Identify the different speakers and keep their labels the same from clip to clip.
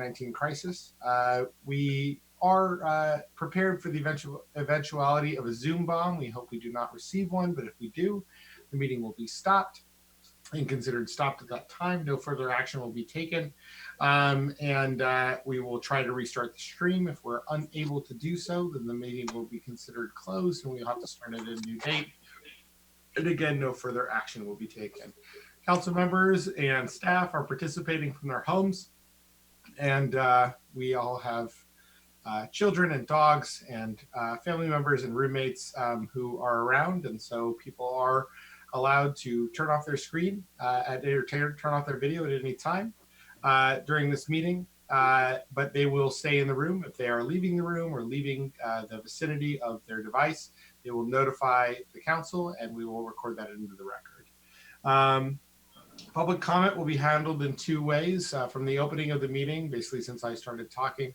Speaker 1: COVID-19 crisis. We are prepared for the eventuality of a Zoom bomb. We hope we do not receive one, but if we do, the meeting will be stopped and considered stopped at that time. No further action will be taken. We will try to restart the stream. If we're unable to do so, then the meeting will be considered closed and we'll have to start at a new date. And again, no further action will be taken. Council members and staff are participating from their homes, and we all have children and dogs and family members and roommates who are around, and so people are allowed to turn off their screen or turn off their video at any time during this meeting, but they will stay in the room. If they are leaving the room or leaving the vicinity of their device, they will notify the council and we will record that into the record. Public comment will be handled in two ways. From the opening of the meeting, basically since I started talking,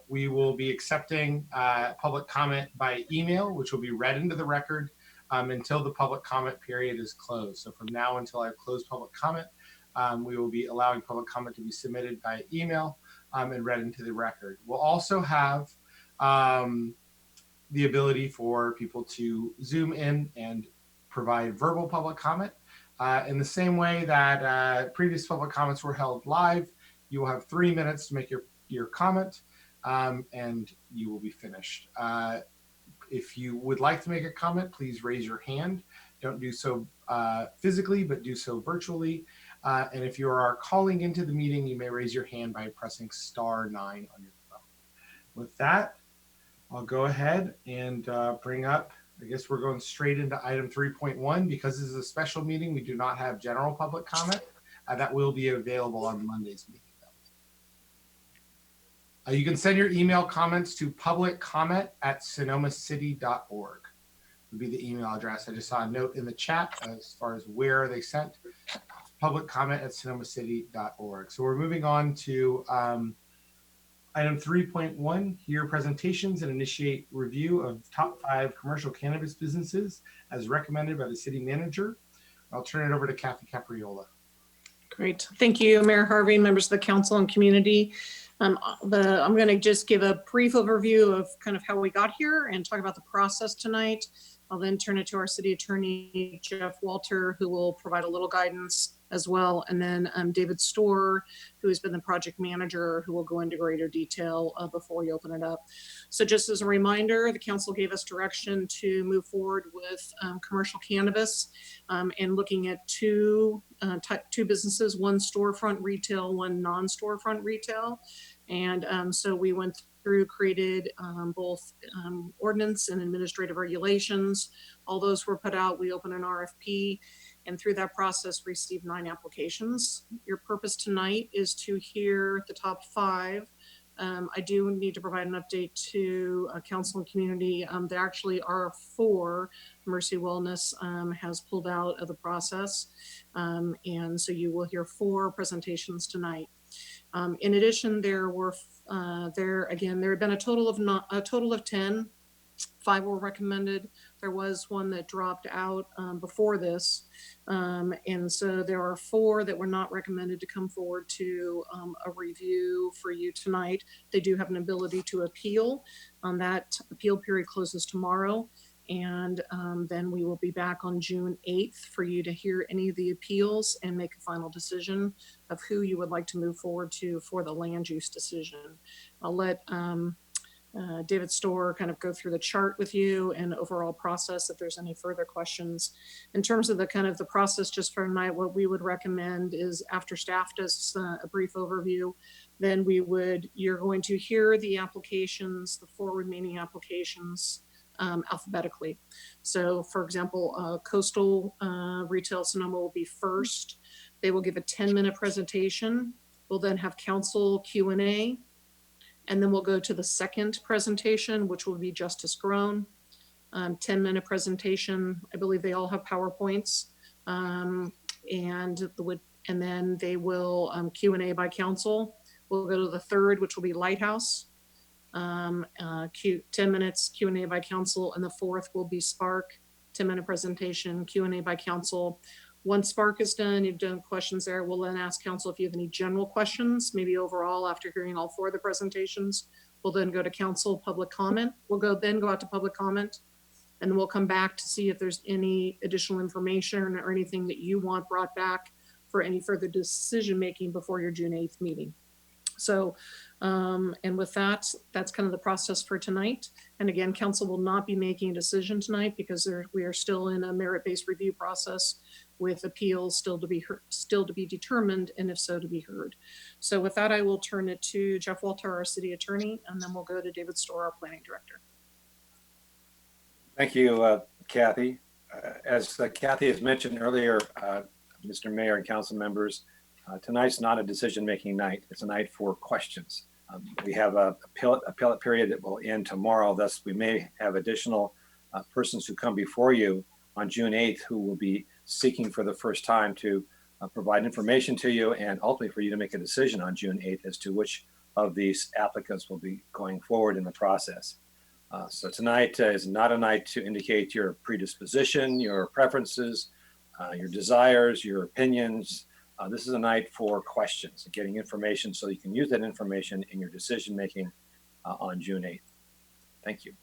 Speaker 1: we will be accepting public comment by email, which will be read into the record until the public comment period is closed. So from now until I've closed public comment, we will be allowing public comment to be submitted by email and read into the record. We'll also have the ability for people to Zoom in and provide verbal public comment. In the same way that previous public comments were held live, you will have 3 minutes to make your comment and you will be finished. If you would like to make a comment, please raise your hand. Don't do so physically, but do so virtually. And if you are calling into the meeting, you may raise your hand by pressing *9 on your phone. With that, I'll go ahead and bring up, I guess we're going straight into item 3.1. Because this is a special meeting, we do not have general public comment. That will be available on Monday's meeting. You can send your email comments to publiccomment@sonomacity.org would be the email address. I just saw a note in the chat as far as where they sent. publiccomment@sonomacity.org. So we're moving on to item 3.1, hear presentations and initiate review of top 5 commercial cannabis businesses as recommended by the city manager. I'll turn it over to Kathy Capriola.
Speaker 2: Great. Thank you, Mayor Harvey, members of the council and community. I'm going to just give a brief overview of kind of how we got here and talk about the process tonight. I'll then turn it to our city attorney, Jeff Walter, who will provide a little guidance as well. And then David Storr, who has been the project manager, who will go into greater detail before we open it up. So just as a reminder, the council gave us direction to move forward with commercial cannabis and looking at two businesses, one storefront retail, one non-storefront retail. And so we went through, created both ordinance and administrative regulations. All those were put out. We opened an RFP, and through that process received 9 applications. Your purpose tonight is to hear the top 5. I do need to provide an update to council and community. There actually are 4. Mercy Wellness has pulled out of the process. And so you will hear 4 presentations tonight. In addition, there had been a total of 10. 5 were recommended. There was one that dropped out before this. And so there are 4 that were not recommended to come forward to a review for you tonight. They do have an ability to appeal. That appeal period closes tomorrow. And then we will be back on June 8th for you to hear any of the appeals and make a final decision of who you would like to move forward to for the land use decision. I'll let David Storr kind of go through the chart with you and overall process if there's any further questions. In terms of the kind of the process just for tonight, what we would recommend is after staff does a brief overview, then you're going to hear the applications, the 4 remaining applications alphabetically. So for example, Coastal Retail Sonoma will be first. They will give a 10-minute presentation. We'll then have council Q&A. And then we'll go to the second presentation, which will be Justice Grown. 10-minute presentation. I believe they all have PowerPoints. And then they will Q&A by council. We'll go to the third, which will be Lighthouse. 10 minutes Q&A by council. And the fourth will be Spark. 10-minute presentation, Q&A by council. Once Spark is done, you've done questions there, we'll then ask council if you have any general questions, maybe overall after hearing all 4 of the presentations. We'll then go to council public comment. Then go out to public comment, and then we'll come back to see if there's any additional information or anything that you want brought back for any further decision-making before your June 8th meeting. So, and with that, that's kind of the process for tonight. And again, council will not be making a decision tonight because we are still in a merit-based review process with appeals still to be determined, and if so, to be heard. So with that, I will turn it to Jeff Walter, our city attorney, and then we'll go to David Storr, our planning director.
Speaker 3: Thank you, Kathy. As Kathy has mentioned earlier, Mr. Mayor and council members, tonight's not a decision-making night. It's a night for questions. We have a appellate period that will end tomorrow. Thus, we may have additional persons who come before you on June 8th who will be seeking for the first time to provide information to you and ultimately for you to make a decision on June 8th as to which of these applicants will be going forward in the process. So tonight is not a night to indicate your predisposition, your preferences, your desires, your opinions. This is a night for questions and getting information so you can use that information in your decision-making on June 8th. Thank you.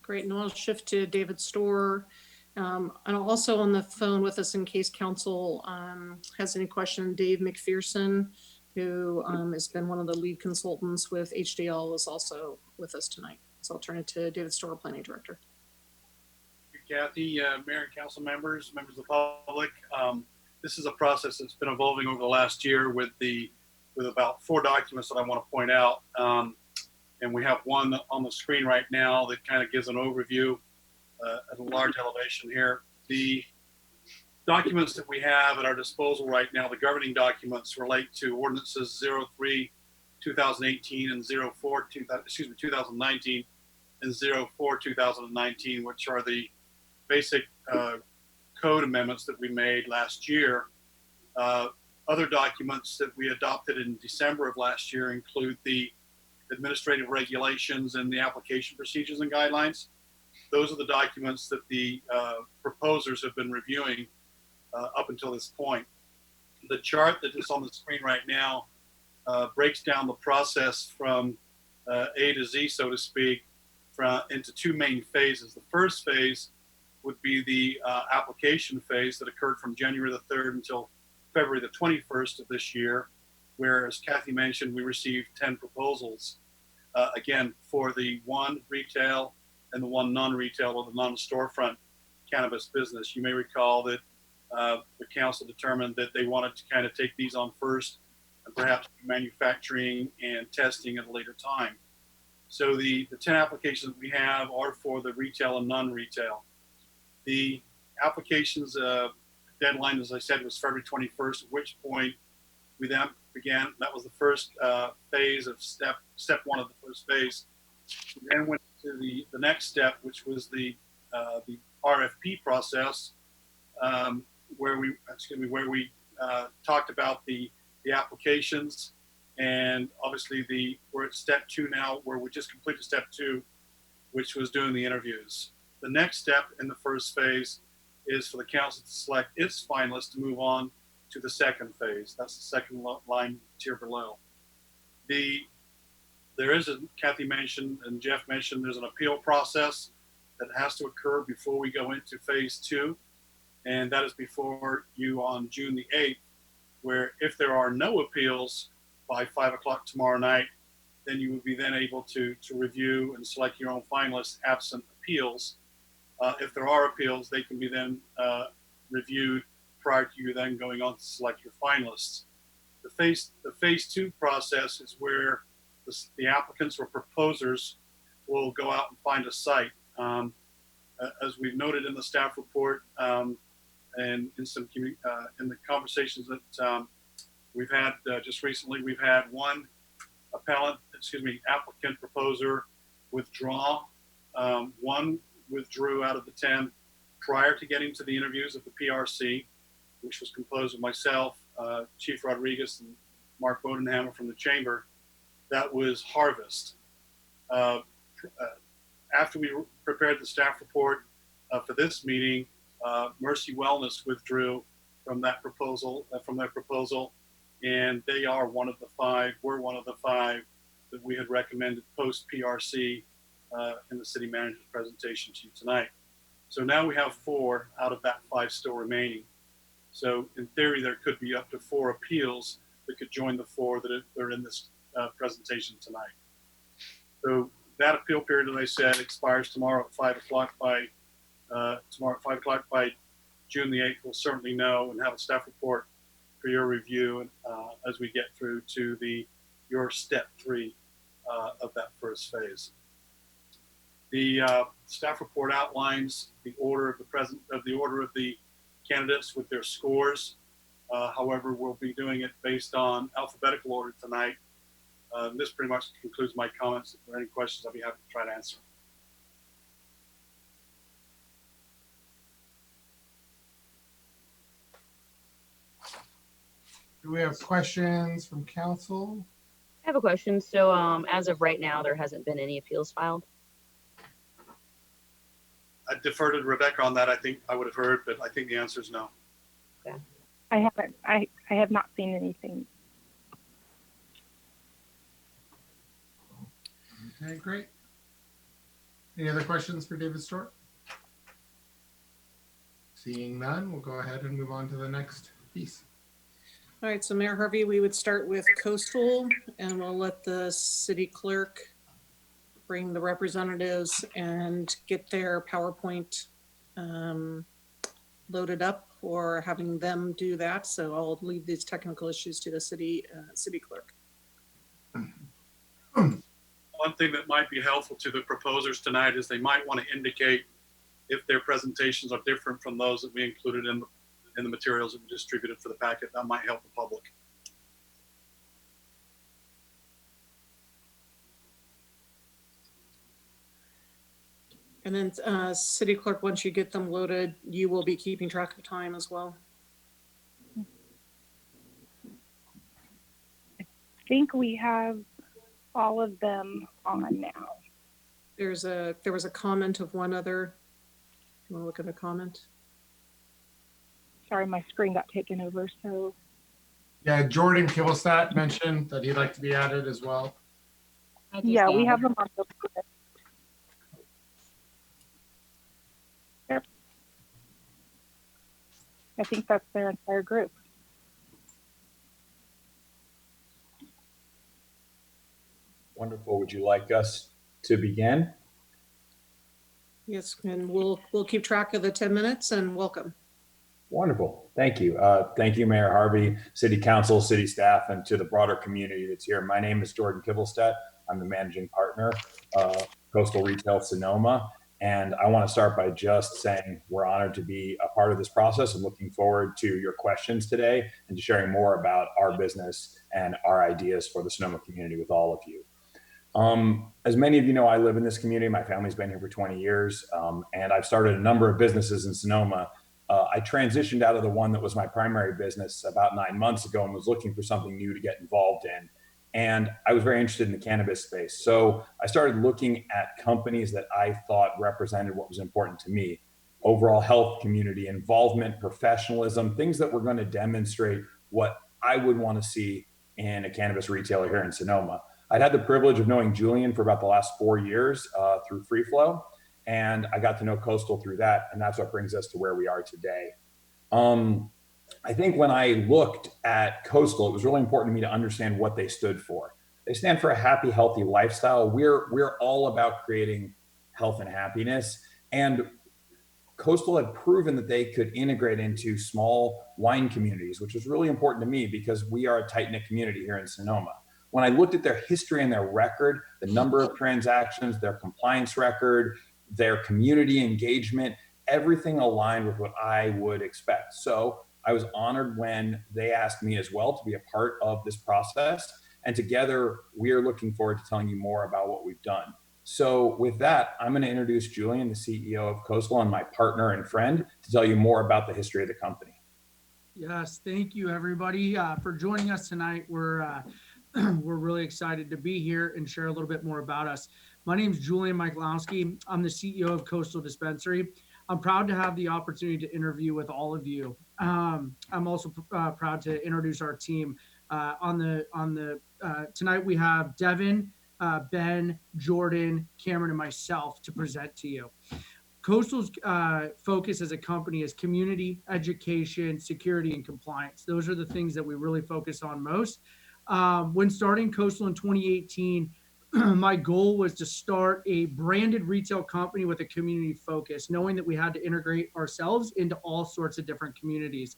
Speaker 2: Great, and I'll shift to David Storr. And also on the phone with us in case council has any question, Dave McPherson, who has been one of the lead consultants with HDL, is also with us tonight. So I'll turn it to David Storr, Planning Director.
Speaker 4: Kathy, Mayor and council members, members of the public. This is a process that's been evolving over the last year with about 4 documents that I want to point out. And we have one on the screen right now that kind of gives an overview at a large elevation here. The documents that we have at our disposal right now, the governing documents, relate to ordinances 03/2018 and 2019 and 04/2019, which are the basic code amendments that we made last year. Other documents that we adopted in December of last year include the administrative regulations and the application procedures and guidelines. Those are the documents that the proposers have been reviewing up until this point. The chart that is on the screen right now breaks down the process from A to Z, so to speak, into 2 main phases. The first phase would be the application phase that occurred from January the 3rd until February the 21st of this year, where, as Kathy mentioned, we received 10 proposals, again, for the 1 retail and the 1 non-retail or the non-storefront cannabis business. You may recall that the council determined that they wanted to kind of take these on first and perhaps manufacturing and testing at a later time. So the 10 applications that we have are for the retail and non-retail. The applications deadline, as I said, was February 21st, at which point we then began. That was the first phase of step 1 of the first phase. We then went to the next step, which was the RFP process, where we talked about the applications, and obviously we're at step 2 now, where we just completed step 2, which was doing the interviews. The next step in the first phase is for the council to select its finalists to move on to the second phase. That's the second line tier below. There is, as Kathy mentioned and Jeff mentioned, there's an appeal process that has to occur before we go into phase 2. And that is before you on June the 8th, where if there are no appeals by 5 o'clock tomorrow night, then you would be then able to review and select your own finalists absent appeals. If there are appeals, they can be then reviewed prior to you then going on to select your finalists. The phase 2 process is where the applicants or proposers will go out and find a site. As we've noted in the staff report and in some in the conversations that we've had just recently, we've had 1 applicant proposer withdraw. 1 withdrew out of the 10 prior to getting to the interviews of the PRC, which was composed of myself, Chief Rodriguez, and Mark Bodenhammer from the Chamber. That was Harvest. After we prepared the staff report for this meeting, Mercy Wellness withdrew from that proposal, and they are one of the five. We're one of the five that we had recommended post PRC in the city manager's presentation to you tonight. So now we have 4 out of that 5 still remaining. So in theory, there could be up to 4 appeals that could join the 4 that are in this presentation tonight. So that appeal period, as I said, expires tomorrow at 5 o'clock. By June the 8th, we'll certainly know and have a staff report for your review and as we get through to your step 3 of that first phase. The staff report outlines the order of the candidates with their scores. However, we'll be doing it based on alphabetical order tonight. This pretty much concludes my comments. If there are any questions, I'll be happy to try to answer.
Speaker 1: Do we have questions from council?
Speaker 5: I have a question. So as of right now, there hasn't been any appeals filed?
Speaker 4: I defer to Rebecca on that. I think I would have heard, but I think the answer is no.
Speaker 6: I haven't. I have not seen anything.
Speaker 1: Okay, great. Any other questions for David Stewart? Seeing none, we'll go ahead and move on to the next piece.
Speaker 2: All right, so Mayor Harvey, we would start with Coastal, and we'll let the city clerk bring the representatives and get their PowerPoint loaded up, or having them do that. So I'll leave these technical issues to the city clerk.
Speaker 4: One thing that might be helpful to the proposers tonight is they might want to indicate if their presentations are different from those that we included in the materials that we distributed for the packet. That might help the public.
Speaker 2: And then city clerk, once you get them loaded, you will be keeping track of time as well.
Speaker 6: I think we have all of them on now.
Speaker 2: There was a comment of one other. You want to look at the comment?
Speaker 6: Sorry, my screen got taken over. So
Speaker 1: Yeah, Jordan Kibblestat mentioned that he'd like to be added as well.
Speaker 6: yeah, we have them on the list. Yep. I think that's their entire group.
Speaker 7: Wonderful. Would you like us to begin?
Speaker 2: Yes, and we'll keep track of the 10 minutes and welcome.
Speaker 7: Wonderful. Thank you. Thank you, Mayor Harvey, City Council, city staff, and to the broader community that's here. My name is Jordan Kibblestat. I'm the managing partner of Coastal Retail Sonoma. And I want to start by just saying we're honored to be a part of this process and looking forward to your questions today and to sharing more about our business and our ideas for the Sonoma community with all of you. As many of you know, I live in this community. My family's been here for 20 years, and I've started a number of businesses in Sonoma. I transitioned out of the one that was my primary business about 9 months ago and was looking for something new to get involved in. And I was very interested in the cannabis space. So I started looking at companies that I thought represented what was important to me: overall health, community involvement, professionalism, things that were going to demonstrate what I would want to see in a cannabis retailer here in Sonoma. I'd had the privilege of knowing Julian for about the last 4 years through Free Flow, and I got to know Coastal through that, and that's what brings us to where we are today. I think when I looked at Coastal, it was really important to me to understand what they stood for. They stand for a happy, healthy lifestyle. We're all about creating health and happiness, and Coastal had proven that they could integrate into small wine communities, which was really important to me because we are a tight-knit community here in Sonoma. When I looked at their history and their record, the number of transactions, their compliance record, their community engagement, everything aligned with what I would expect. So I was honored when they asked me as well to be a part of this process. And together, we are looking forward to telling you more about what we've done. So with that, I'm going to introduce Julian, the CEO of Coastal, and my partner and friend, to tell you more about the history of the company.
Speaker 8: Yes, thank you, everybody, for joining us tonight. We're really excited to be here and share a little bit more about us. My name is Julian Michalowski. I'm the CEO of Coastal Dispensary. I'm proud to have the opportunity to interview with all of you. I'm also proud to introduce our team. Tonight we have Devin, Ben, Jordan, Cameron, and myself to present to you. Coastal's focus as a company is community, education, security, and compliance. Those are the things that we really focus on most. When starting Coastal in 2018, my goal was to start a branded retail company with a community focus, knowing that we had to integrate ourselves into all sorts of different communities.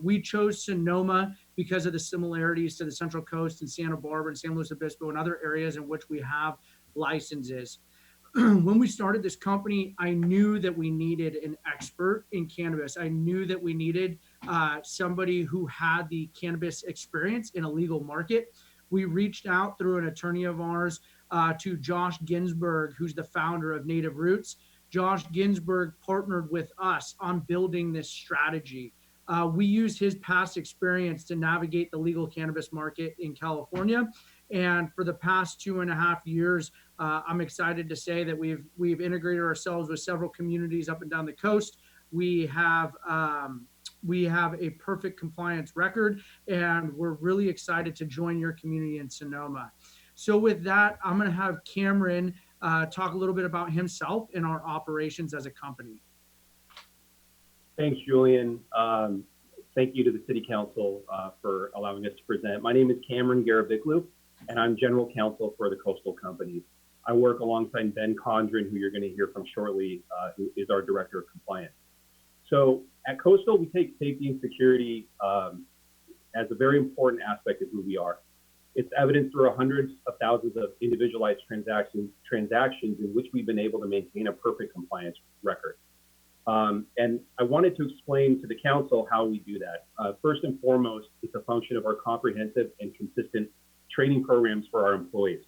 Speaker 8: We chose Sonoma because of the similarities to the Central Coast and Santa Barbara and San Luis Obispo and other areas in which we have licenses. When we started this company, I knew that we needed an expert in cannabis. I knew that we needed somebody who had the cannabis experience in a legal market. We reached out through an attorney of ours to Josh Ginsburg, who's the founder of Native Roots. Josh Ginsburg partnered with us on building this strategy. We used his past experience to navigate the legal cannabis market in California. And for the past 2.5 years, I'm excited to say that we've integrated ourselves with several communities up and down the coast. We have a perfect compliance record, and we're really excited to join your community in Sonoma. So with that, I'm going to have Cameron talk a little bit about himself and our operations as a company.
Speaker 9: Thanks, Julian. Thank you to the City Council for allowing us to present. My name is Cameron Garabiklu, and I'm General Counsel for the Coastal Companies. I work alongside Ben Condren, who you're going to hear from shortly, who is our Director of Compliance. So at Coastal, we take safety and security as a very important aspect of who we are. It's evidenced through hundreds of thousands of individualized transactions in which we've been able to maintain a perfect compliance record. And I wanted to explain to the council how we do that. First and foremost, it's a function of our comprehensive and consistent training programs for our employees.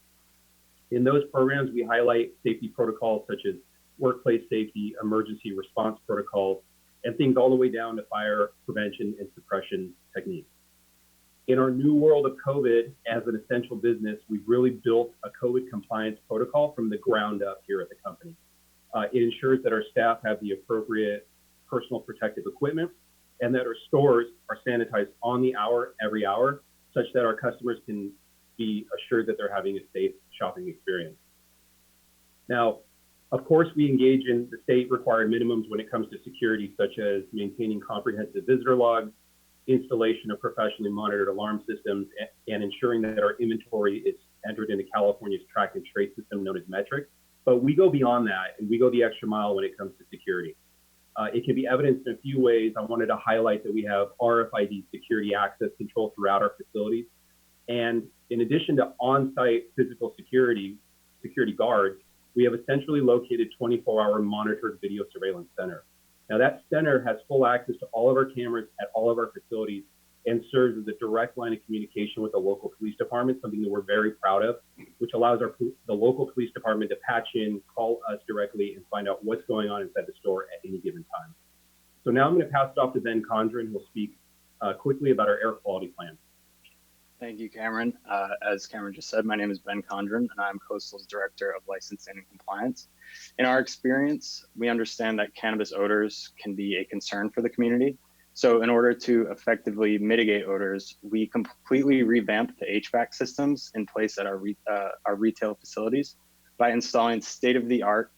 Speaker 9: In those programs, we highlight safety protocols such as workplace safety, emergency response protocols, and things all the way down to fire prevention and suppression techniques. In our new world of COVID, as an essential business, we've really built a COVID compliance protocol from the ground up here at the company. It ensures that our staff have the appropriate personal protective equipment and that our stores are sanitized on the hour, every hour, such that our customers can be assured that they're having a safe shopping experience. Now, of course, we engage in the state required minimums when it comes to security, such as maintaining comprehensive visitor logs, installation of professionally monitored alarm systems, and ensuring that our inventory is entered into California's track and trace system known as metrics. But we go beyond that, and we go the extra mile when it comes to security. It can be evidenced in a few ways. I wanted to highlight that we have RFID security access control throughout our facilities. And in addition to on-site physical security guards, we have a centrally located 24-hour monitored video surveillance center. Now that center has full access to all of our cameras at all of our facilities and serves as a direct line of communication with the local police department, something that we're very proud of, which allows the local police department to patch in, call us directly, and find out what's going on inside the store at any given time. So now I'm going to pass it off to Ben Condren, who will speak quickly about our air quality plan.
Speaker 10: Thank you, Cameron. As Cameron just said, my name is Ben Condren, and I'm Coastal's Director of Licensing and Compliance. In our experience, we understand that cannabis odors can be a concern for the community. So in order to effectively mitigate odors, we completely revamped the HVAC systems in place at our retail facilities by installing state-of-the-art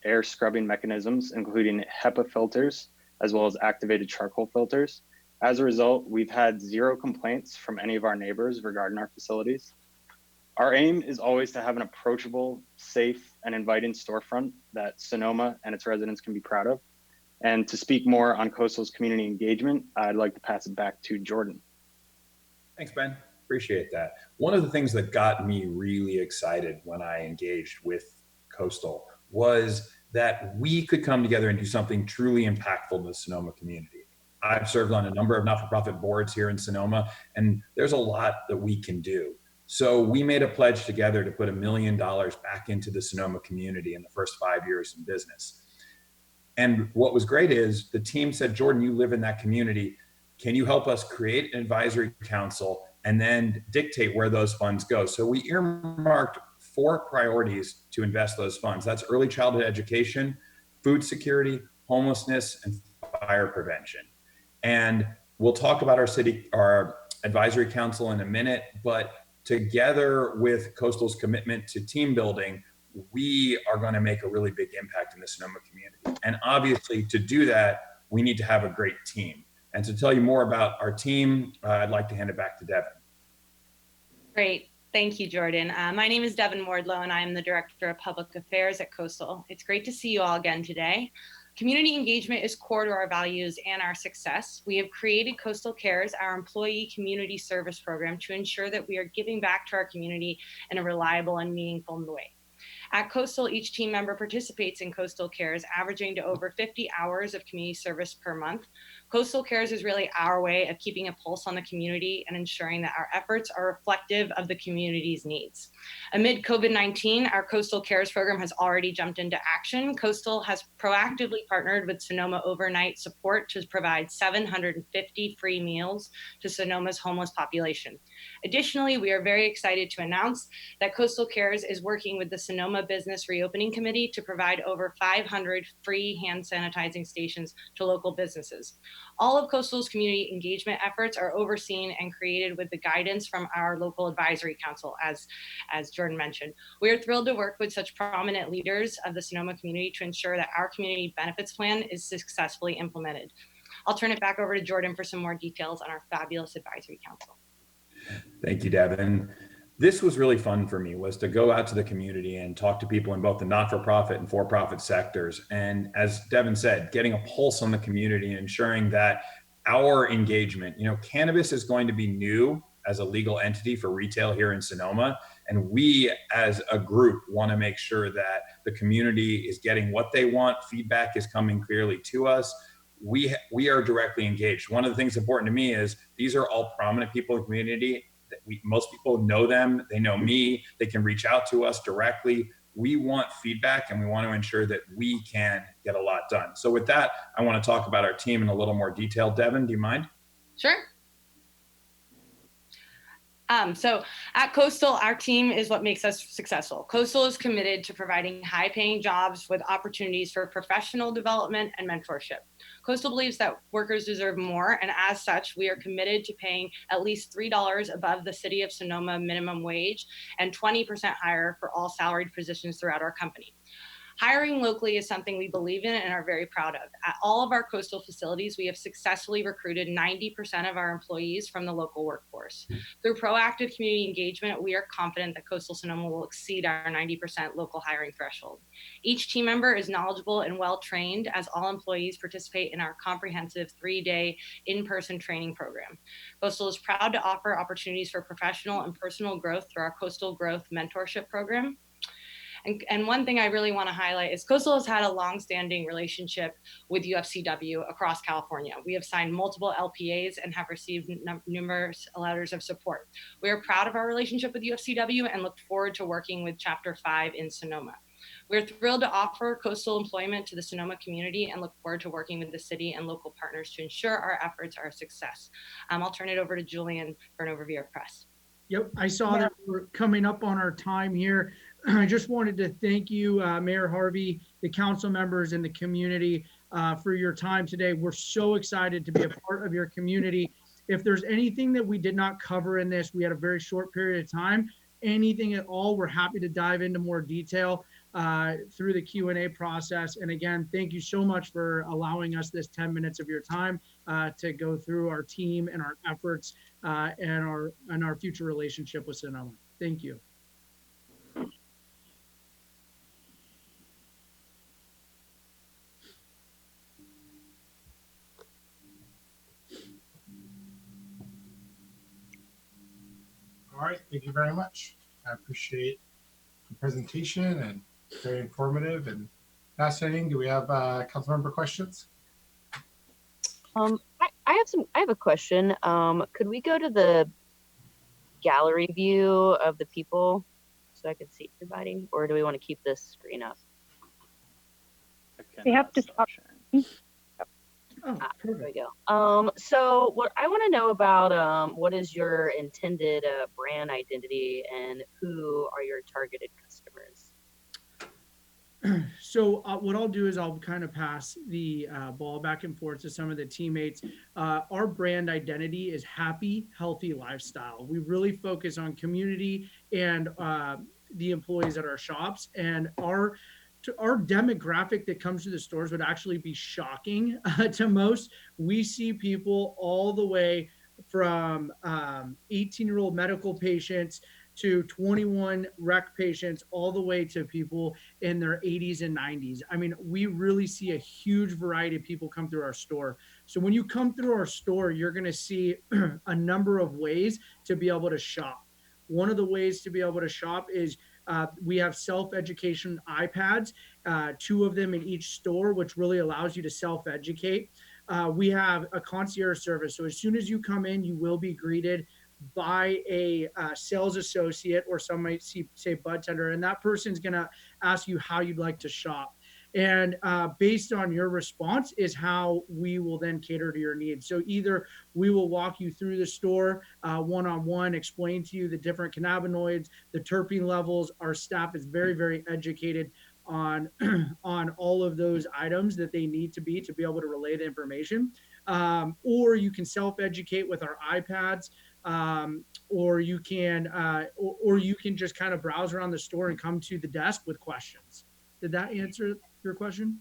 Speaker 10: air scrubbing mechanisms, including HEPA filters, as well as activated charcoal filters. As a result, we've had 0 complaints from any of our neighbors regarding our facilities. Our aim is always to have an approachable, safe, and inviting storefront that Sonoma and its residents can be proud of. And to speak more on Coastal's community engagement, I'd like to pass it back to Jordan.
Speaker 7: Thanks, Ben. Appreciate that. One of the things that got me really excited when I engaged with Coastal was that we could come together and do something truly impactful to the Sonoma community. I've served on a number of not-for-profit boards here in Sonoma, and there's a lot that we can do. So we made a pledge together to put $1 million back into the Sonoma community in the first 5 years in business. And what was great is the team said, Jordan, you live in that community. Can you help us create an advisory council and then dictate where those funds go? So we earmarked 4 priorities to invest those funds. That's early childhood education, food security, homelessness, and fire prevention. And we'll talk about our advisory council in a minute, but together with Coastal's commitment to team building, we are going to make a really big impact in the Sonoma community. And obviously, to do that, we need to have a great team. And to tell you more about our team, I'd like to hand it back to Devin.
Speaker 11: Great. Thank you, Jordan. My name is Devin Wardlow, and I'm the Director of Public Affairs at Coastal. It's great to see you all again today. Community engagement is core to our values and our success. We have created Coastal Cares, our employee community service program, to ensure that we are giving back to our community in a reliable and meaningful way. At Coastal, each team member participates in Coastal Cares, averaging to over 50 hours of community service per month. Coastal Cares is really our way of keeping a pulse on the community and ensuring that our efforts are reflective of the community's needs. Amid COVID-19, our Coastal Cares program has already jumped into action. Coastal has proactively partnered with Sonoma Overnight Support to provide 750 free meals to Sonoma's homeless population. Additionally, we are very excited to announce that Coastal Cares is working with the Sonoma Business Reopening Committee to provide over 500 free hand sanitizing stations to local businesses. All of Coastal's community engagement efforts are overseen and created with the guidance from our local advisory council, as Jordan mentioned. We are thrilled to work with such prominent leaders of the Sonoma community to ensure that our community benefits plan is successfully implemented. I'll turn it back over to Jordan for some more details on our fabulous advisory council.
Speaker 7: Thank you, Devin. This was really fun for me, was to go out to the community and talk to people in both the not-for-profit and for-profit sectors. And as Devin said, getting a pulse on the community and ensuring that our engagement, cannabis is going to be new as a legal entity for retail here in Sonoma. And we as a group want to make sure that the community is getting what they want. Feedback is coming clearly to us. We are directly engaged. One of the things important to me is these are all prominent people in the community. Most people know them, they know me, they can reach out to us directly. We want feedback and we want to ensure that we can get a lot done. So with that, I want to talk about our team in a little more detail. Devin, do you mind?
Speaker 11: Sure. So at Coastal, our team is what makes us successful. Coastal is committed to providing high-paying jobs with opportunities for professional development and mentorship. Coastal believes that workers deserve more, and as such, we are committed to paying at least $3 above the City of Sonoma minimum wage and 20% higher for all salaried positions throughout our company. Hiring locally is something we believe in and are very proud of. At all of our Coastal facilities, we have successfully recruited 90% of our employees from the local workforce. Through proactive community engagement, we are confident that Coastal Sonoma will exceed our 90% local hiring threshold. Each team member is knowledgeable and well-trained, as all employees participate in our comprehensive 3-day in-person training program. Coastal is proud to offer opportunities for professional and personal growth through our Coastal Growth Mentorship Program. And one thing I really want to highlight is Coastal has had a long-standing relationship with UFCW across California. We have signed multiple LPAs and have received numerous letters of support. We are proud of our relationship with UFCW and look forward to working with Chapter 5 in Sonoma. We're thrilled to offer Coastal employment to the Sonoma community and look forward to working with the city and local partners to ensure our efforts are a success. I'll turn it over to Julian for an overview of press.
Speaker 8: Yep, I saw that we're coming up on our time here. I just wanted to thank you, Mayor Harvey, the council members, and the community for your time today. We're so excited to be a part of your community. If there's anything that we did not cover in this, we had a very short period of time. Anything at all, we're happy to dive into more detail through the Q&A process. And again, thank you so much for allowing us this 10 minutes of your time to go through our team and our efforts and our future relationship with Sonoma. Thank you.
Speaker 1: All right, thank you very much. I appreciate the presentation and very informative and fascinating. Do we have council member questions?
Speaker 5: I have a question. Could we go to the gallery view of the people so I can see everybody, or do we want to keep this screen up?
Speaker 6: They have to stop.
Speaker 5: There we go. So what I want to know about what is your intended brand identity and who are your targeted customers?
Speaker 8: So what I'll do is I'll kind of pass the ball back and forth to some of the teammates. Our brand identity is happy, healthy lifestyle. We really focus on community and the employees at our shops, and our demographic that comes to the stores would actually be shocking to most. We see people all the way from 18-year-old medical patients to 21 rec patients, all the way to people in their 80s and 90s. I mean, we really see a huge variety of people come through our store. So when you come through our store, you're going to see a number of ways to be able to shop. One of the ways to be able to shop is we have self-education iPads, 2 of them in each store, which really allows you to self-educate. We have a concierge service. So as soon as you come in, you will be greeted by a sales associate, or some might say bud tender, and that person's going to ask you how you'd like to shop. And based on your response is how we will then cater to your needs. So either we will walk you through the store one-on-one, explain to you the different cannabinoids, the terpene levels. Our staff is very, very educated on on all of those items that they need to be able to relay the information. Or you can self-educate with our iPads. Or you can just kind of browse around the store and come to the desk with questions. Did that answer your question?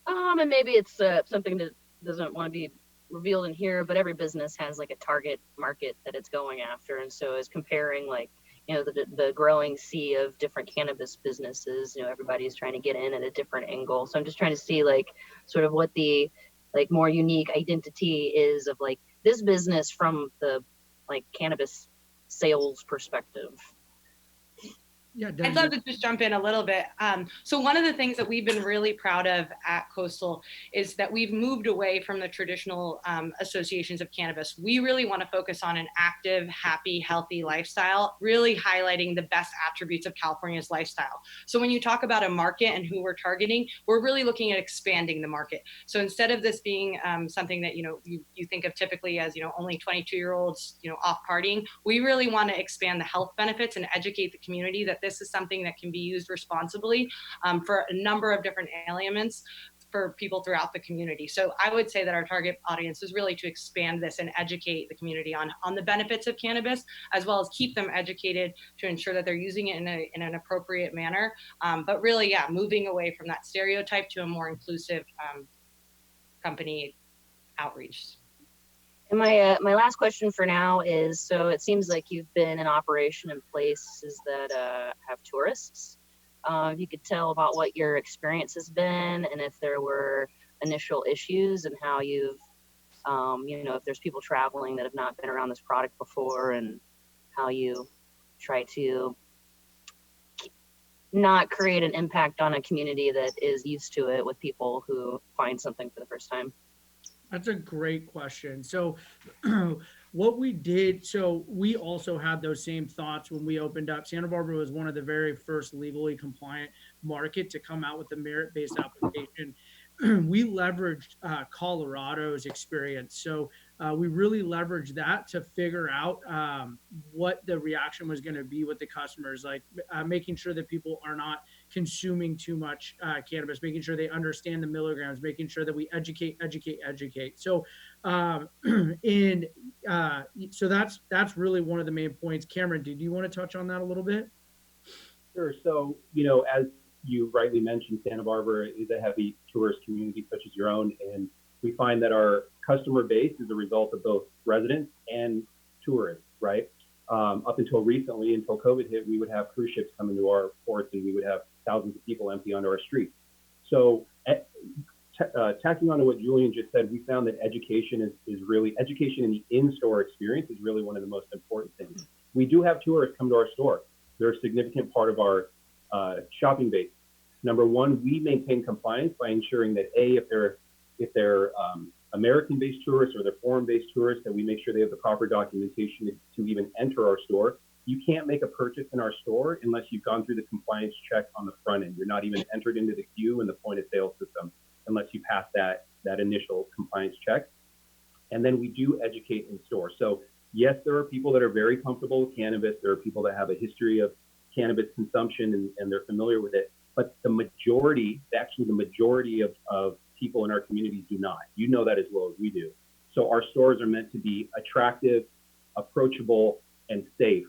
Speaker 5: And maybe it's something that doesn't want to be revealed in here, but every business has like a target market that it's going after, and so as comparing like, you know, the growing sea of different cannabis businesses, you know, everybody's trying to get in at a different angle. So I'm just trying to see like sort of what the like more unique identity is of like this business from the like cannabis sales perspective.
Speaker 8: Yeah,
Speaker 11: I'd love to just jump in a little bit. So one of the things that we've been really proud of at Coastal is that we've moved away from the traditional associations of cannabis. We really want to focus on an active, happy, healthy lifestyle, really highlighting the best attributes of California's lifestyle. So when you talk about a market and who we're targeting, we're really looking at expanding the market. So instead of this being something that, you know, you think of typically as, you know, only 22-year-olds, you know, off partying, we really want to expand the health benefits and educate the community that this is something that can be used responsibly for a number of different ailments for people throughout the community. So I would say that our target audience is really to expand this and educate the community on the benefits of cannabis, as well as keep them educated to ensure that they're using it in an appropriate manner. But really, yeah, moving away from that stereotype to a more inclusive company outreach.
Speaker 5: And my last question for now is, so it seems like you've been in operation in places that have tourists. If you could tell about what your experience has been, and if there were initial issues, and how you've, you know, if there's people traveling that have not been around this product before, and how you try to not create an impact on a community that is used to it with people who find something for the first time.
Speaker 8: That's a great question. So what we did, so we also had those same thoughts when we opened up. Santa Barbara was one of the very first legally compliant market to come out with the merit-based application. We leveraged Colorado's experience. So we really leveraged that to figure out what the reaction was going to be with the customers, like making sure that people are not consuming too much cannabis, making sure they understand the milligrams, making sure that we educate. So so that's really one of the main points. Cameron, did you want to touch on that a little bit?
Speaker 9: Sure. So, you know, as you rightly mentioned, Santa Barbara is a heavy tourist community such as your own, and we find that our customer base is a result of both residents and tourists, right? Up until recently, until COVID hit, we would have cruise ships come into our ports, and we would have thousands of people empty onto our streets. So tacking on to what Julian just said, we found that education in the in-store experience is really one of the most important things. We do have tourists come to our store. They're a significant part of our shopping base. Number one, we maintain compliance by ensuring that if they're American-based tourists or they're foreign-based tourists, that we make sure they have the proper documentation to even enter our store. You can't make a purchase in our store unless you've gone through the compliance check on the front end. You're not even entered into the queue in the point of sale system unless you pass that initial compliance check. And then we do educate in store. So yes, there are people that are very comfortable with cannabis. There are people that have a history of cannabis consumption and they're familiar with it. but the majority, actually the majority of people in our community do not. You know that as well as we do. So our stores are meant to be attractive, approachable, and safe.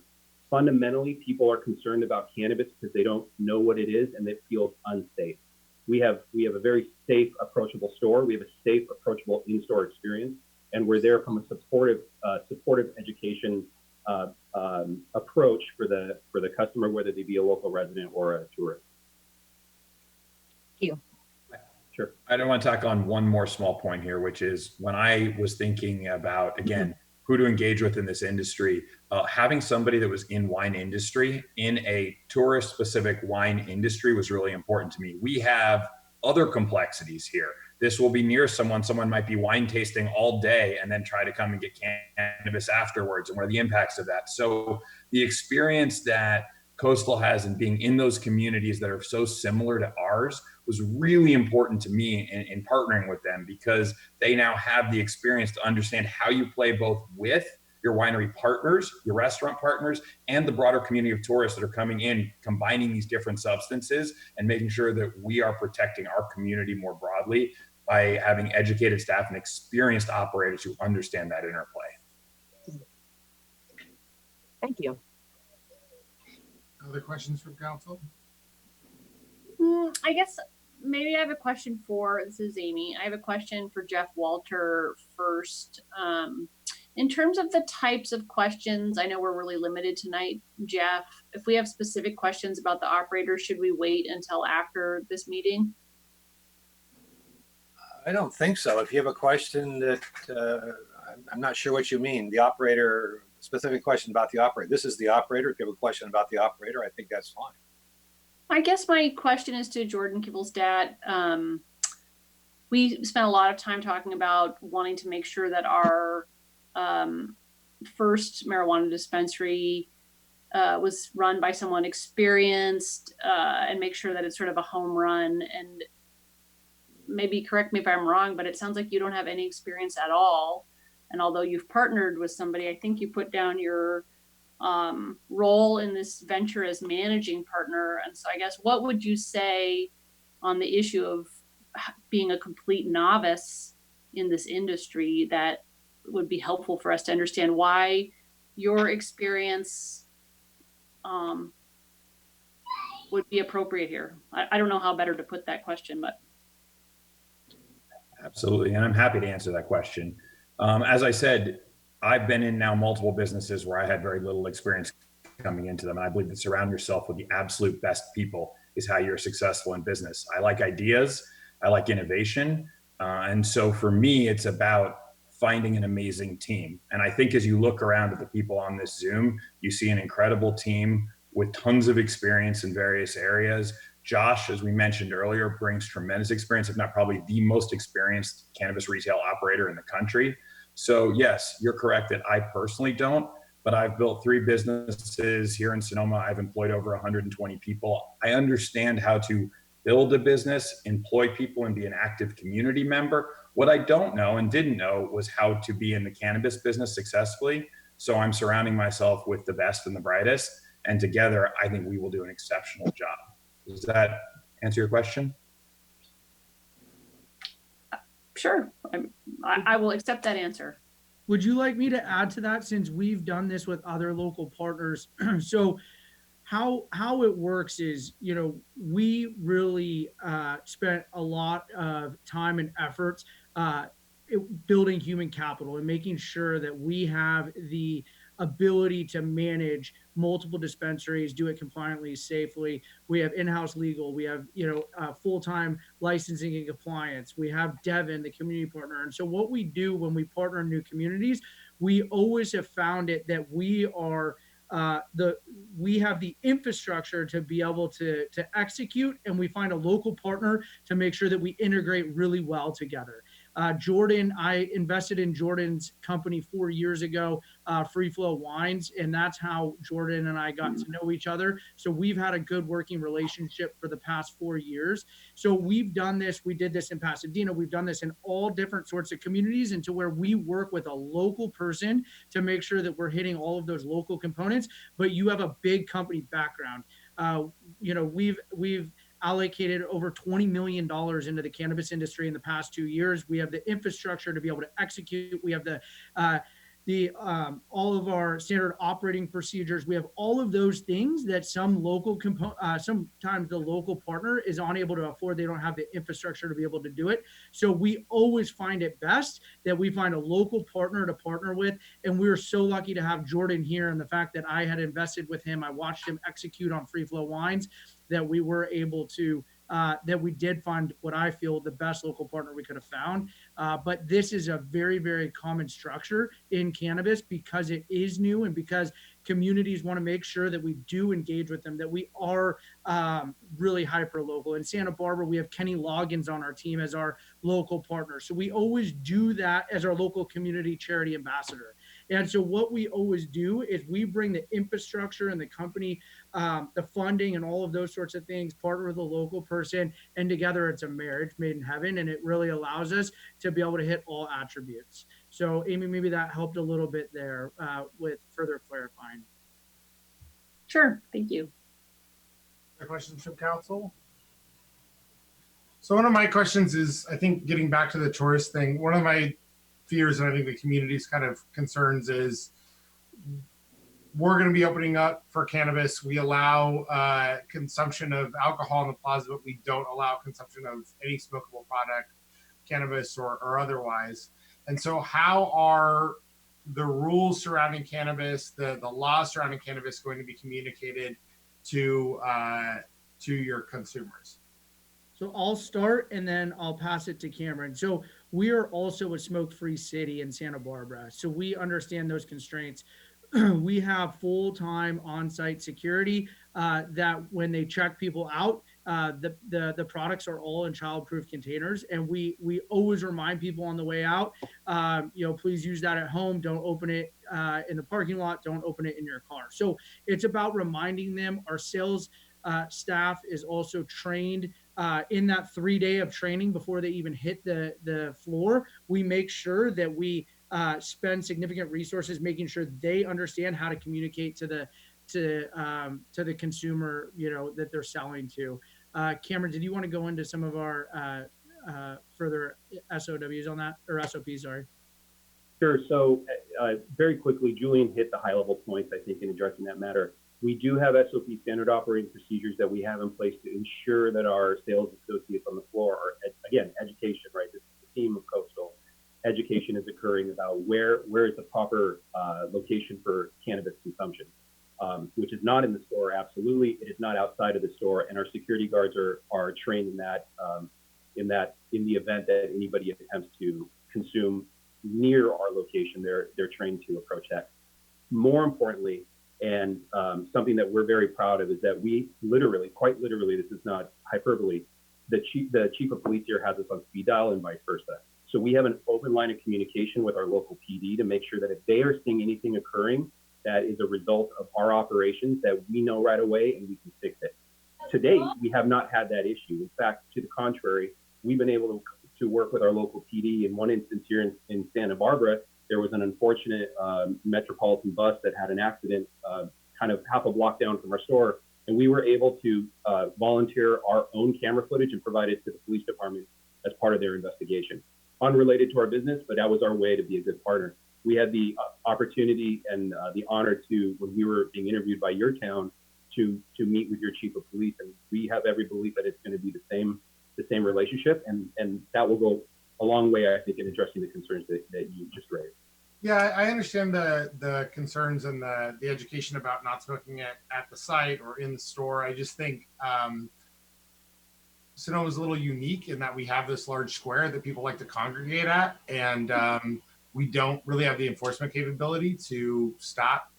Speaker 9: Fundamentally, people are concerned about cannabis because they don't know what it is and it feels unsafe. We have a very safe, approachable store. We have a safe, approachable in-store experience, and we're there from a supportive education approach for the customer, whether they be a local resident or a tourist.
Speaker 5: Thank you.
Speaker 9: Sure.
Speaker 7: I don't want to tack on one more small point here, which is when I was thinking about, again, who to engage with in this industry, having somebody that was in wine industry, in a tourist specific wine industry was really important to me. We have other complexities here. This will be near someone might be wine tasting all day and then try to come and get cannabis afterwards, and what are the impacts of that. So the experience that Coastal has in being in those communities that are so similar to ours was really important to me in partnering with them, because they now have the experience to understand how you play both with your winery partners, your restaurant partners, and the broader community of tourists that are coming in, combining these different substances and making sure that we are protecting our community more broadly by having educated staff and experienced operators who understand that interplay.
Speaker 5: Thank you.
Speaker 1: Other questions from council?
Speaker 12: I guess maybe I have a question this is Amy. I have a question for Jeff Walter first. In terms of the types of questions, I know we're really limited tonight, Jeff. If we have specific questions about the operator, should we wait until after this meeting?
Speaker 3: I don't think so. If you have a question that I'm not sure what you mean, the operator, specific question about the operator. This is the operator. If you have a question about the operator, I think that's fine.
Speaker 12: I guess my question is to Jordan Kibblestat. We spent a lot of time talking about wanting to make sure that our first marijuana dispensary was run by someone experienced and make sure that it's sort of a home run. And maybe correct me if I'm wrong, but it sounds like you don't have any experience at all. And although you've partnered with somebody, I think you put down your role in this venture as managing partner. And so I guess what would you say on the issue of being a complete novice in this industry that would be helpful for us to understand why your experience would be appropriate here? I don't know how better to put that question, but.
Speaker 7: Absolutely. And I'm happy to answer that question. As I said, I've been in now multiple businesses where I had very little experience coming into them. And I believe that surround yourself with the absolute best people is how you're successful in business. I like ideas. I like innovation. And so for me, it's about finding an amazing team. And I think as you look around at the people on this Zoom, you see an incredible team with tons of experience in various areas. Josh, as we mentioned earlier, brings tremendous experience, if not probably the most experienced cannabis retail operator in the country. So yes, you're correct that I personally don't, but I've built 3 businesses here in Sonoma. I've employed over 120 people. I understand how to build a business, employ people, and be an active community member. What I don't know and didn't know was how to be in the cannabis business successfully. So I'm surrounding myself with the best and the brightest, and together I think we will do an exceptional job. Does that answer your question?
Speaker 12: Sure. I will accept that answer.
Speaker 8: Would you like me to add to that, since we've done this with other local partners? So how it works is, we really spent a lot of time and efforts building human capital and making sure that we have the ability to manage multiple dispensaries, do it compliantly, safely. We have in-house legal. We have, full-time licensing and compliance. We have Devin, the community partner. And so what we do when we partner in new communities, we always have found it that we are we have the infrastructure to be able to execute, and we find a local partner to make sure that we integrate really well together. Jordan, I invested in Jordan's company 4 years ago, Free Flow Wines, and that's how Jordan and I got to know each other. So we've had a good working relationship for the past 4 years. So we've done this. We did this in Pasadena. We've done this in all different sorts of communities, and to where we work with a local person to make sure that we're hitting all of those local components. But you have a big company background. We've allocated over $20 million into the cannabis industry in the past 2 years. We have the infrastructure to be able to execute. We have all of our standard operating procedures. We have all of those things that sometimes the local partner is unable to afford. They don't have the infrastructure to be able to do it. So we always find it best that we find a local partner to partner with. And we were so lucky to have Jordan here, and the fact that I had invested with him. I watched him execute on Free Flow Wines, that we were able to that we did find what I feel the best local partner we could have found. But this is a very, very common structure in cannabis because it is new, and because communities want to make sure that we do engage with them, that we are really hyper local. In Santa Barbara, we have Kenny Loggins on our team as our local partner. So we always do that as our local community charity ambassador. And so what we always do is we bring the infrastructure and the company, the funding and all of those sorts of things, partner with a local person, and together it's a marriage made in heaven. And it really allows us to be able to hit all attributes. So Amy, maybe that helped a little bit there with further clarifying.
Speaker 12: Sure, thank you.
Speaker 1: Other questions from council? So one of my questions is, I think getting back to the tourist thing, one of my fears, and I think the community's kind of concerns, is we're going to be opening up for cannabis. We allow consumption of alcohol in the plaza, but we don't allow consumption of any smokable product, cannabis or otherwise. And so how are the rules surrounding cannabis, the laws surrounding cannabis going to be communicated to your consumers?
Speaker 8: So I'll start and then I'll pass it to Cameron. So we are also a smoke-free city in Santa Barbara. So we understand those constraints. We have full-time on-site security that when they check people out, the products are all in child-proof containers. And we always remind people on the way out, please use that at home. Don't open it in the parking lot. Don't open it in your car. So it's about reminding them. Our sales staff is also trained in that 3-day of training before they even hit the floor. We make sure that we spend significant resources making sure they understand how to communicate to the consumer, that they're selling to. Cameron, did you want to go into some of our further SOWs on that, or SOPs? Sorry.
Speaker 9: Sure. So very quickly, Julian hit the high level points, I think, in addressing that matter. We do have SOP, standard operating procedures, that we have in place to ensure that our sales associates on the floor are, again, education, right? This is the theme of Coastal. Education is occurring about where is the proper location for cannabis consumption, which is not in the store. Absolutely, it is not outside of the store, and our security guards are trained in that in the event that anybody attempts to consume near our location, they're trained to approach that. More importantly, and something that we're very proud of, is that we literally, quite literally, this is not hyperbole, the chief of police here has us on speed dial and vice versa. So we have an open line of communication with our local PD to make sure that if they are seeing anything occurring that is a result of our operations, that we know right away and we can fix it. To date, we have not had that issue. In fact, to the contrary, we've been able to work with our local PD. In one instance here in Santa Barbara, there was an unfortunate metropolitan bus that had an accident kind of half a block down from our store. And we were able to volunteer our own camera footage and provide it to the police department as part of their investigation. Unrelated to our business, but that was our way to be a good partner. We had the opportunity and the honor to, when we were being interviewed by your town, to meet with your chief of police, and we have every belief that it's going to be the same relationship, and that will go a long way, I think, in addressing the concerns that you just raised.
Speaker 1: Yeah, I understand the concerns and the education about not smoking at the site or in the store. I just think Sonoma is a little unique in that we have this large square that people like to congregate at, and we don't really have the enforcement capability to stop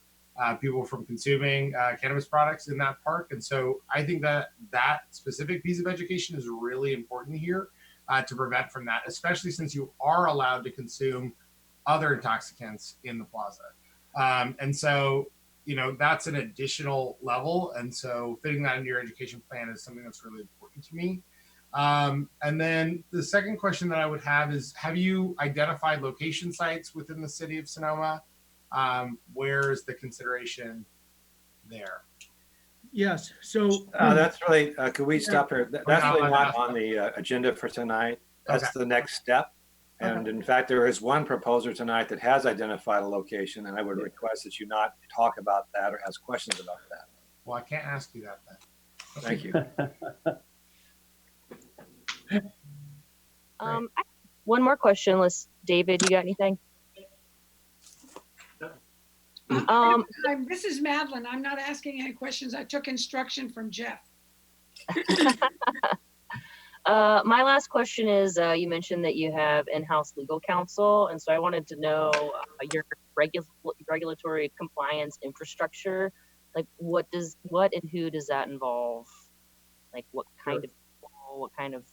Speaker 1: people from consuming cannabis products in that park. And so I think that specific piece of education is really important here to prevent from that, especially since you are allowed to consume other intoxicants in the plaza. And so, that's an additional level. And so fitting that into your education plan is something that's really important to me. And then the second question that I would have is, have you identified location sites within the city of Sonoma? Where's the consideration there?
Speaker 8: Yes, so.
Speaker 3: That's really, could we
Speaker 8: Yeah.
Speaker 3: stop here? That's really not on the agenda for tonight. That's the next step. And in fact, there is one proposer tonight that has identified a location, and I would request that you not talk about that or ask questions about that.
Speaker 1: Well, I can't ask you that then.
Speaker 3: Thank you.
Speaker 5: One more question, unless David, you got anything?
Speaker 13: This is Madeline. I'm not asking any questions. I took instruction from Jeff.
Speaker 5: My last question is, you mentioned that you have in-house legal counsel, and so I wanted to know your regulatory compliance infrastructure. Like, what and who does that involve? Like, what kind of people, what kind of?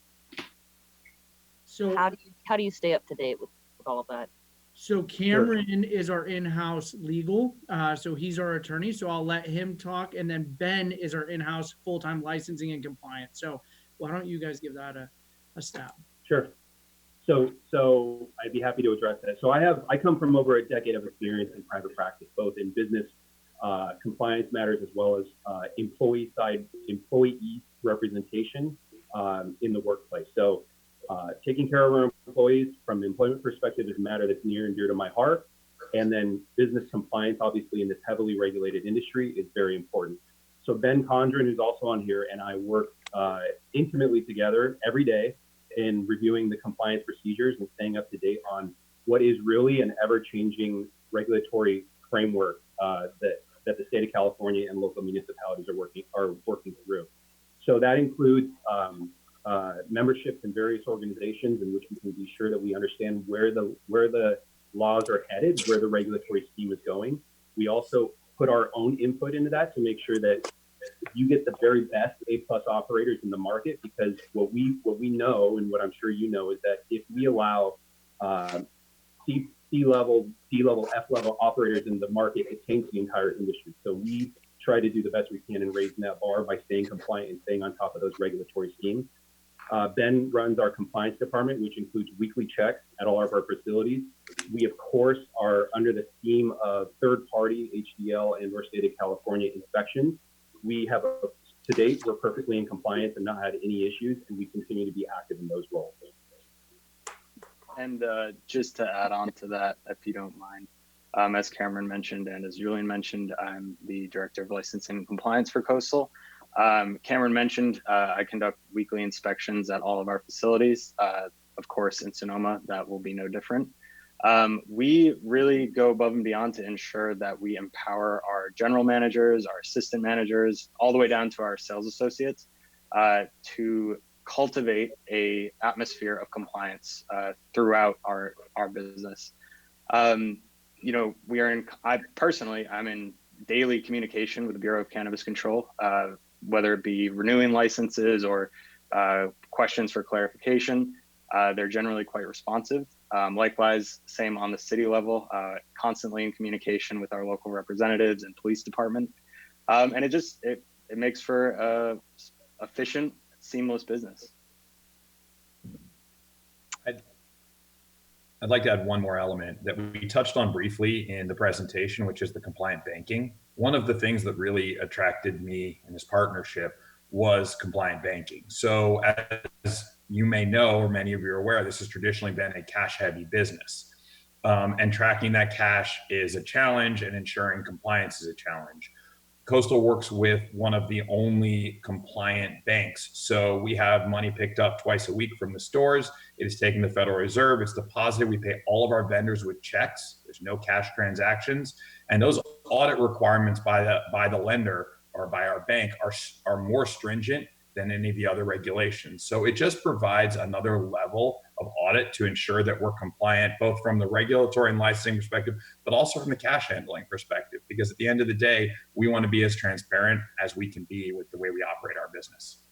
Speaker 8: So
Speaker 5: how do you stay up to date with all of that?
Speaker 8: So Cameron is our in-house legal. So he's our attorney. So I'll let him talk. And then Ben is our in-house full-time licensing and compliance. So why don't you guys give that a stab?
Speaker 9: Sure. So I'd be happy to address that. So I come from over a decade of experience in private practice, both in business compliance matters as well as employee representation in the workplace. So taking care of our employees from an employment perspective is a matter that's near and dear to my heart. And then business compliance, obviously in this heavily regulated industry, is very important. So Ben Condren, who's also on here, and I work intimately together every day in reviewing the compliance procedures and staying up to date on what is really an ever-changing regulatory framework that the state of California and local municipalities are working through. So that includes memberships in various organizations in which we can be sure that we understand where the laws are headed, where the regulatory scheme is going. We also put our own input into that to make sure that you get the very best A+ operators in the market, because what we know, and what I'm sure you know, is that if we allow C-level, D-level, F-level operators in the market, it taints the entire industry. So we try to do the best we can in raising that bar by staying compliant and staying on top of those regulatory schemes. Ben runs our compliance department, which includes weekly checks at all of our facilities. We, of course, are under the scheme of third-party HDL and or state of California inspections. We have, to date, we're perfectly in compliance and not had any issues, and we continue to be active in those roles.
Speaker 10: And just to add on to that, if you don't mind, as Cameron mentioned, and as Julian mentioned, I'm the Director of Licensing and Compliance for Coastal. Cameron mentioned I conduct weekly inspections at all of our facilities. Of course, in Sonoma, that will be no different. We really go above and beyond to ensure that we empower our general managers, our assistant managers, all the way down to our sales associates to cultivate a atmosphere of compliance throughout our business. You know, I'm in daily communication with the Bureau of Cannabis Control, whether it be renewing licenses or questions for clarification. They're generally quite responsive. Likewise, same on the city level, constantly in communication with our local representatives and police department. And it makes for efficient, seamless business.
Speaker 7: I'd like to add one more element that we touched on briefly in the presentation, which is the compliant banking. One of the things that really attracted me in this partnership was compliant banking. So as you may know, or many of you are aware, this has traditionally been a cash-heavy business. And tracking that cash is a challenge, and ensuring compliance is a challenge. Coastal works with one of the only compliant banks. So we have money picked up twice a week from the stores. It is taken to the Federal Reserve. It's deposited. We pay all of our vendors with checks. There's no cash transactions. And those audit requirements by the lender or by our bank are more stringent than any of the other regulations. So it just provides another level of audit to ensure that we're compliant, both from the regulatory and licensing perspective, but also from the cash handling perspective. Because at the end of the day, we want to be as transparent as we can be with the way we operate our business.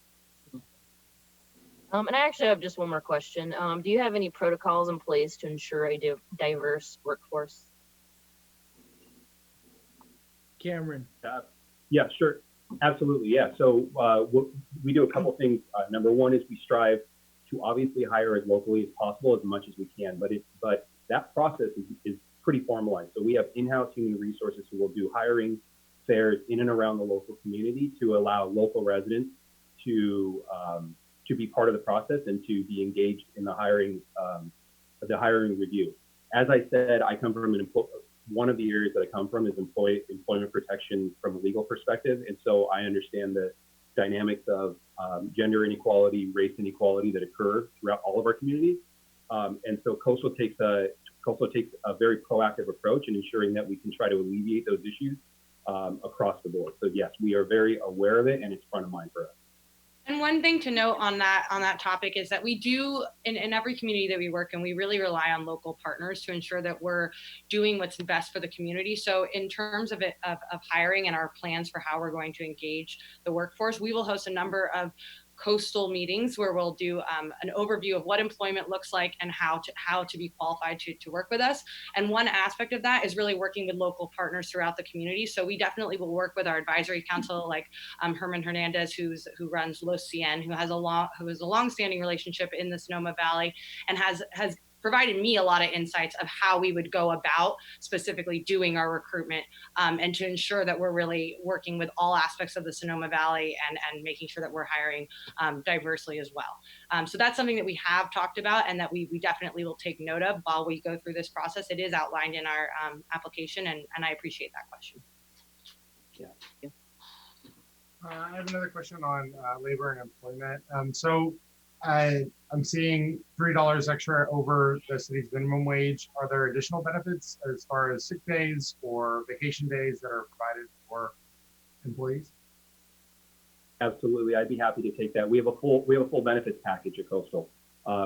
Speaker 5: And I actually have just one more question. Do you have any protocols in place to ensure a diverse workforce?
Speaker 8: Cameron.
Speaker 9: Yeah, sure. Absolutely. Yeah. So we do a couple things. Number one is we strive to obviously hire as locally as possible, as much as we can. But that process is pretty formalized. So we have in-house human resources who will do hiring, fairs in and around the local community to allow local residents to be part of the process and to be engaged in the hiring review. As I said, I come from one of the areas that I come from is employment protection from a legal perspective, and so I understand the dynamics of gender inequality, race inequality that occur throughout all of our communities. And so Coastal takes a very proactive approach in ensuring that we can try to alleviate those issues across the board. So yes, we are very aware of it, and it's front of mind for us.
Speaker 11: And one thing to note on that topic is that we do in every community that we work in, we really rely on local partners to ensure that we're doing what's best for the community. So in terms of hiring and our plans for how we're going to engage the workforce, we will host a number of Coastal meetings where we'll do an overview of what employment looks like and how to be qualified to work with us. And one aspect of that is really working with local partners throughout the community. So we definitely will work with our advisory council, like Herman Hernandez, who runs Los Cien, who has a long-standing relationship in the Sonoma Valley and has provided me a lot of insights of how we would go about specifically doing our recruitment and to ensure that we're really working with all aspects of the Sonoma Valley and making sure that we're hiring diversely as well. So that's something that we have talked about and that we definitely will take note of while we go through this process. It is outlined in our application, and I appreciate that question.
Speaker 9: Yeah.
Speaker 1: I have another question on labor and employment. So I'm seeing $3 extra over the city's minimum wage. Are there additional benefits as far as sick days or vacation days that are provided for employees?
Speaker 9: Absolutely, I'd be happy to take that. We have a full benefits package at Coastal.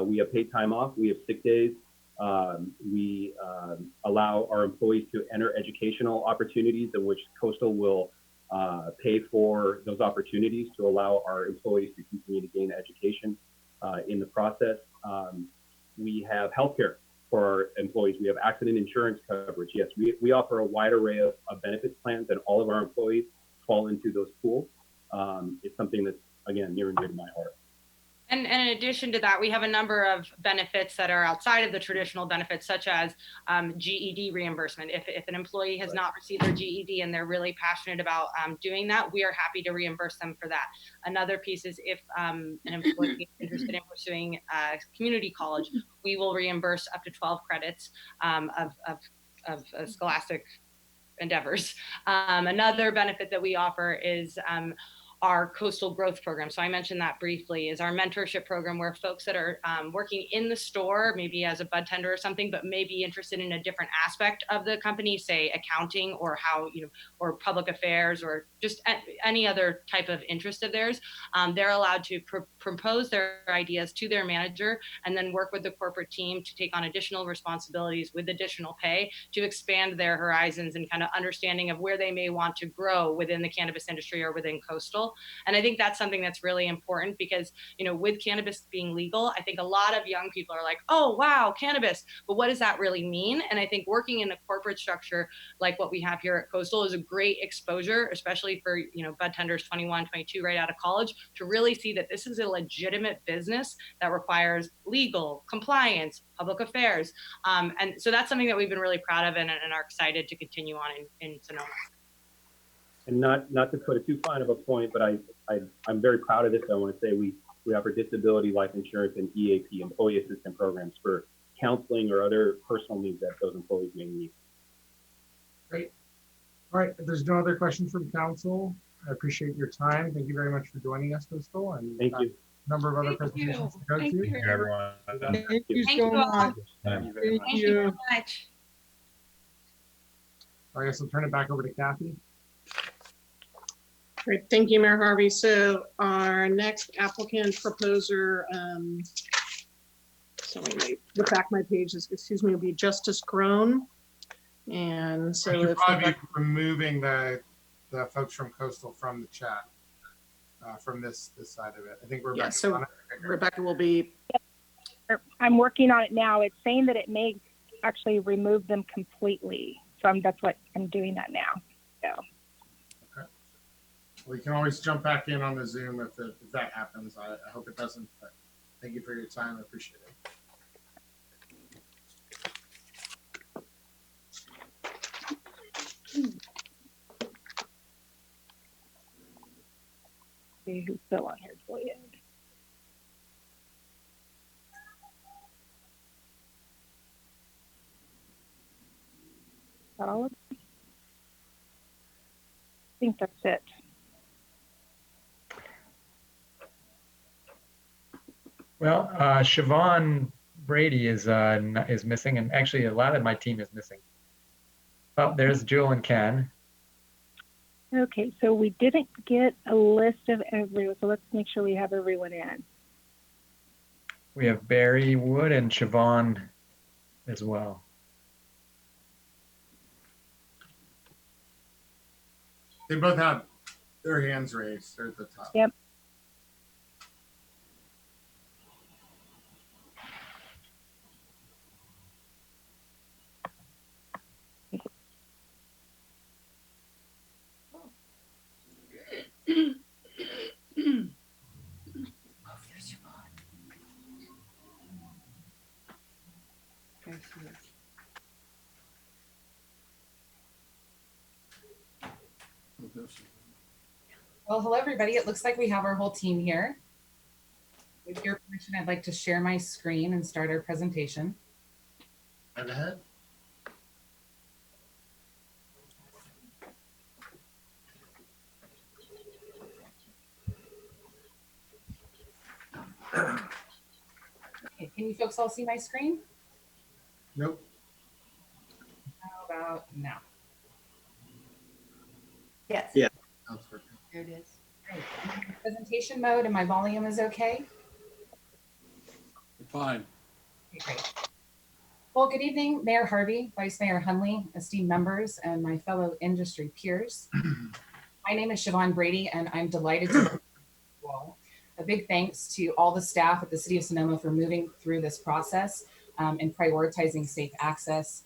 Speaker 9: We have paid time off. We have sick days. We allow our employees to enter educational opportunities in which Coastal will pay for those opportunities to allow our employees to continue to gain education in the process. We have healthcare for our employees. We have accident insurance coverage. Yes, we offer a wide array of benefits plans, and all of our employees fall into those pools. It's something that's, again, near and dear to my heart.
Speaker 11: And in addition to that, we have a number of benefits that are outside of the traditional benefits, such as GED reimbursement. If an employee has not received their GED and they're really passionate about doing that, we are happy to reimburse them for that. Another piece is if an employee is interested in pursuing community college, we will reimburse up to 12 credits of scholastic endeavors. Another benefit that we offer is our Coastal Growth Program. So I mentioned that briefly, is our mentorship program where folks that are working in the store, maybe as a bud tender or something, but may be interested in a different aspect of the company, say accounting or or public affairs or just any other type of interest of theirs, they're allowed to propose their ideas to their manager and then work with the corporate team to take on additional responsibilities with additional pay to expand their horizons and kind of understanding of where they may want to grow within the cannabis industry or within Coastal. And I think that's something that's really important because, with cannabis being legal, I think a lot of young people are like, oh, wow, cannabis, but what does that really mean? And I think working in a corporate structure like what we have here at Coastal is a great exposure, especially for, bud tenders 21, 22, right out of college, to really see that this is a legitimate business that requires legal, compliance, public affairs. And so that's something that we've been really proud of and are excited to continue on in Sonoma.
Speaker 9: And not to put it too fine of a point, but I'm very proud of this. I want to say we offer disability, life insurance, and EAP, employee assistance programs for counseling or other personal needs that those employees may need.
Speaker 1: Great. All right, if there's no other questions from council, I appreciate your time. Thank you very much for joining us, Coastal. And
Speaker 9: thank you.
Speaker 1: A number of other presentations to go
Speaker 13: Thank
Speaker 1: to.
Speaker 13: you.
Speaker 7: Thank you, everyone.
Speaker 8: Thank you so
Speaker 11: all.
Speaker 8: much.
Speaker 3: Thank you very
Speaker 8: Thank
Speaker 3: much.
Speaker 11: Thank you very much.
Speaker 1: I guess I'll turn it back over to Kathy.
Speaker 2: Great, thank you, Mayor Harvey. So our next applicant proposer, so let me look back my pages, will be Justice Grown. And so
Speaker 1: I should
Speaker 2: if
Speaker 1: probably be removing the folks from Coastal from the chat, from this side of it. I think Rebecca.
Speaker 2: Yeah, so
Speaker 1: on it.
Speaker 2: Rebecca will be,
Speaker 6: I'm working on it now. It's saying that it may actually remove them completely. So that's what I'm doing that now. So.
Speaker 1: Okay. We can always jump back in on the Zoom if that happens. I hope it doesn't, but thank you for your time. I appreciate it.
Speaker 6: See who's still on here, Julian. Is that all of them? I think that's it.
Speaker 14: Well, Siobhan Brady is missing, and actually a lot of my team is missing. Oh, there's Jewel and Ken.
Speaker 6: Okay, so we didn't get a list of everyone, so let's make sure we have everyone in.
Speaker 14: We have Barry Wood and Siobhan as well.
Speaker 1: They both have their hands raised. They're at the top.
Speaker 6: Yep.
Speaker 15: Well, hello, everybody. It looks like we have our whole team here. With your permission, I'd like to share my screen and start our presentation.
Speaker 1: Right ahead.
Speaker 15: Okay, can you folks all see my screen?
Speaker 1: Nope.
Speaker 15: How about now?
Speaker 11: Yes.
Speaker 9: Yeah.
Speaker 1: That's perfect.
Speaker 11: There it is.
Speaker 15: Great. Presentation mode and my volume is okay?
Speaker 4: Fine.
Speaker 15: Okay, great. Well, good evening, Mayor Harvey, Vice Mayor Hunley, esteemed members, and my fellow industry peers. My name is Siobhan Brady, and I'm delighted to welcome you all. A big thanks to all the staff at the City of Sonoma for moving through this process and prioritizing safe access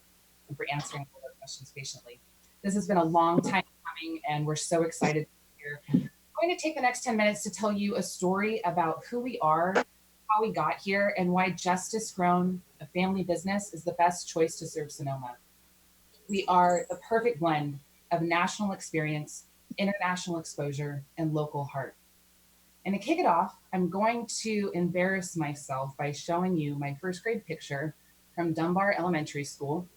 Speaker 15: and for answering all our questions patiently. This has been a long time coming, and we're so excited to be here. I'm going to take the next 10 minutes to tell you a story about who we are, how we got here, and why Justice Grown, a family business, is the best choice to serve Sonoma. We are the perfect blend of national experience, international exposure, and local heart. And to kick it off, I'm going to embarrass myself by showing you my first grade picture from Dunbar Elementary School.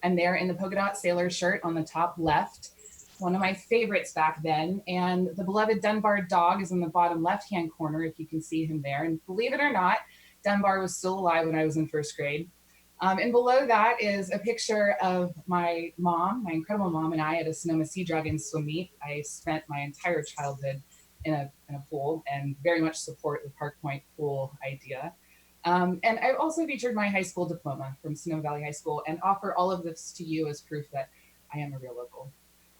Speaker 15: I'm there in the polka dot sailor shirt on the top left, one of my favorites back then. And the beloved Dunbar dog is in the bottom left-hand corner, if you can see him there. And believe it or not, Dunbar was still alive when I was in first grade. And below that is a picture of my mom, my incredible mom, and I at a Sonoma Sea Dragon swim meet. I spent my entire childhood in a pool and very much support the Park Point pool idea. And I've also featured my high school diploma from Sonoma Valley High School and offer all of this to you as proof that I am a real local.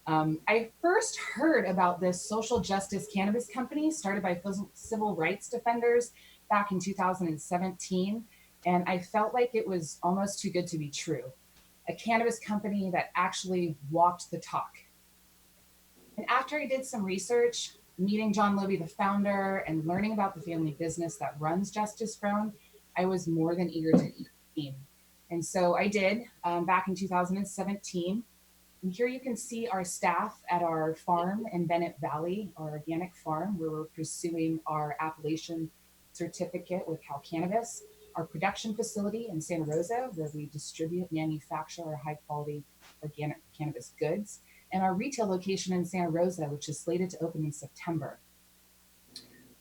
Speaker 15: I first heard about this social justice cannabis company started by civil rights defenders back in 2017. And I felt like it was almost too good to be true. A cannabis company that actually walked the talk. And after I did some research, meeting John Libby, the founder, and learning about the family business that runs Justice Grown, I was more than eager to team. And so I did back in 2017. And here you can see our staff at our farm in Bennett Valley, our organic farm, where we're pursuing our appellation certificate with Cal Cannabis, our production facility in Santa Rosa, where we distribute, manufacture our high quality organic cannabis goods, and our retail location in Santa Rosa, which is slated to open in September.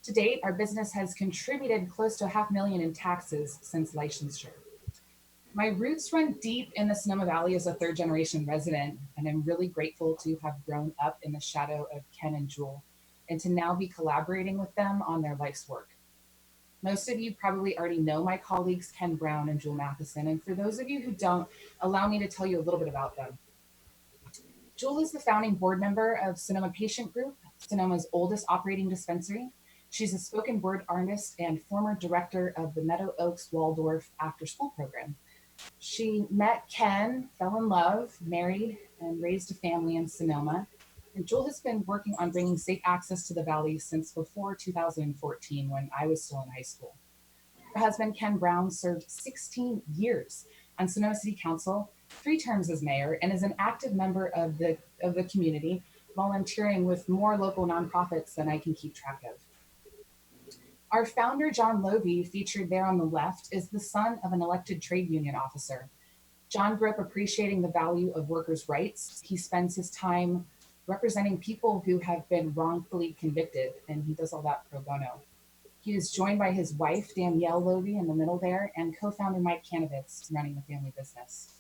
Speaker 15: To date, our business has contributed close to $500,000 in taxes since licensure. My roots run deep in the Sonoma Valley as a third generation resident, and I'm really grateful to have grown up in the shadow of Ken and Jewel and to now be collaborating with them on their life's work. Most of you probably already know my colleagues, Ken Brown and Jewel Matheson, and for those of you who don't, allow me to tell you a little bit about them. Jewel is the founding board member of Sonoma Patient Group, Sonoma's oldest operating dispensary. She's a spoken word artist and former director of the Meadow Oaks Waldorf after school program. She met Ken, fell in love, married, and raised a family in Sonoma. And Jewel has been working on bringing safe access to the valley since before 2014, when I was still in high school. Her husband, Ken Brown, served 16 years on Sonoma City Council, 3 terms as mayor, and is an active member of the community, volunteering with more local nonprofits than I can keep track of. Our founder, John Lovey, featured there on the left, is the son of an elected trade union officer. John grew up appreciating the value of workers' rights. He spends his time representing people who have been wrongfully convicted, and he does all that pro bono. He is joined by his wife, Danielle Lovey, in the middle there, and co-founder Mike Kanovitz, running the family business.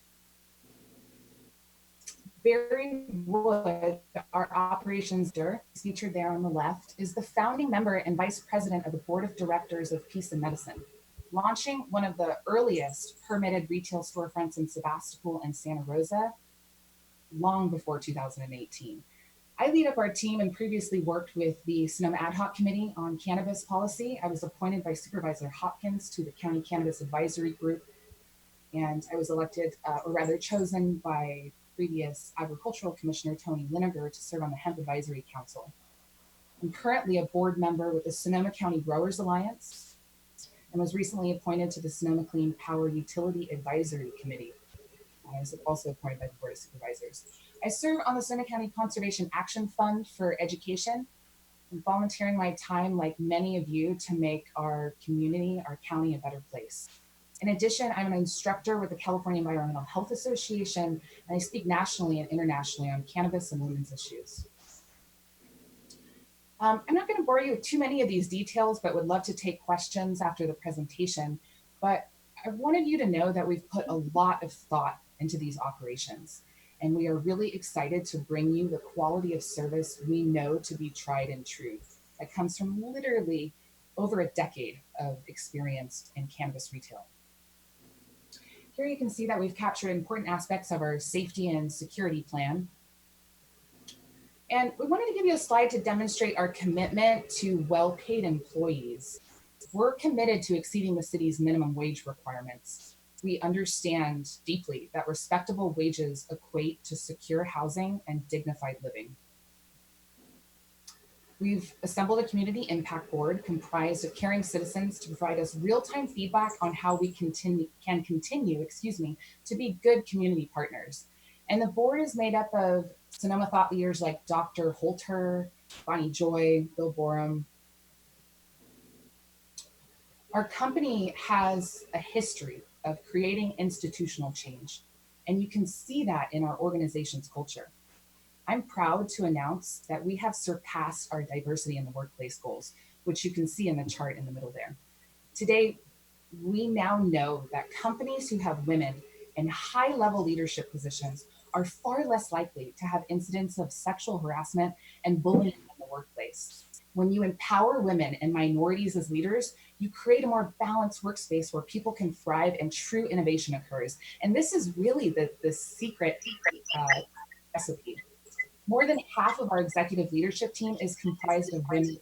Speaker 15: Barry Wood, our operations director, featured there on the left, is the founding member and vice president of the board of directors of Peace and Medicine, launching one of the earliest permitted retail storefronts in Sebastopol and Santa Rosa long before 2018. I lead up our team and previously worked with the Sonoma Ad Hoc Committee on Cannabis Policy. I was appointed by Supervisor Hopkins to the County Cannabis Advisory Group, and I was elected, or rather chosen by previous Agricultural Commissioner Tony Linegar to serve on the Hemp Advisory Council. I'm currently a board member with the Sonoma County Growers Alliance and was recently appointed to the Sonoma Clean Power Utility Advisory Committee. I was also appointed by the Board of Supervisors. I serve on the Sonoma County Conservation Action Fund for education. I'm volunteering my time, like many of you, to make our community, our county, a better place. In addition, I'm an instructor with the California Environmental Health Association, and I speak nationally and internationally on cannabis and women's issues. I'm not going to bore you with too many of these details, but would love to take questions after the presentation. But I wanted you to know that we've put a lot of thought into these operations, and we are really excited to bring you the quality of service we know to be tried and true that comes from literally over a decade of experience in cannabis retail. Here you can see that we've captured important aspects of our safety and security plan. And we wanted to give you a slide to demonstrate our commitment to well-paid employees. We're committed to exceeding the city's minimum wage requirements. We understand deeply that respectable wages equate to secure housing and dignified living. We've assembled a community impact board comprised of caring citizens to provide us real-time feedback on how we can continue to be good community partners. And the board is made up of Sonoma thought leaders like Dr. Holter, Bonnie Joy, Bill Borum. Our company has a history of creating institutional change, and you can see that in our organization's culture. I'm proud to announce that we have surpassed our diversity in the workplace goals, which you can see in the chart in the middle there. Today, we now know that companies who have women in high-level leadership positions are far less likely to have incidents of sexual harassment and bullying in the workplace. When you empower women and minorities as leaders, you create a more balanced workspace where people can thrive and true innovation occurs. And this is really the secret recipe. More than half of our executive leadership team is comprised of women.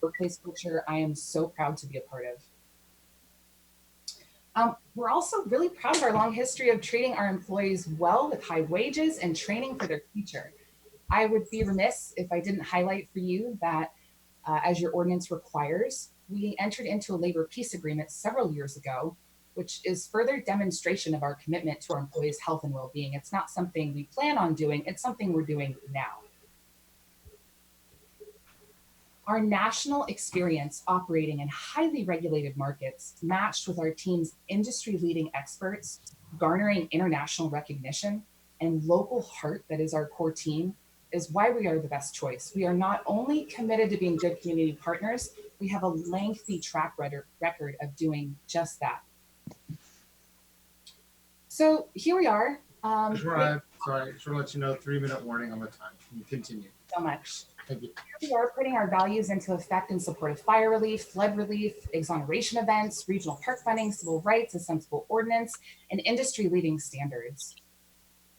Speaker 15: Workplace culture I am so proud to be a part of. We're also really proud of our long history of treating our employees well with high wages and training for their future. I would be remiss if I didn't highlight for you that as your ordinance requires, we entered into a labor peace agreement several years ago, which is further demonstration of our commitment to our employees' health and well-being. It's not something we plan on doing, it's something we're doing now. Our national experience operating in highly regulated markets, matched with our team's industry-leading experts, garnering international recognition, and local heart that is our core team, is why we are the best choice. We are not only committed to being good community partners, we have a lengthy track record of doing just that. So here we are.
Speaker 1: Just want to let you know, 3-minute warning on the time. Can you continue?
Speaker 15: So much.
Speaker 1: Thank you.
Speaker 15: Here we are putting our values into effect in support of fire relief, flood relief, exoneration events, regional park funding, civil rights, a sensible ordinance, and industry-leading standards.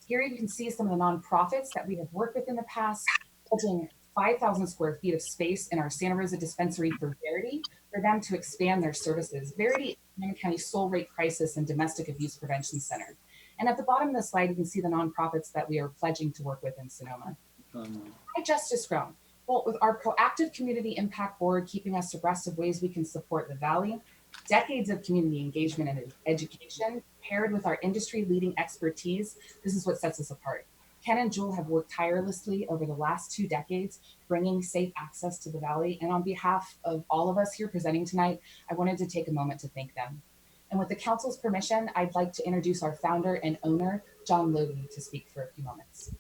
Speaker 15: Here you can see some of the nonprofits that we have worked with in the past, holding 5,000 square feet of space in our Santa Rosa dispensary for Verity, for them to expand their services. Verity is Sonoma County Soul Rate Crisis and Domestic Abuse Prevention Center. And at the bottom of the slide, you can see the nonprofits that we are pledging to work with in Sonoma. Why Justice Grown? Well, with our proactive community impact board keeping us abreast of ways we can support the Valley, decades of community engagement and education, paired with our industry-leading expertise, this is what sets us apart. Ken and Jewel have worked tirelessly over the last 2 decades, bringing safe access to the Valley. And on behalf of all of us here presenting tonight, I wanted to take a moment to thank them. And with the council's permission, I'd like to introduce our founder and owner, John Logie, to speak for a few moments.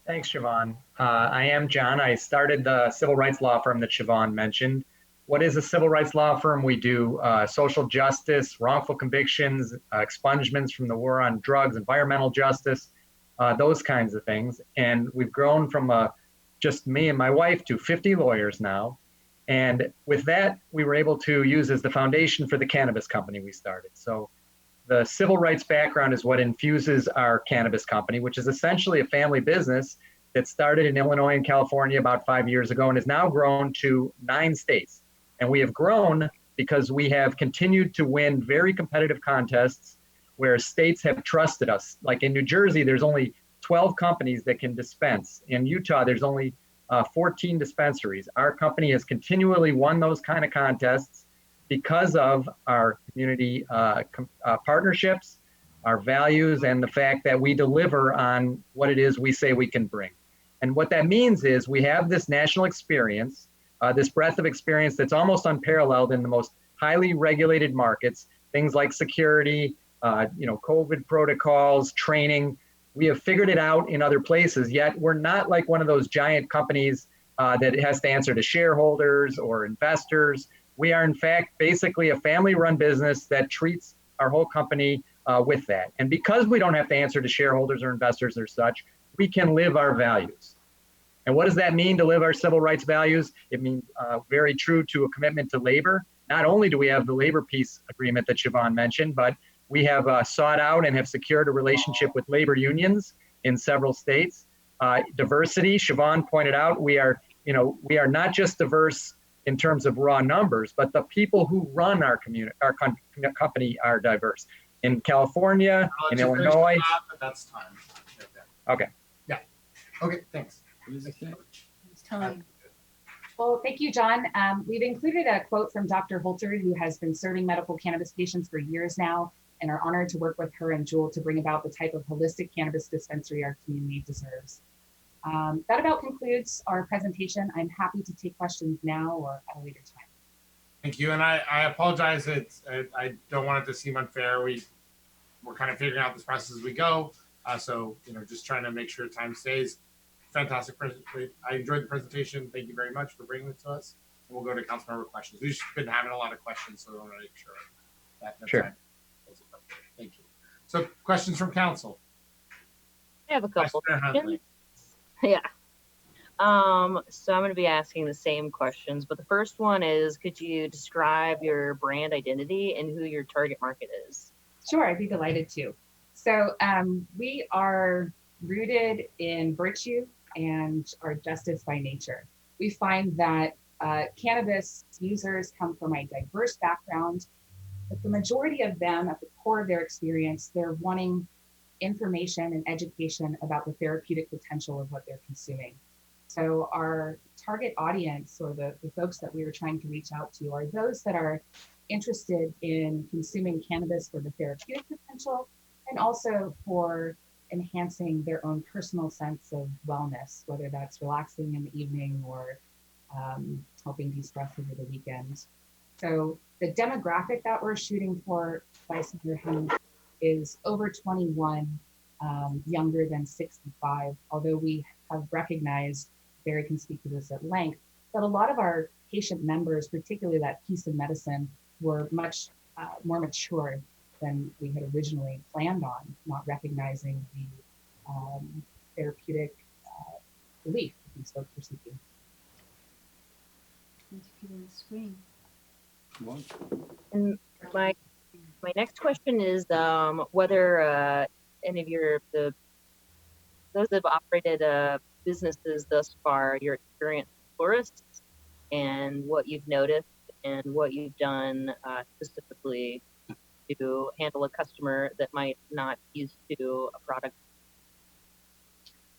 Speaker 14: Thanks, Siobhan. I am John. I started the civil rights law firm that Siobhan mentioned. What is a civil rights law firm? We do social justice, wrongful convictions, expungements from the war on drugs, environmental justice, those kinds of things. And we've grown from just me and my wife to 50 lawyers now. And with that, we were able to use as the foundation for the cannabis company we started. So the civil rights background is what infuses our cannabis company, which is essentially a family business that started in Illinois and California about 5 years ago and has now grown to 9 states. And we have grown because we have continued to win very competitive contests where states have trusted us. Like in New Jersey, there's only 12 companies that can dispense. In Utah, there's only 14 dispensaries. Our company has continually won those kind of contests because of our community partnerships, our values, and the fact that we deliver on what it is we say we can bring. And what that means is we have this national experience, this breadth of experience that's almost unparalleled in the most highly regulated markets, things like security, COVID protocols, training. We have figured it out in other places, yet we're not like one of those giant companies that has to answer to shareholders or investors. We are, in fact, basically a family-run business that treats our whole company with that. And because we don't have to answer to shareholders or investors or such, we can live our values. And what does that mean to live our civil rights values? It means very true to a commitment to labor. Not only do we have the labor peace agreement that Siobhan mentioned, but we have sought out and have secured a relationship with labor unions in several states. Diversity, Siobhan pointed out, we are not just diverse in terms of raw numbers, but the people who run our community, our company are diverse. In California, in Illinois.
Speaker 1: That's time.
Speaker 14: Okay.
Speaker 1: Yeah. Okay, thanks.
Speaker 12: It's time.
Speaker 15: Well, thank you, John. We've included a quote from Dr. Holter, who has been serving medical cannabis patients for years now, and are honored to work with her and Jewel to bring about the type of holistic cannabis dispensary our community deserves. That about concludes our presentation. I'm happy to take questions now or at a later time.
Speaker 1: Thank you, and I apologize. I don't want it to seem unfair. We're kind of figuring out this process as we go. So just trying to make sure time stays. Fantastic presentation. I enjoyed the presentation. Thank you very much for bringing it to us. And we'll go to council member questions. We've just been having a lot of questions, so I want to make sure that
Speaker 14: sure.
Speaker 1: Time. Thank you. So questions from council.
Speaker 5: I have a couple.
Speaker 1: Questions.
Speaker 5: Yeah. So I'm going to be asking the same questions, but the first one is, could you describe your brand identity and who your target market is?
Speaker 15: Sure, I'd be delighted to. So we are rooted in virtue and are justice by nature. We find that cannabis users come from a diverse background, but the majority of them, at the core of their experience, they're wanting information and education about the therapeutic potential of what they're consuming. So our target audience, or the folks that we are trying to reach out to, are those that are interested in consuming cannabis for the therapeutic potential and also for enhancing their own personal sense of wellness, whether that's relaxing in the evening or helping de-stress over the weekend. So the demographic that we're shooting for by Senator Henry is over 21, younger than 65, although we have recognized, Barry can speak to this at length, that a lot of our patient members, particularly that piece of medicine, were much more mature than we had originally planned on, not recognizing the therapeutic relief these folks were seeking.
Speaker 5: And my next question is whether any of those that have operated businesses thus far, your experience with tourists and what you've noticed and what you've done specifically to handle a customer that might not be used to a product.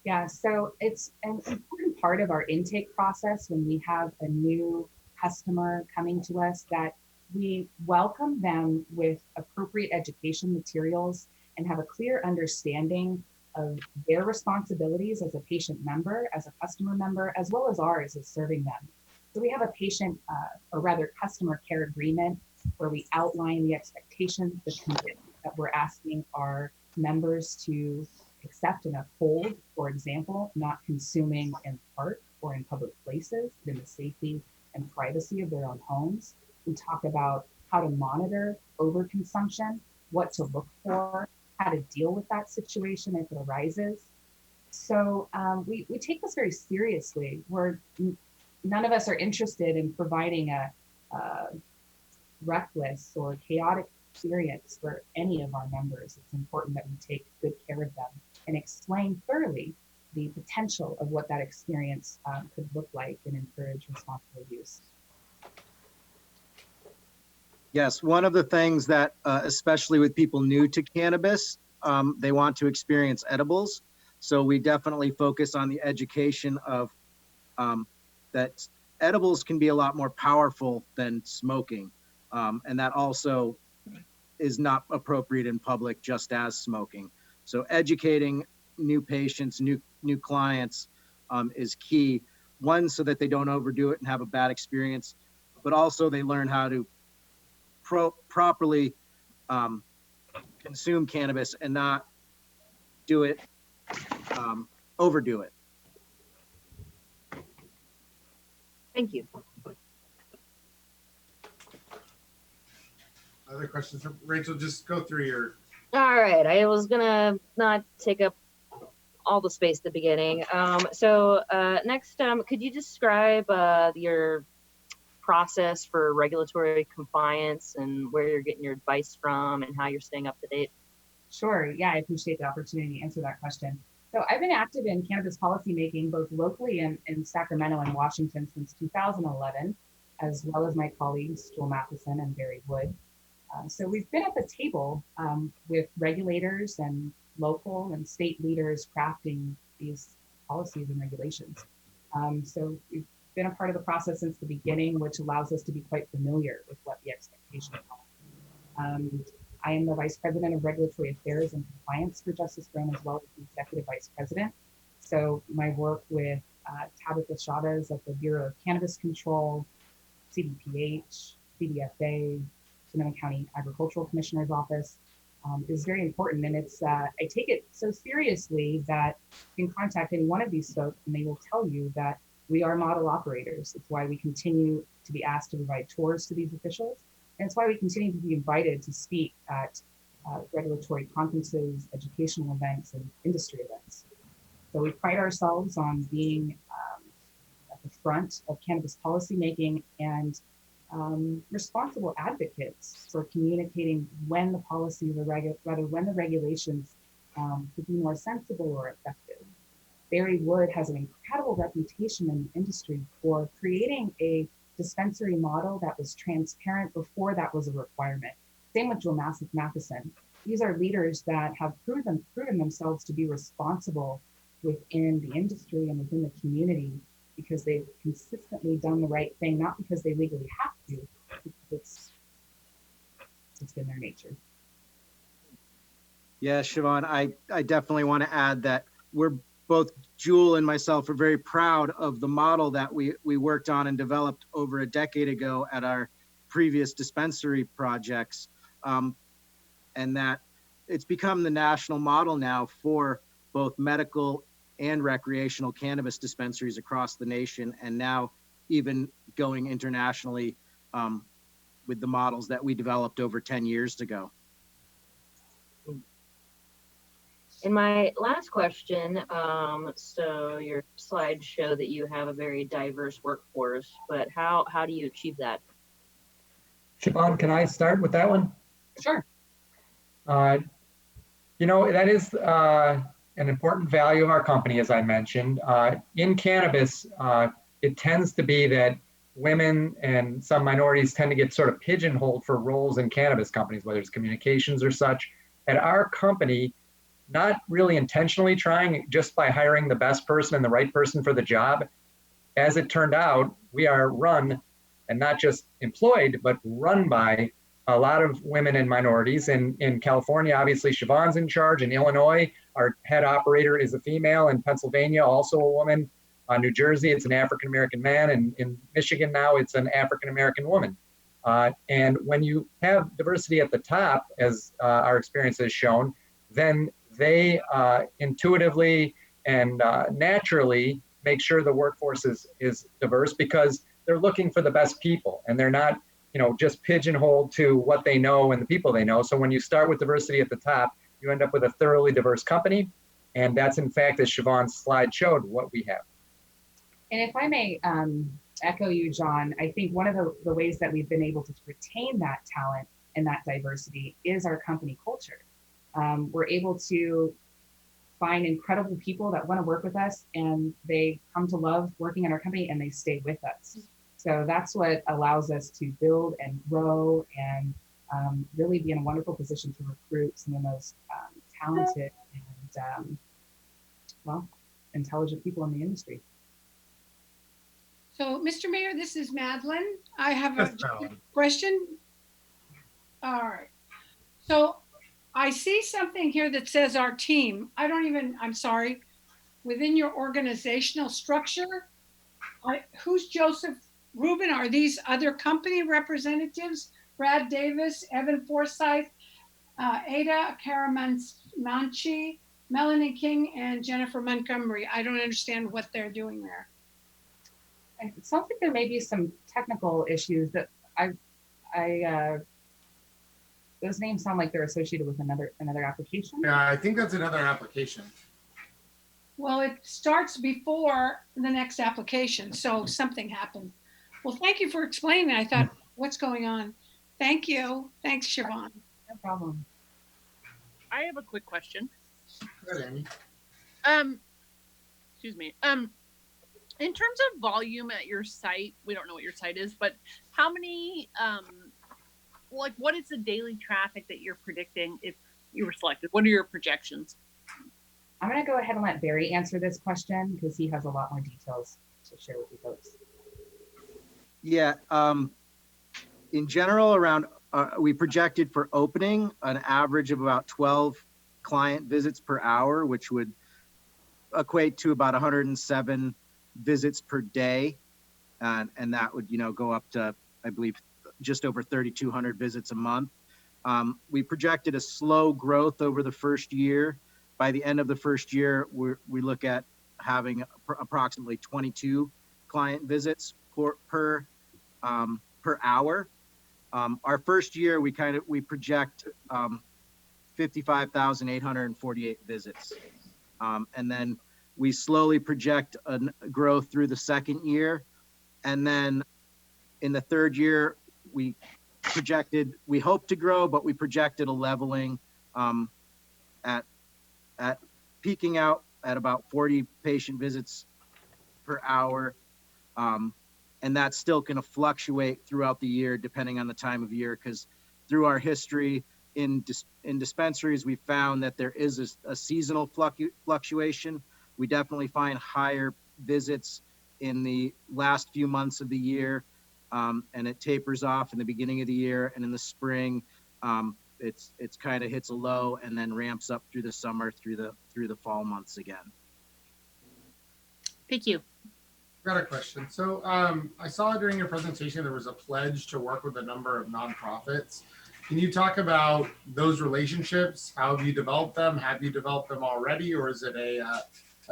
Speaker 15: Yeah, so it's an important part of our intake process when we have a new customer coming to us that we welcome them with appropriate education materials and have a clear understanding of their responsibilities as a patient member, as a customer member, as well as ours as serving them. So we have a patient, or rather customer care agreement, where we outline the expectations, the commitment that we're asking our members to accept and uphold. For example, not consuming in park or in public places, in the safety and privacy of their own homes. We talk about how to monitor overconsumption, what to look for, how to deal with that situation if it arises. So we take this very seriously. None of us are interested in providing a reckless or chaotic experience for any of our members. It's important that we take good care of them and explain thoroughly the potential of what that experience could look like and encourage responsible use.
Speaker 16: Yes, one of the things that, especially with people new to cannabis, they want to experience edibles. So we definitely focus on the education of that edibles can be a lot more powerful than smoking. And that also is not appropriate in public, just as smoking. So educating new patients, new clients is key. One, so that they don't overdo it and have a bad experience, but also they learn how to properly consume cannabis and not do it, overdo it.
Speaker 5: Thank you.
Speaker 1: Other questions? Rachel, just go through your.
Speaker 5: All right, I was gonna not take up all the space at the beginning. Next, could you describe your process for regulatory compliance and where you're getting your advice from and how you're staying up to date?
Speaker 15: Sure, yeah, I appreciate the opportunity to answer that question. So I've been active in cannabis policymaking both locally and in Sacramento and Washington since 2011, as well as my colleagues, Joel Matheson and Barry Wood. So we've been at the table with regulators and local and state leaders crafting these policies and regulations. So we've been a part of the process since the beginning, which allows us to be quite familiar with what the expectations are. I am the Vice President of Regulatory Affairs and Compliance for Justice Grown, as well as the Executive Vice President. So my work with Tabitha Chavez at the Bureau of Cannabis Control, CDPH, CDFA, Sonoma County Agricultural Commissioner's Office is very important. And it's I take it so seriously that you can contact any one of these folks and they will tell you that we are model operators. It's why we continue to be asked to provide tours to these officials. And it's why we continue to be invited to speak at regulatory conferences, educational events, and industry events. So we pride ourselves on being at the front of cannabis policymaking and responsible advocates for communicating when the policies are when the regulations could be more sensible or effective. Barry Wood has an incredible reputation in the industry for creating a dispensary model that was transparent before that was a requirement. Same with Joel Matheson. These are leaders that have proven themselves to be responsible within the industry and within the community because they've consistently done the right thing, not because they legally have to, because it's been their nature.
Speaker 16: Yeah, Siobhan, I definitely want to add that we're both, Jewel and myself, are very proud of the model that we worked on and developed over a decade ago at our previous dispensary projects. And that it's become the national model now for both medical and recreational cannabis dispensaries across the nation, and now even going internationally with the models that we developed over 10 years ago.
Speaker 5: And my last question, so your slides show that you have a very diverse workforce, but how do you achieve that?
Speaker 14: Siobhan, can I start with that one?
Speaker 15: Sure.
Speaker 14: You know, that is an important value of our company, as I mentioned. In cannabis, it tends to be that women and some minorities tend to get sort of pigeonholed for roles in cannabis companies, whether it's communications or such. At our company, not really intentionally trying, just by hiring the best person and the right person for the job. As it turned out, we are run, and not just employed, but run by a lot of women and minorities. In California, obviously, Siobhan's in charge. In Illinois, our head operator is a female. In Pennsylvania, also a woman. New Jersey, it's an African-American man. And in Michigan now, it's an African-American woman. And when you have diversity at the top, as our experience has shown, then they intuitively and naturally make sure the workforce is diverse because they're looking for the best people and they're not, just pigeonholed to what they know and the people they know. So when you start with diversity at the top, you end up with a thoroughly diverse company. And that's in fact, as Siobhan's slide showed, what we have.
Speaker 15: And if I may echo you, John, I think one of the ways that we've been able to retain that talent and that diversity is our company culture. We're able to find incredible people that want to work with us and they come to love working in our company and they stay with us. So that's what allows us to build and grow and really be in a wonderful position to recruit some of the most talented and, intelligent people in the industry.
Speaker 13: So, Mr. Mayor, this is Madeline. I have a
Speaker 1: Yes, Madeline.
Speaker 13: question. All right. So I see something here that says our team. I'm sorry, within your organizational structure, who's Joseph Rubin? Are these other company representatives? Brad Davis, Evan Forsyth, Ada Karamanchi, Melanie King, and Jennifer Montgomery. I don't understand what they're doing there.
Speaker 15: It sounds like there may be some technical issues that those names sound like they're associated with another application.
Speaker 1: Yeah, I think that's another application.
Speaker 13: Well, it starts before the next application, so something happened. Well, thank you for explaining. I thought, what's going on? Thank you. Thanks, Siobhan.
Speaker 15: No problem.
Speaker 17: I have a quick question.
Speaker 1: Good, Amy.
Speaker 17: Excuse me. In terms of volume at your site, we don't know what your site is, but how many, what is the daily traffic that you're predicting if you were selected? What are your projections?
Speaker 15: I'm going to go ahead and let Barry answer this question because he has a lot more details to share with you folks.
Speaker 16: Yeah, in general, around we projected for opening an average of about 12 client visits per hour, which would equate to about 107 visits per day, and that would go up to, I believe, just over 3,200 visits a month. We projected a slow growth over the first year. By the end of the first year, we look at having approximately 22 client visits per hour. Our first year, we project 55,848 visits, and then we slowly project a growth through the second year, and then in the third year, we hope to grow, but we projected a leveling at peaking out at about 40 patient visits per hour. And that's still going to fluctuate throughout the year, depending on the time of year, because through our history in dispensaries, we found that there is a seasonal fluctuation. We definitely find higher visits in the last few months of the year, and it tapers off in the beginning of the year, and in the spring, it's kind of hits a low and then ramps up through the summer, through the fall months again.
Speaker 17: Thank you.
Speaker 1: Got a question. So I saw during your presentation there was a pledge to work with a number of nonprofits. Can you talk about those relationships? How have you developed them? Have you developed them already, or is it a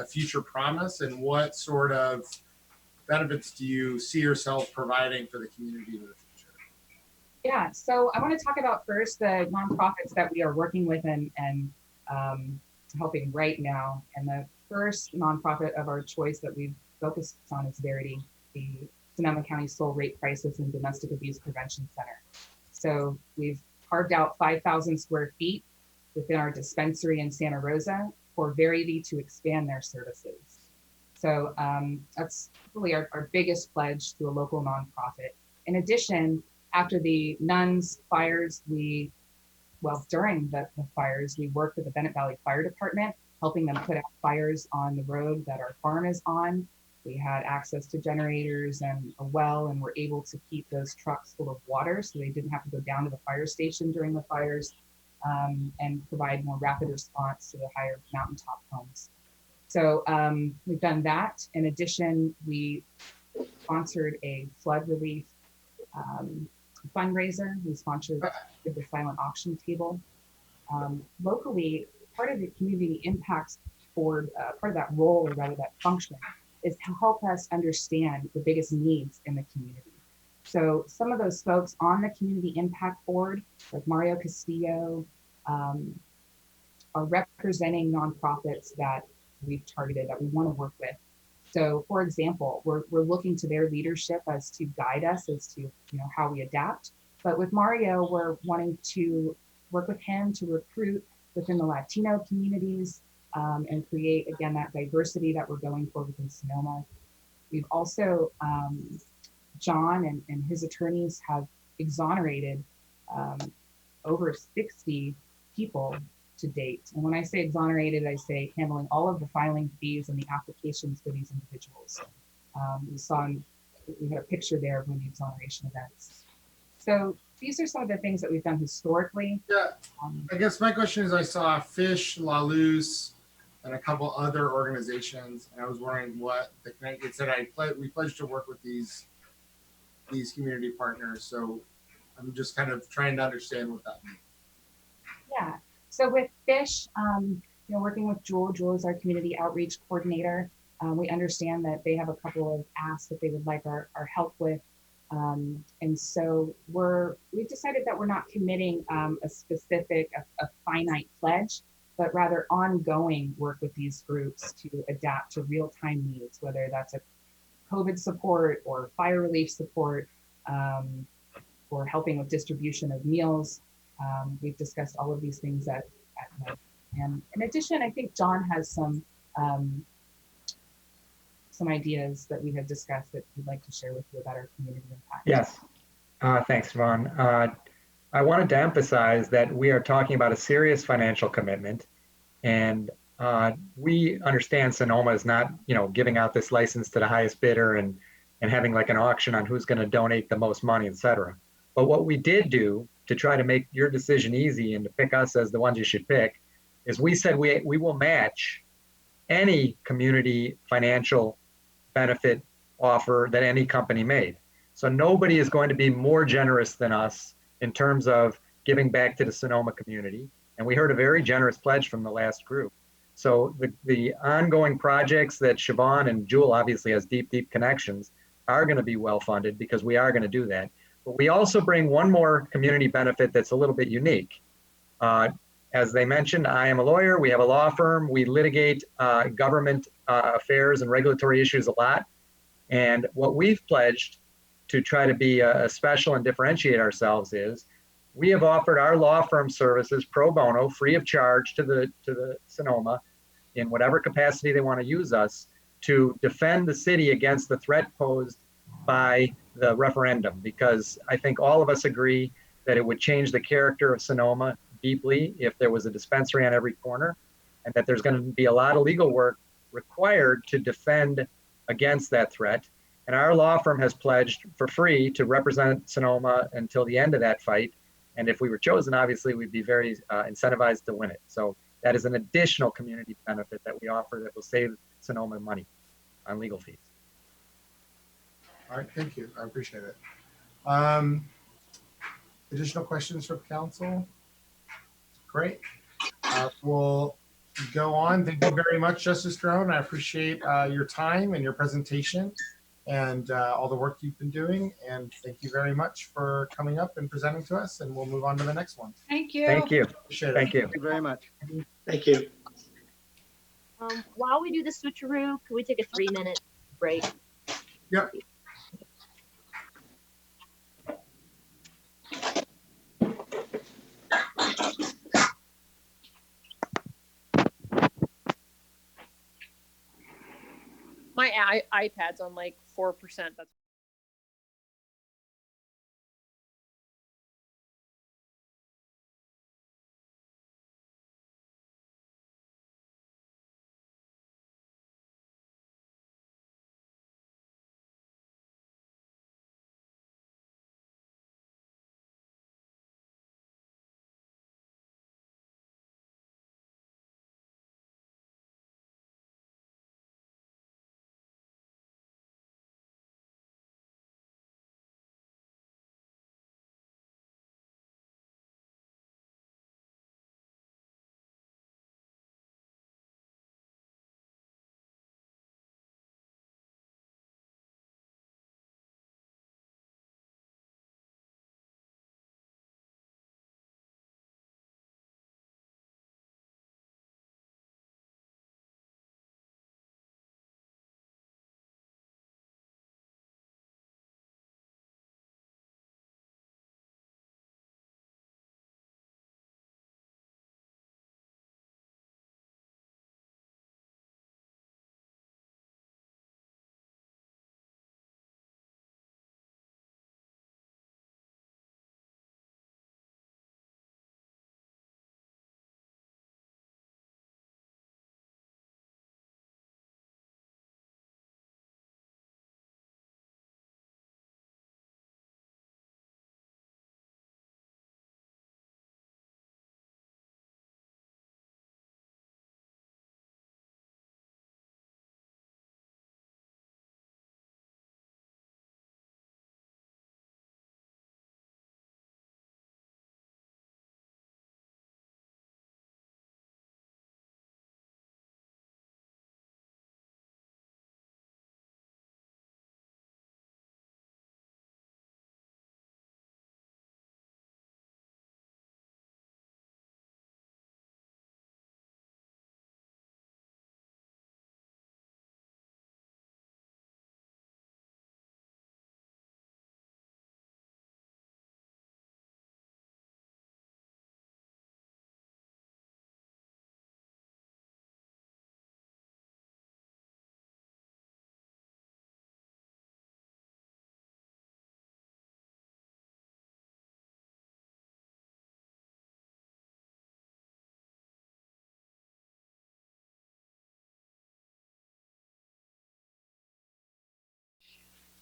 Speaker 1: future promise? And what sort of benefits do you see yourself providing for the community in the future?
Speaker 15: Yeah, so I want to talk about first the nonprofits that we are working with and helping right now. And the first nonprofit of our choice that we've focused on is Verity, the Sonoma County Soul Rape Crisis and Domestic Abuse Prevention Center. So we've carved out 5,000 square feet within our dispensary in Santa Rosa for Verity to expand their services. So that's really our biggest pledge to a local nonprofit. In addition, after the Nuns fires, during the fires, we worked with the Bennett Valley Fire Department, helping them put out fires on the road that our farm is on. We had access to generators and a well, and were able to keep those trucks full of water so they didn't have to go down to the fire station during the fires, and provide more rapid response to the higher mountaintop homes. So we've done that. In addition, we sponsored a flood relief fundraiser. We sponsored the silent auction table. Locally, part of the community impacts board, part of that role, or rather that function, is to help us understand the biggest needs in the community. So some of those folks on the community impact board, like Mario Castillo, are representing nonprofits that we've targeted, that we want to work with. So for example, we're looking to their leadership as to guide us as to how we adapt. But with Mario, we're wanting to work with him to recruit within the Latino communities, and create, again, that diversity that we're going for within Sonoma. We've also, John and his attorneys have exonerated over 60 people to date. And when I say exonerated, I say handling all of the filing fees and the applications for these individuals. We had a picture there of one of the exoneration events. So these are some of the things that we've done historically.
Speaker 1: Yeah, I guess my question is, I saw Fish, La Luz, and a couple other organizations, and I was wondering what the Connecticut said. We pledged to work with these community partners. So I'm just kind of trying to understand what that means.
Speaker 15: Yeah. So with Fish, working with Jewel is our community outreach coordinator. We understand that they have a couple of asks that they would like our help with. And so we've decided that we're not committing a specific, a finite pledge, but rather ongoing work with these groups to adapt to real-time needs, whether that's a COVID support or fire relief support, or helping with distribution of meals. We've discussed all of these things at night. And in addition, I think John has some ideas that we had discussed that we'd like to share with you about our community impact.
Speaker 14: Yes. Thanks, Ron. I wanted to emphasize that we are talking about a serious financial commitment, and we understand Sonoma is not, giving out this license to the highest bidder and having like an auction on who's going to donate the most money, et cetera. But what we did do to try to make your decision easy and to pick us as the ones you should pick is we said we will match any community financial benefit offer that any company made. So nobody is going to be more generous than us in terms of giving back to the Sonoma community. And we heard a very generous pledge from the last group. So the ongoing projects that Siobhan and Jewel obviously has deep connections are going to be well funded because we are going to do that. But we also bring one more community benefit that's a little bit unique. As they mentioned, I am a lawyer. We have a law firm. We litigate government affairs and regulatory issues a lot. And what we've pledged to try to be special and differentiate ourselves is we have offered our law firm services pro bono, free of charge to the Sonoma in whatever capacity they want to use us to defend the city against the threat posed by the referendum, because I think all of us agree that it would change the character of Sonoma deeply if there was a dispensary on every corner, and that there's going to be a lot of legal work required to defend against that threat. And our law firm has pledged for free to represent Sonoma until the end of that fight. And if we were chosen, obviously, we'd be very incentivized to win it. So that is an additional community benefit that we offer that will save Sonoma money on legal fees.
Speaker 1: All right, thank you. I appreciate it. Additional questions from council? Great. We'll go on. Thank you very much, Justice Drone. I appreciate your time and your presentation and all the work you've been doing. And thank you very much for coming up and presenting to us. And we'll move on to the next one.
Speaker 13: Thank you.
Speaker 14: Thank you.
Speaker 1: Appreciate it.
Speaker 14: Thank you.
Speaker 16: Thank you very much.
Speaker 18: Thank you.
Speaker 5: While we do the switcheroo, can we take a 3-minute break?
Speaker 1: Yep.
Speaker 17: My iPad's on like 4%. That's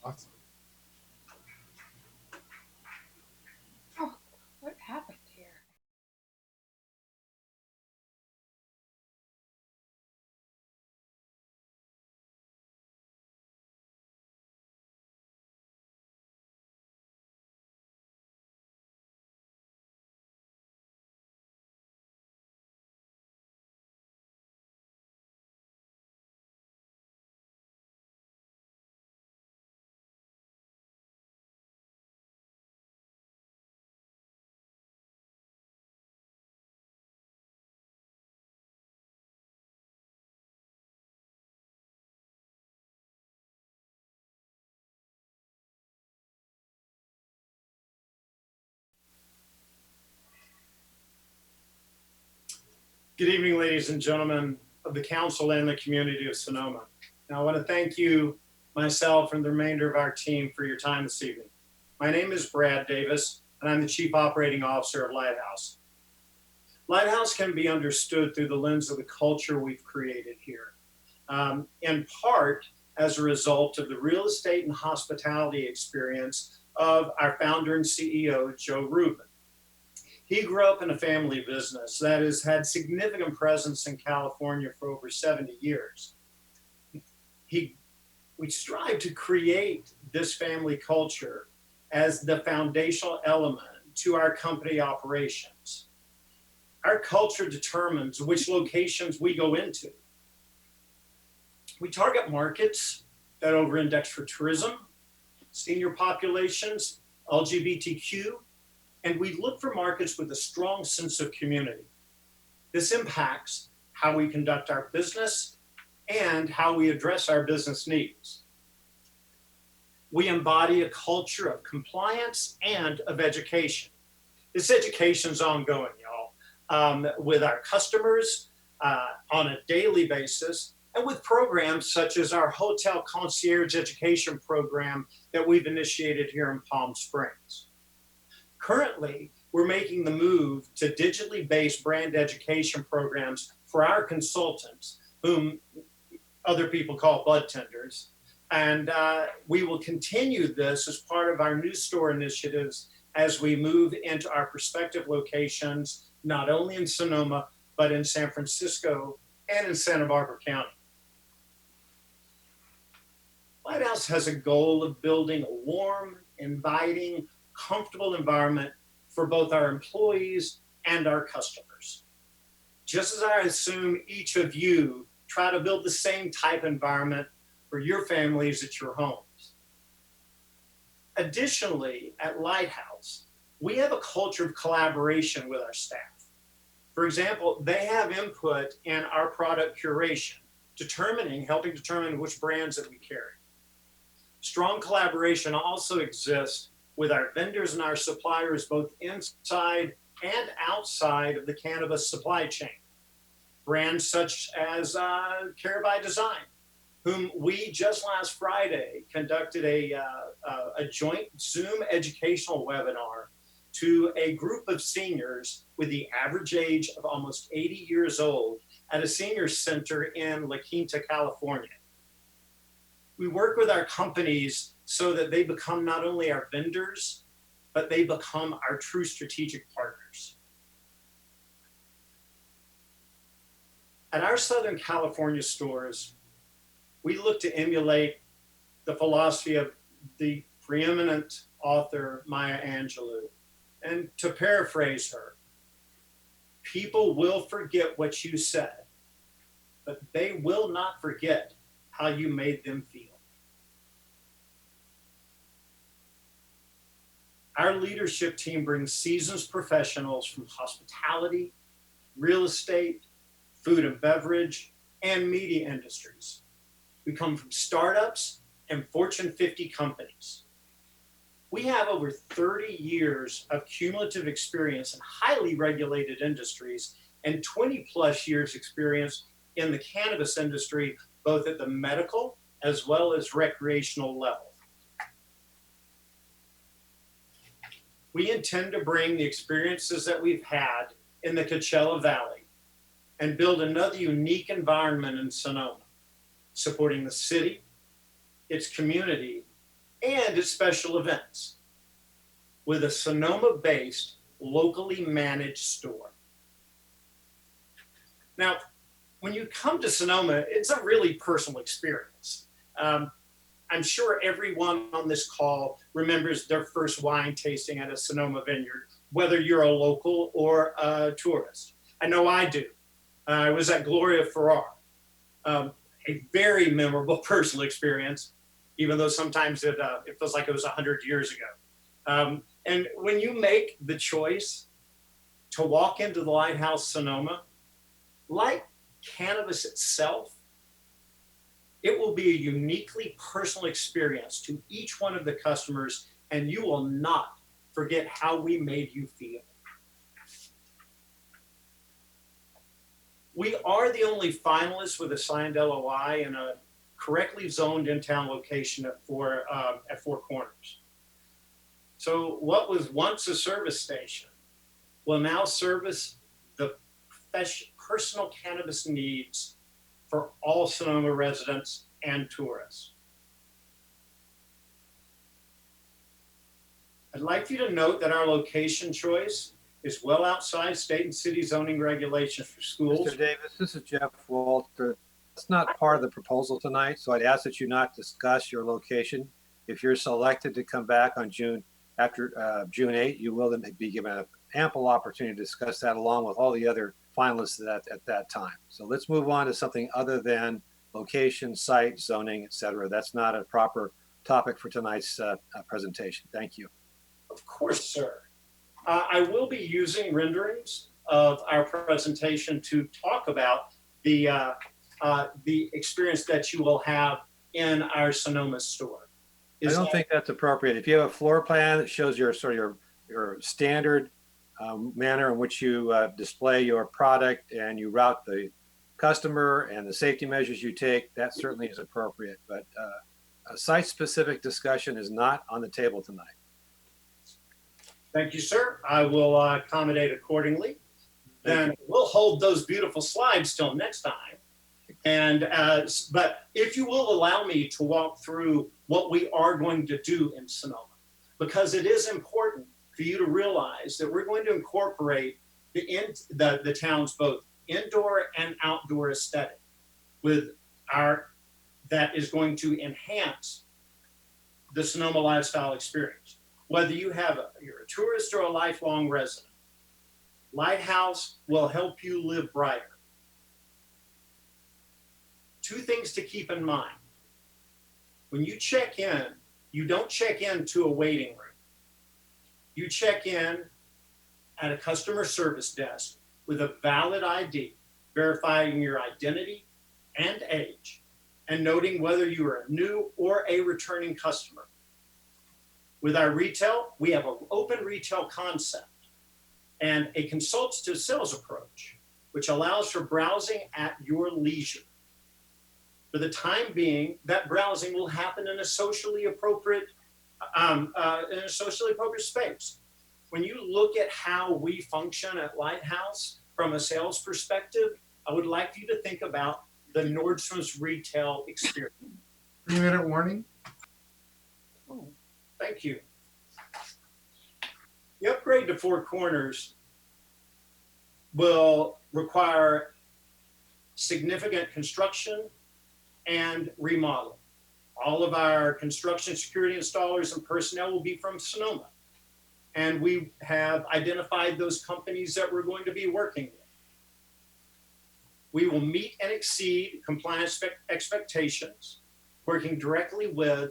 Speaker 1: Awesome.
Speaker 13: Oh, what happened here?
Speaker 18: Good evening, ladies and gentlemen of the council and the community of Sonoma. Now, I want to thank you, myself, and the remainder of our team for your time this evening. My name is Brad Davis, and I'm the Chief Operating Officer of Lighthouse. Lighthouse can be understood through the lens of the culture we've created here, in part as a result of the real estate and hospitality experience of our founder and CEO, Joe Rubin. He grew up in a family business that has had significant presence in California for over 70 years. We strive to create this family culture as the foundational element to our company operations. Our culture determines which locations we go into. We target markets that over-index for tourism, senior populations, LGBTQ, and we look for markets with a strong sense of community. This impacts how we conduct our business and how we address our business needs. We embody a culture of compliance and of education. This education is ongoing, y'all, with our customers on a daily basis, and with programs such as our Hotel Concierge Education Program that we've initiated here in Palm Springs. Currently, we're making the move to digitally based brand education programs for our consultants, whom other people call bud tenders. And we will continue this as part of our new store initiatives as we move into our prospective locations, not only in Sonoma, but in San Francisco and in Santa Barbara County. Lighthouse has a goal of building a warm, inviting, comfortable environment for both our employees and our customers. Just as I assume each of you try to build the same type environment for your families at your homes. Additionally, at Lighthouse, we have a culture of collaboration with our staff. For example, they have input in our product curation, helping determine which brands that we carry. Strong collaboration also exists with our vendors and our suppliers, both inside and outside of the cannabis supply chain. Brands such as Care by Design, whom we just last Friday conducted a joint Zoom educational webinar to a group of seniors with the average age of almost 80 years old at a senior center in La Quinta, California. We work with our companies so that they become not only our vendors, but they become our true strategic partners. At our Southern California stores, we look to emulate the philosophy of the preeminent author Maya Angelou. And to paraphrase her, people will forget what you said, but they will not forget how you made them feel. Our leadership team brings seasoned professionals from hospitality, real estate, food and beverage, and media industries. We come from startups and Fortune 50 companies. We have over 30 years of cumulative experience in highly regulated industries and 20 plus years experience in the cannabis industry, both at the medical as well as recreational level. We intend to bring the experiences that we've had in the Coachella Valley and build another unique environment in Sonoma, supporting the city, its community, and its special events with a Sonoma-based, locally managed store. Now, when you come to Sonoma, it's a really personal experience. I'm sure everyone on this call remembers their first wine tasting at a Sonoma vineyard, whether you're a local or a tourist. I know I do. I was at Gloria Ferrar, a very memorable personal experience, even though sometimes it feels like it was 100 years ago. And when you make the choice to walk into the Lighthouse Sonoma, like cannabis itself, it will be a uniquely personal experience to each one of the customers, and you will not forget how we made you feel. We are the only finalists with a signed LOI in a correctly zoned in-town location at Four Corners. So what was once a service station will now service the personal cannabis needs for all Sonoma residents and tourists. I'd like you to note that our location choice is well outside state and city zoning regulations for schools.
Speaker 3: Mr. Davis, this is Jeff Walter. It's not part of the proposal tonight, so I'd ask that you not discuss your location. If you're selected to come back on June 8, you will then be given an ample opportunity to discuss that along with all the other finalists at that time. So let's move on to something other than location, site, zoning, et cetera. That's not a proper topic for tonight's presentation. Thank you.
Speaker 18: Of course, sir. I will be using renderings of our presentation to talk about the experience that you will have in our Sonoma store.
Speaker 3: I don't think that's appropriate. If you have a floor plan that shows your standard manner in which you display your product and you route the customer and the safety measures you take, that certainly is appropriate. But a site-specific discussion is not on the table tonight.
Speaker 18: Thank you, sir. I will accommodate accordingly. Then we'll hold those beautiful slides till next time. And but if you will allow me to walk through what we are going to do in Sonoma, because it is important for you to realize that we're going to incorporate the town's both indoor and outdoor aesthetic with that is going to enhance the Sonoma lifestyle experience. Whether you're a tourist or a lifelong resident, Lighthouse will help you live brighter. Two things to keep in mind. When you check in, you don't check in to a waiting room. You check in at a customer service desk with a valid ID, verifying your identity and age, and noting whether you are a new or a returning customer. With our retail, we have an open retail concept and a consultative sales approach, which allows for browsing at your leisure. For the time being, that browsing will happen in a socially appropriate space. When you look at how we function at Lighthouse from a sales perspective, I would like you to think about the Nordstrom's retail experience.
Speaker 1: 3-minute warning.
Speaker 18: Oh, thank you. The upgrade to Four Corners will require significant construction and remodeling. All of our construction, security installers, and personnel will be from Sonoma. And we have identified those companies that we're going to be working with. We will meet and exceed compliance expectations, working directly with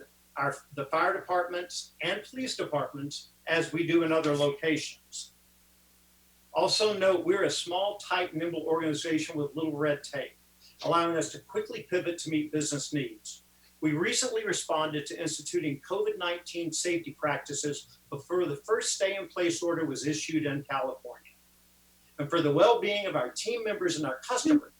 Speaker 18: the fire departments and police departments as we do in other locations. Also note, we're a small, tight, nimble organization with little red tape, allowing us to quickly pivot to meet business needs. We recently responded to instituting COVID-19 safety practices before the first stay-in-place order was issued in California. And for the well-being of our team members and our customers,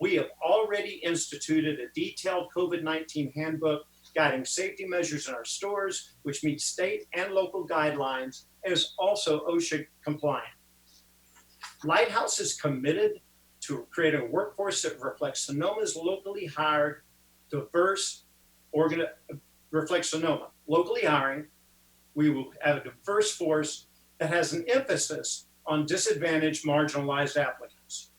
Speaker 18: we have already instituted a detailed COVID-19 handbook guiding safety measures in our stores, which meets state and local guidelines and is also OSHA compliant. Lighthouse is committed to creating a workforce that reflects Sonoma's locally hired, diverse, reflects Sonoma locally hiring. We will have a diverse force that has an emphasis on disadvantaged, marginalized applicants.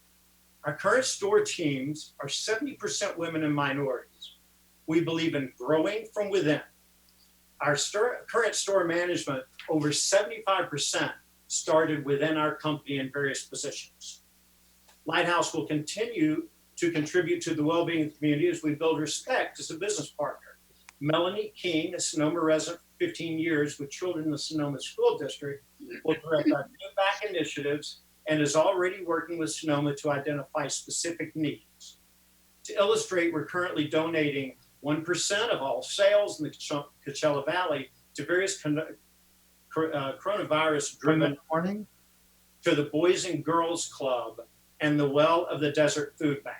Speaker 18: Our current store teams are 70% women and minorities. We believe in growing from within. Our current store management, over 75%, started within our company in various positions. Lighthouse will continue to contribute to the well-being of the community as we build respect as a business partner. Melanie King, a Sonoma resident for 15 years with children in the Sonoma School District, will direct our Give Back initiatives and is already working with Sonoma to identify specific needs. To illustrate, we're currently donating 1% of all sales in the Coachella Valley to various coronavirus-driven
Speaker 1: morning
Speaker 18: to the Boys and Girls Club and the Well of the Desert Food Bank.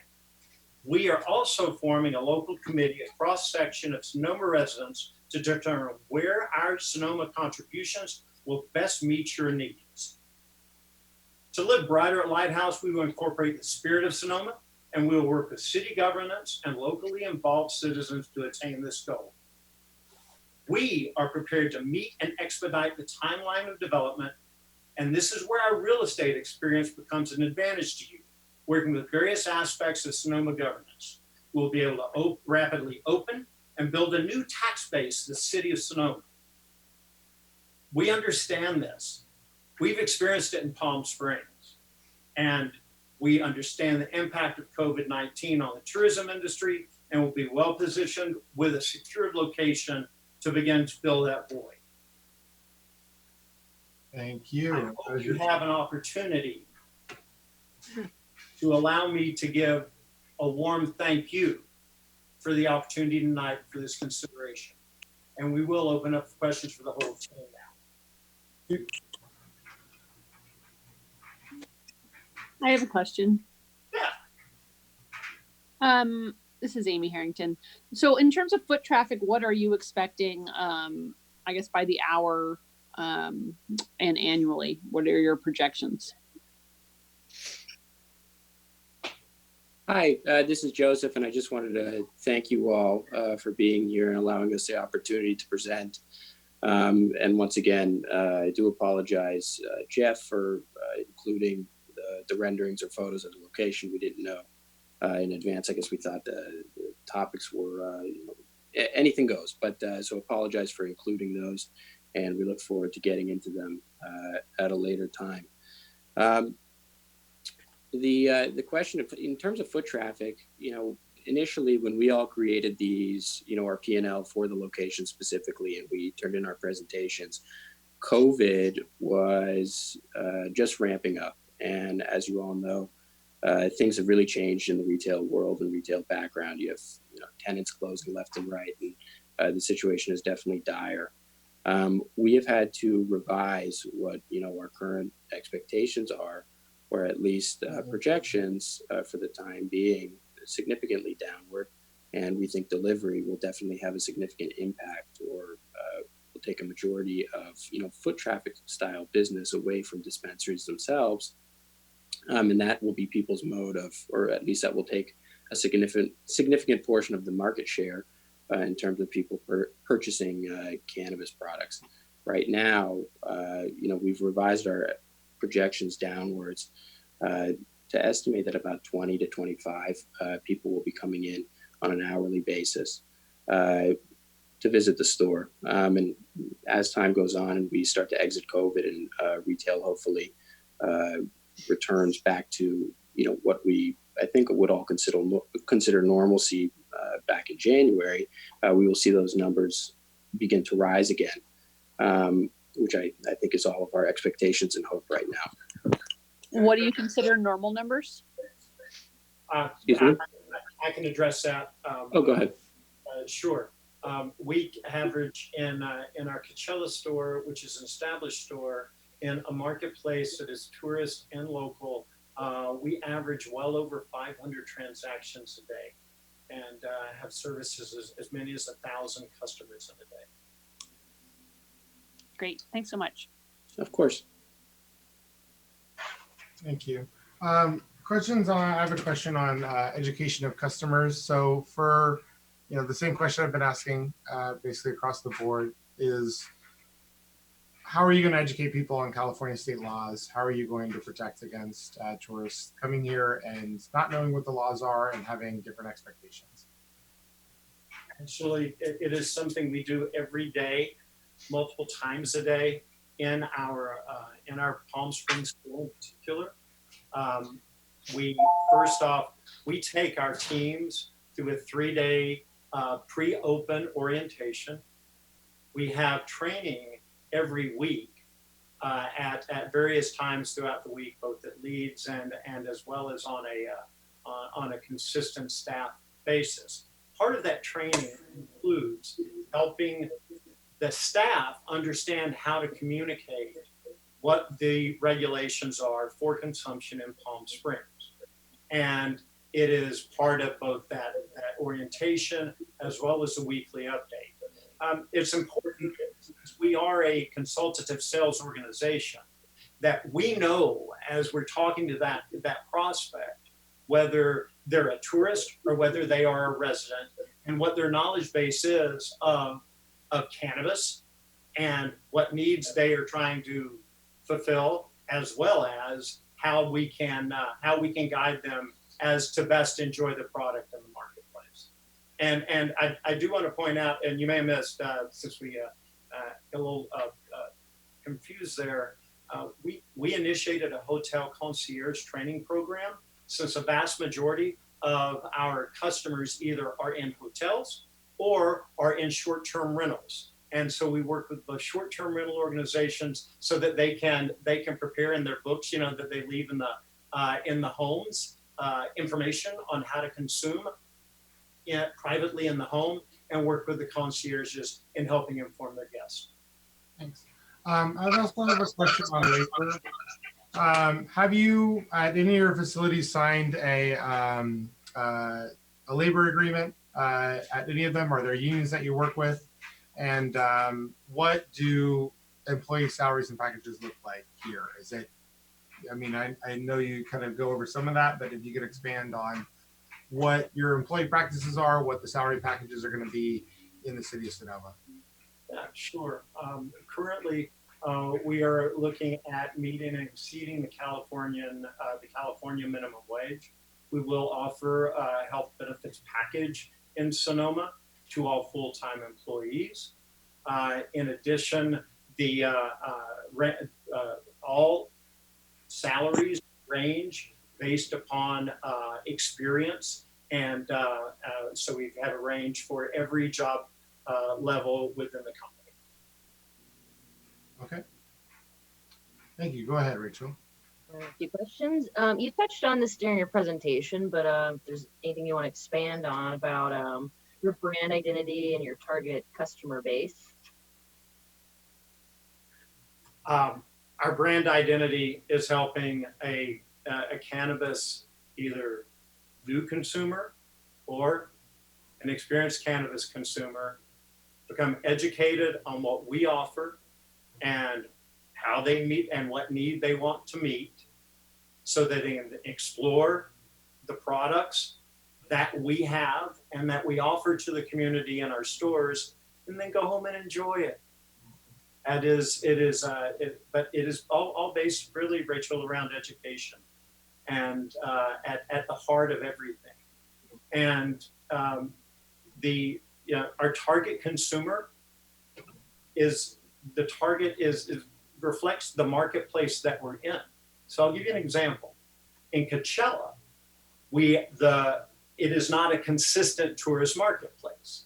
Speaker 18: We are also forming a local committee, a cross-section of Sonoma residents to determine where our Sonoma contributions will best meet your needs. To live brighter at Lighthouse, we will incorporate the spirit of Sonoma, and we will work with city governance and locally involved citizens to attain this goal. We are prepared to meet and expedite the timeline of development, and this is where our real estate experience becomes an advantage to you. Working with various aspects of Sonoma governance, we'll be able to rapidly open and build a new tax base in the city of Sonoma. We understand this. We've experienced it in Palm Springs, and we understand the impact of COVID-19 on the tourism industry and will be well positioned with a secured location to begin to fill that void.
Speaker 1: Thank you.
Speaker 18: I hope you have an opportunity to allow me to give a warm thank you for the opportunity tonight for this consideration. And we will open up questions for the whole team now.
Speaker 17: I have a question.
Speaker 18: Yeah.
Speaker 17: This is Amy Harrington. So in terms of foot traffic, what are you expecting, I guess, by the hour and annually? What are your projections?
Speaker 19: Hi, this is Joseph, and I just wanted to thank you all for being here and allowing us the opportunity to present. And once again, I do apologize, Jeff, for including the renderings or photos of the location. We didn't know in advance. I guess we thought the topics were anything goes, but so apologize for including those, and we look forward to getting into them at a later time. The question of, in terms of foot traffic, initially when we all created these, our P&L for the location specifically, and we turned in our presentations, COVID was just ramping up. And as you all know, things have really changed in the retail world and retail background. You have tenants closing left and right, and the situation is definitely dire. We have had to revise what our current expectations are, or at least projections for the time being, significantly downward. And we think delivery will definitely have a significant impact, or will take a majority of foot traffic style business away from dispensaries themselves. And that will be people's mode of, or at least that will take a significant portion of the market share in terms of people purchasing cannabis products. Right now, we've revised our projections downwards to estimate that about 20 to 25 people will be coming in on an hourly basis to visit the store. And as time goes on and we start to exit COVID and retail hopefully returns back to what I think would all consider normalcy back in January, we will see those numbers begin to rise again, which I think is all of our expectations and hope right now.
Speaker 17: What do you consider normal numbers?
Speaker 19: Excuse me?
Speaker 18: I can address that.
Speaker 19: Oh, go ahead.
Speaker 18: Sure. We average in our Coachella store, which is an established store in a marketplace that is tourist and local, we average well over 500 transactions a day, and have services as many as 1,000 customers in a day.
Speaker 17: Great. Thanks so much.
Speaker 19: Of course.
Speaker 1: Thank you. Questions on, I have a question on education of customers. So for the same question I've been asking basically across the board is, how are you going to educate people on California state laws? How are you going to protect against tourists coming here and not knowing what the laws are and having different expectations?
Speaker 18: Actually, it is something we do every day, multiple times a day in our Palm Springs school in particular. We first off, we take our teams through a 3-day pre-open orientation. We have training every week at various times throughout the week, both at leads and as well as on a consistent staff basis. Part of that training includes helping the staff understand how to communicate what the regulations are for consumption in Palm Springs. And it is part of both that orientation as well as a weekly update. It's important, because we are a consultative sales organization, that we know as we're talking to that prospect, whether they're a tourist or whether they are a resident, and what their knowledge base is of cannabis and what needs they are trying to fulfill, as well as how we can guide them as to best enjoy the product in the marketplace. And I do want to point out, and you may have missed, since we got a little confused there, we initiated a hotel concierge training program, since a vast majority of our customers either are in hotels or are in short-term rentals. And so we work with the short-term rental organizations so that they can prepare in their books, that they leave in the homes, information on how to consume privately in the home, and work with the concierges in helping inform their guests.
Speaker 1: Thanks. I also have a question on labor. Have you at any of your facilities signed a labor agreement at any of them? Are there unions that you work with? And what do employee salaries and packages look like here? Is it, I know you kind of go over some of that, but if you could expand on what your employee practices are, what the salary packages are going to be in the city of Sonoma.
Speaker 18: Yeah, sure. Currently, we are looking at meeting and exceeding the California minimum wage. We will offer a health benefits package in Sonoma to all full-time employees. In addition, all salaries range based upon experience, and so we have a range for every job level within the company.
Speaker 1: Okay. Thank you. Go ahead, Rachel.
Speaker 5: A few questions. You touched on this during your presentation, but if there's anything you want to expand on about your brand identity and your target customer base?
Speaker 18: Our brand identity is helping a cannabis either new consumer or an experienced cannabis consumer become educated on what we offer and how they meet and what need they want to meet, so that they can explore the products that we have and that we offer to the community in our stores, and then go home and enjoy it. But it is all based really, Rachel, around education and at the heart of everything. And our target consumer reflects the marketplace that we're in. So I'll give you an example. In Coachella, it is not a consistent tourist marketplace.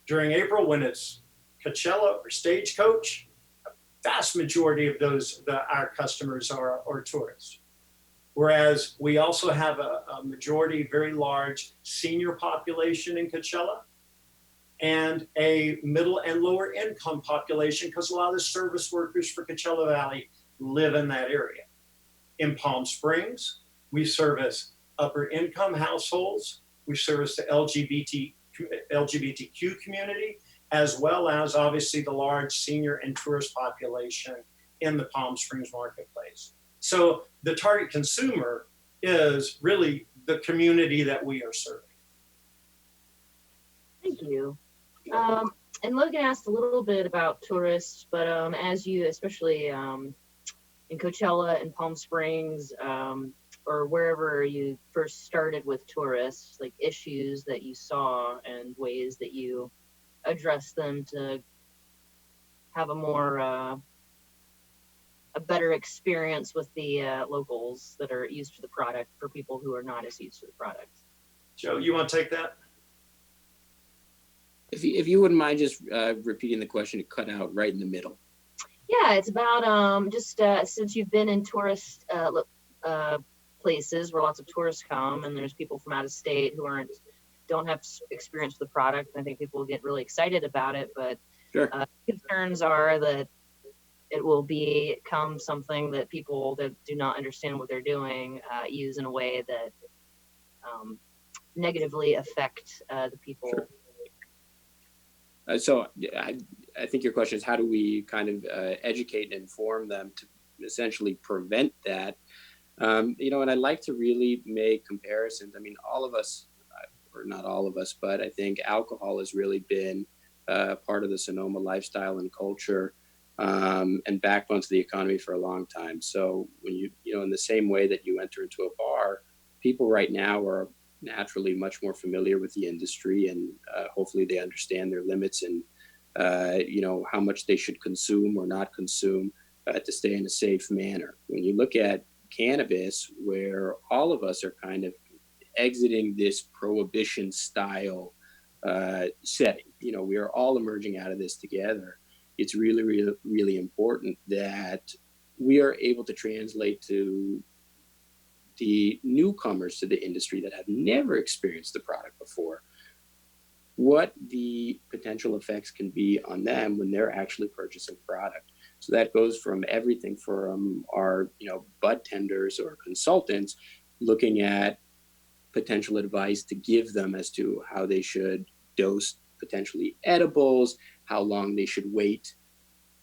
Speaker 18: During April, when it's Coachella or Stagecoach, a vast majority of our customers are tourists. Whereas we also have a majority, very large senior population in Coachella, and a middle and lower income population, because a lot of the service workers for Coachella Valley live in that area. In Palm Springs, we service upper income households, we service the LGBTQ community, as well as obviously the large senior and tourist population in the Palm Springs marketplace. So the target consumer is really the community that we are serving.
Speaker 5: Thank you. And Logan asked a little bit about tourists, but as you, especially in Coachella and Palm Springs, or wherever you first started with tourists, like issues that you saw and ways that you address them to have a more a better experience with the locals that are used to the product for people who are not as used to the product.
Speaker 18: Joe, you want to take that?
Speaker 19: If you wouldn't mind just repeating the question, it cut out right in the middle.
Speaker 5: Yeah, it's about just since you've been in tourist places where lots of tourists come, and there's people from out of state who don't have experience with the product. I think people get really excited about it, but
Speaker 19: sure.
Speaker 5: Concerns are that it will become something that people that do not understand what they're doing use in a way that negatively affect the people.
Speaker 19: Sure. So I think your question is, how do we kind of educate and inform them to essentially prevent that? You know, and I like to really make comparisons. I mean, all of us, or not all of us, but I think alcohol has really been part of the Sonoma lifestyle and culture, and backbone to the economy for a long time. So when you know, in the same way that you enter into a bar, people right now are naturally much more familiar with the industry, and hopefully they understand their limits and you know, how much they should consume or not consume to stay in a safe manner. When you look at cannabis, where all of us are kind of exiting this prohibition style setting, you know, we are all emerging out of this together. It's really, really, really important that we are able to translate to the newcomers to the industry that have never experienced the product before what the potential effects can be on them when they're actually purchasing product. So that goes from everything from our, you know, bud tenders or consultants looking at potential advice to give them as to how they should dose potentially edibles, how long they should wait,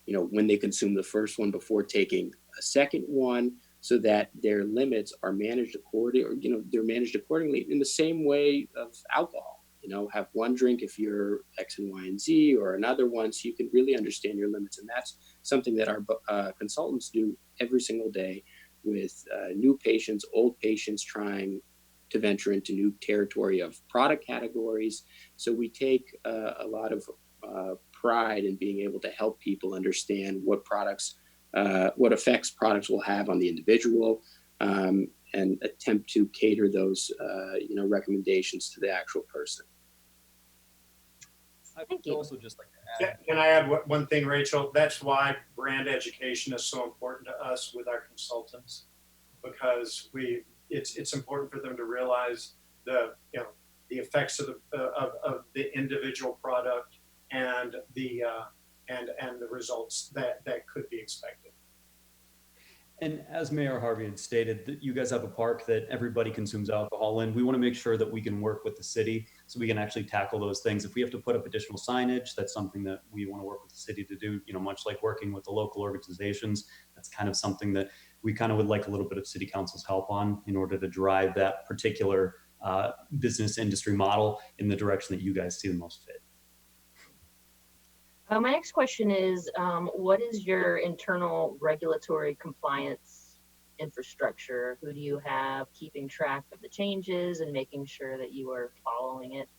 Speaker 19: you know, when they consume the first one before taking a second one, so that their limits are managed accordingly, or, you know, they're managed accordingly in the same way of alcohol. You know, have one drink if you're X and Y and Z, or another one, so you can really understand your limits. And that's something that our consultants do every single day with new patients, old patients trying to venture into new territory of product categories. So we take a lot of pride in being able to help people understand what products, what effects products will have on the individual, and attempt to cater those, you know, recommendations to the actual person.
Speaker 18: I would also just like to add. Can I add one thing, Rachel? That's why brand education is so important to us with our consultants, because it's important for them to realize the, you know, the effects of the individual product and the results that could be expected.
Speaker 20: And as Mayor Harvey had stated, that you guys have a park that everybody consumes alcohol in. We want to make sure that we can work with the city so we can actually tackle those things. If we have to put up additional signage, that's something that we want to work with the city to do, you know, much like working with the local organizations. That's kind of something that we kind of would like a little bit of city council's help on in order to drive that particular business industry model in the direction that you guys see the most fit.
Speaker 5: My next question is, what is your internal regulatory compliance infrastructure? Who do you have keeping track of the changes and making sure that you are following it?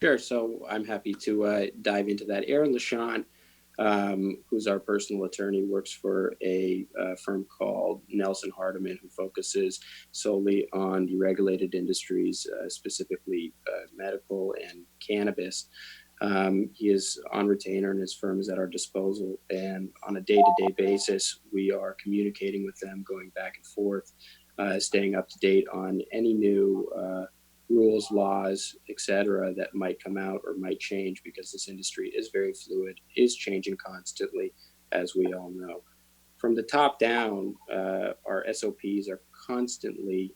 Speaker 19: Sure. So I'm happy to dive into that. Aaron LaShawn, who's our personal attorney, works for a firm called Nelson Hardiman, who focuses solely on the regulated industries, specifically medical and cannabis. He is on retainer and his firm is at our disposal. And on a day-to-day basis, we are communicating with them, going back and forth, staying up to date on any new rules, laws, etc., that might come out or might change, because this industry is very fluid, is changing constantly, as we all know. From the top down, our SOPs are constantly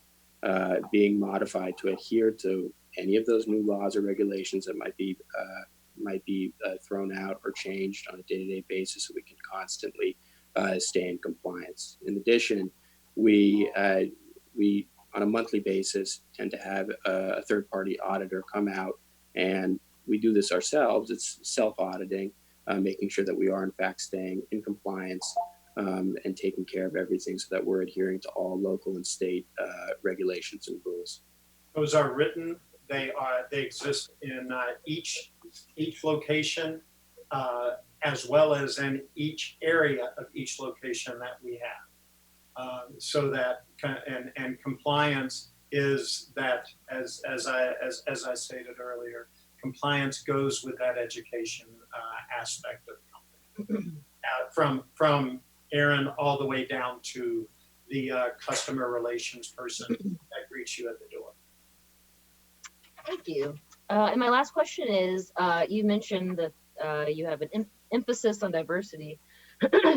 Speaker 19: being modified to adhere to any of those new laws or regulations that might be thrown out or changed on a day-to-day basis, so we can constantly stay in compliance. In addition, we on a monthly basis, tend to have a third-party auditor come out, and we do this ourselves. It's self-auditing, making sure that we are in fact staying in compliance and taking care of everything so that we're adhering to all local and state regulations and rules.
Speaker 18: Those are written. They exist in each location, as well as in each area of each location that we have. So that and compliance is that, as I stated earlier, compliance goes with that education aspect of the company, from Aaron all the way down to the customer relations person that greets you at the door.
Speaker 5: Thank you. And my last question is, you mentioned that you have an emphasis on diversity.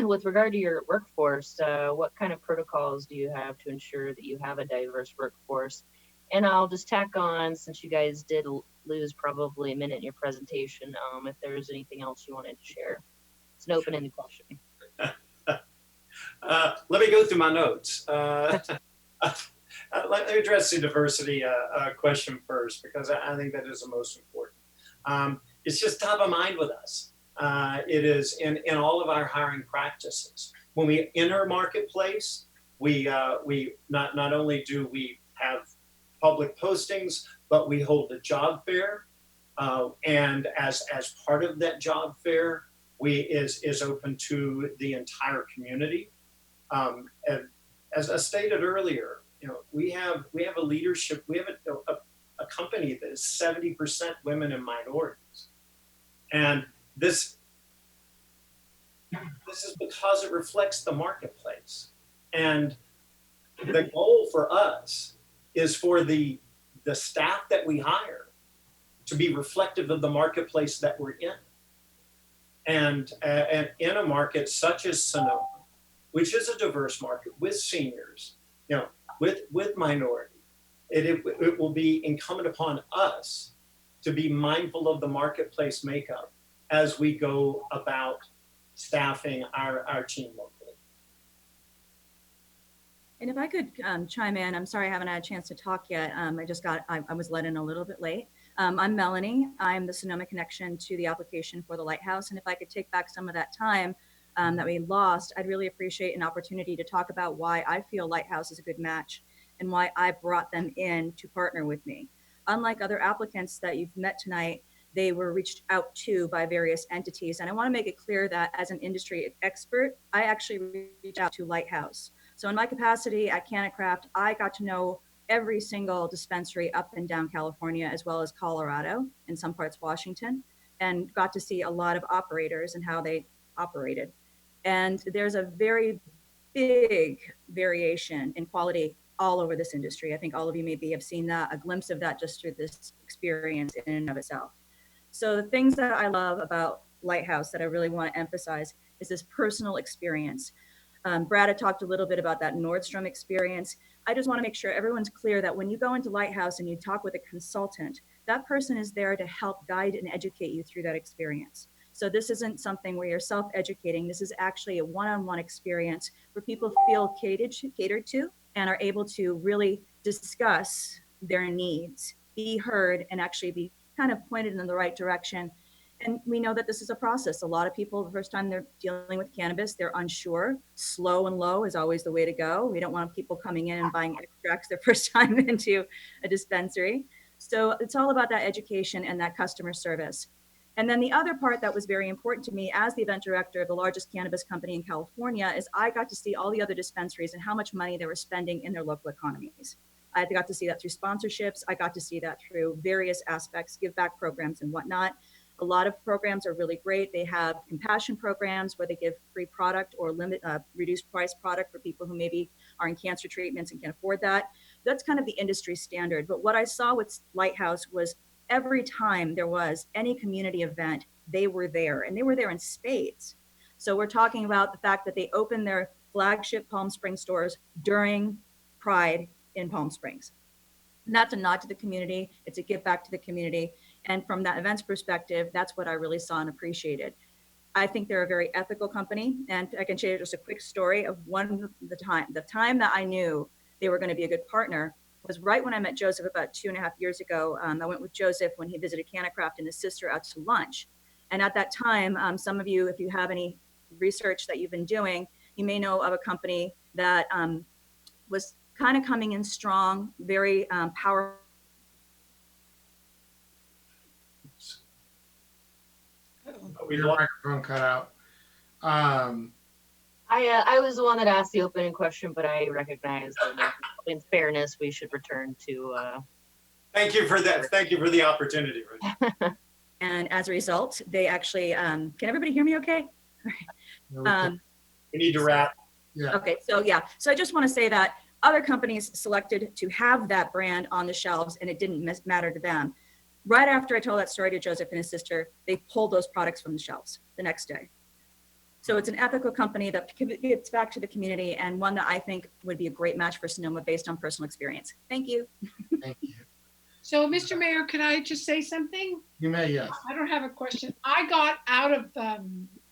Speaker 5: With regard to your workforce, what kind of protocols do you have to ensure that you have a diverse workforce? And I'll just tack on, since you guys did lose probably a minute in your presentation, if there's anything else you wanted to share. It's an open-ended question.
Speaker 18: Let me go through my notes. Let me address the diversity question first, because I think that is the most important. It's just top of mind with us. It is in all of our hiring practices. When we enter a marketplace, we not only do we have public postings, but we hold a job fair. And as part of that job fair, is open to the entire community. And as I stated earlier, we have a leadership, we have a company that is 70% women and minorities. And this is because it reflects the marketplace. And the goal for us is for the staff that we hire to be reflective of the marketplace that we're in. And in a market such as Sonoma, which is a diverse market with seniors, with minority, it will be incumbent upon us to be mindful of the marketplace makeup as we go about staffing our team locally.
Speaker 21: And if I could chime in, I'm sorry I haven't had a chance to talk yet. I was let in a little bit late. I'm Melanie. I'm the Sonoma connection to the application for the Lighthouse. And if I could take back some of that time that we lost, I'd really appreciate an opportunity to talk about why I feel Lighthouse is a good match and why I brought them in to partner with me. Unlike other applicants that you've met tonight, they were reached out to by various entities. And I want to make it clear that as an industry expert, I actually reached out to Lighthouse. So in my capacity at CannaCraft, I got to know every single dispensary up and down California, as well as Colorado and some parts Washington, and got to see a lot of operators and how they operated. And there's a very big variation in quality all over this industry. I think all of you maybe have seen that, a glimpse of that just through this experience in and of itself. So the things that I love about Lighthouse that I really want to emphasize is this personal experience. Brad had talked a little bit about that Nordstrom experience. I just want to make sure everyone's clear that when you go into Lighthouse and you talk with a consultant, that person is there to help guide and educate you through that experience. So this isn't something where you're self-educating. This is actually a one-on-one experience where people feel catered to and are able to really discuss their needs, be heard, and actually be kind of pointed in the right direction. And we know that this is a process. A lot of people, the first time they're dealing with cannabis, they're unsure. Slow and low is always the way to go. We don't want people coming in and buying extracts their first time into a dispensary. So it's all about that education and that customer service. And then the other part that was very important to me as the event director of the largest cannabis company in California is I got to see all the other dispensaries and how much money they were spending in their local economies. I got to see that through sponsorships. I got to see that through various aspects, give back programs and whatnot. A lot of programs are really great. They have compassion programs where they give free product or reduced price product for people who maybe are in cancer treatments and can't afford that. That's kind of the industry standard. But what I saw with Lighthouse was every time there was any community event, they were there, and they were there in spades. So we're talking about the fact that they opened their flagship Palm Springs stores during Pride in Palm Springs. And that's a nod to the community. It's a give back to the community. And from that events perspective, that's what I really saw and appreciated. I think they're a very ethical company. And I can share just a quick story of the time that I knew they were going to be a good partner was right when I met Joseph about 2.5 years ago. I went with Joseph when he visited Canacraft and his sister out to lunch. And at that time, some of you, if you have any research that you've been doing, you may know of a company that was kind of coming in strong, very powerful.
Speaker 1: Your microphone cut out.
Speaker 5: I was the one that asked the opening question, but I recognize that in fairness, we should return to.
Speaker 18: Thank you for that. Thank you for the opportunity.
Speaker 21: And as a result, they actually, can everybody hear me okay?
Speaker 18: We need to wrap.
Speaker 1: Yeah.
Speaker 21: Okay, so yeah, so I just want to say that other companies selected to have that brand on the shelves and it didn't matter to them. Right after I told that story to Joseph and his sister, they pulled those products from the shelves the next day. So it's an ethical company that gives back to the community and one that I think would be a great match for Sonoma based on personal experience. Thank you.
Speaker 1: Thank you.
Speaker 13: So, Mr. Mayor, could I just say something?
Speaker 1: You may, yes.
Speaker 13: I don't have a question. I got out of,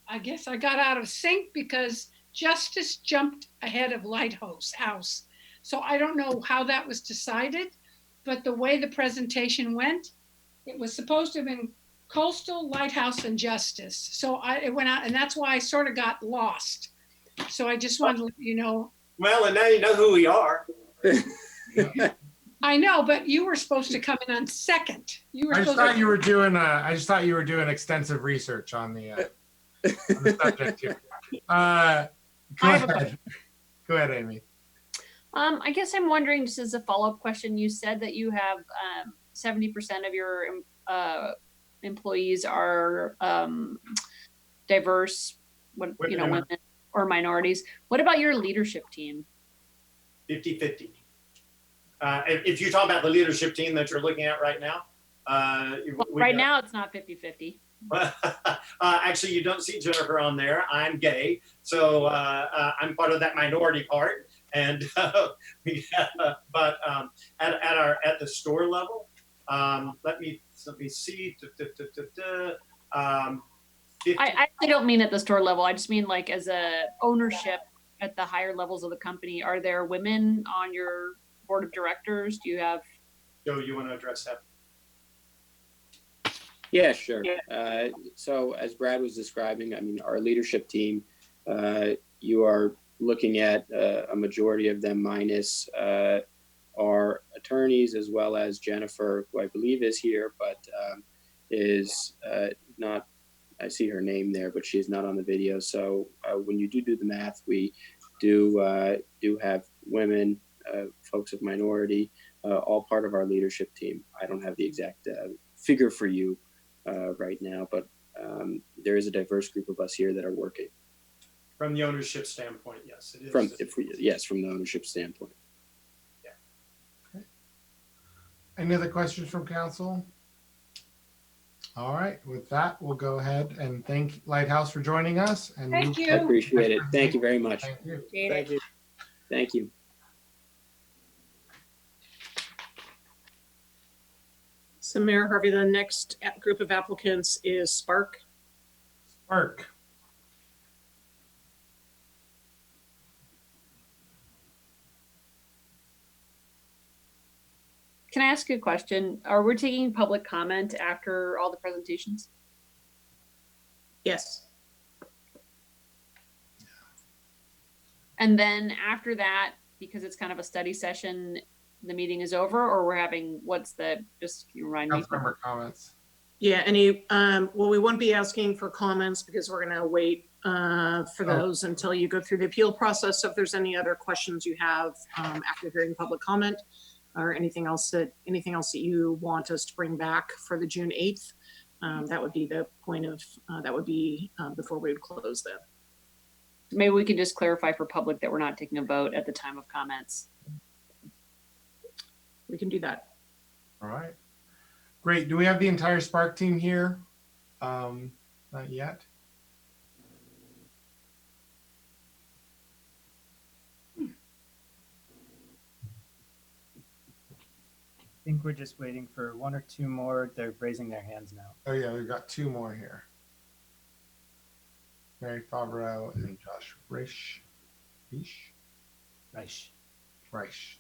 Speaker 13: I guess I got out of sync because Justice jumped ahead of Lighthouse House. So I don't know how that was decided, but the way the presentation went, it was supposed to have been Coastal, Lighthouse, and Justice. So it went out, and that's why I sort of got lost. So I just wanted to let you know.
Speaker 18: Well, and now you know who we are.
Speaker 13: I know, but you were supposed to come in on second. You were
Speaker 1: I just
Speaker 13: supposed
Speaker 1: thought
Speaker 13: to.
Speaker 1: you were doing. I just thought you were doing extensive research on the subject here. Go ahead. Go ahead, Amy.
Speaker 12: I guess I'm wondering, just as a follow-up question, you said that you have 70% of your employees are diverse, women or minorities. What about your leadership team?
Speaker 18: 50-50. If you talk about the leadership team that you're looking at right now,
Speaker 12: now it's not 50-50.
Speaker 18: Actually, you don't see Jennifer on there. I'm gay, so I'm part of that minority part. And at the store level, let me see. 50.
Speaker 12: I don't mean at the store level. I just mean like as a ownership at the higher levels of the company. Are there women on your board of directors? Do you have?
Speaker 18: Joe, you want to address that?
Speaker 19: Yeah, sure. So as Brad was describing, I mean, our leadership team, you are looking at a majority of them minus our attorneys, as well as Jennifer, who I believe is here, but is not, I see her name there, but she's not on the video. So when you do the math, we do have women, folks of minority, all part of our leadership team. I don't have the exact figure for you right now, but there is a diverse group of us here that are working.
Speaker 18: From the ownership standpoint, yes, it is.
Speaker 19: From the ownership standpoint.
Speaker 18: Yeah.
Speaker 1: Okay. Any other questions from council? All right, with that, we'll go ahead and thank Lighthouse for joining us. And
Speaker 13: Thank you.
Speaker 19: I appreciate it. Thank you very much.
Speaker 1: Thank you.
Speaker 19: Thank you. Thank you.
Speaker 2: So Mayor Harvey, the next group of applicants is Spark.
Speaker 1: Spark.
Speaker 12: Can I ask you a question? Are we taking public comment after all the presentations?
Speaker 2: Yes.
Speaker 12: And then after that, because it's kind of a study session, the meeting is over, or we're having, just can you remind me?
Speaker 1: Councilmember comments.
Speaker 2: Yeah, well, we won't be asking for comments because we're going to wait for those until you go through the appeal process. So if there's any other questions you have after hearing public comment or anything else that you want us to bring back for the June 8th, that would be the point of, that would be before we would close then.
Speaker 12: Maybe we can just clarify for public that we're not taking a vote at the time of comments.
Speaker 2: We can do that.
Speaker 1: All right. Great. Do we have the entire Spark team here? Not yet.
Speaker 10: I think we're just waiting for one or two more. They're raising their hands now.
Speaker 1: Oh yeah, we've got two more here. Mary Favreau and Josh Reich.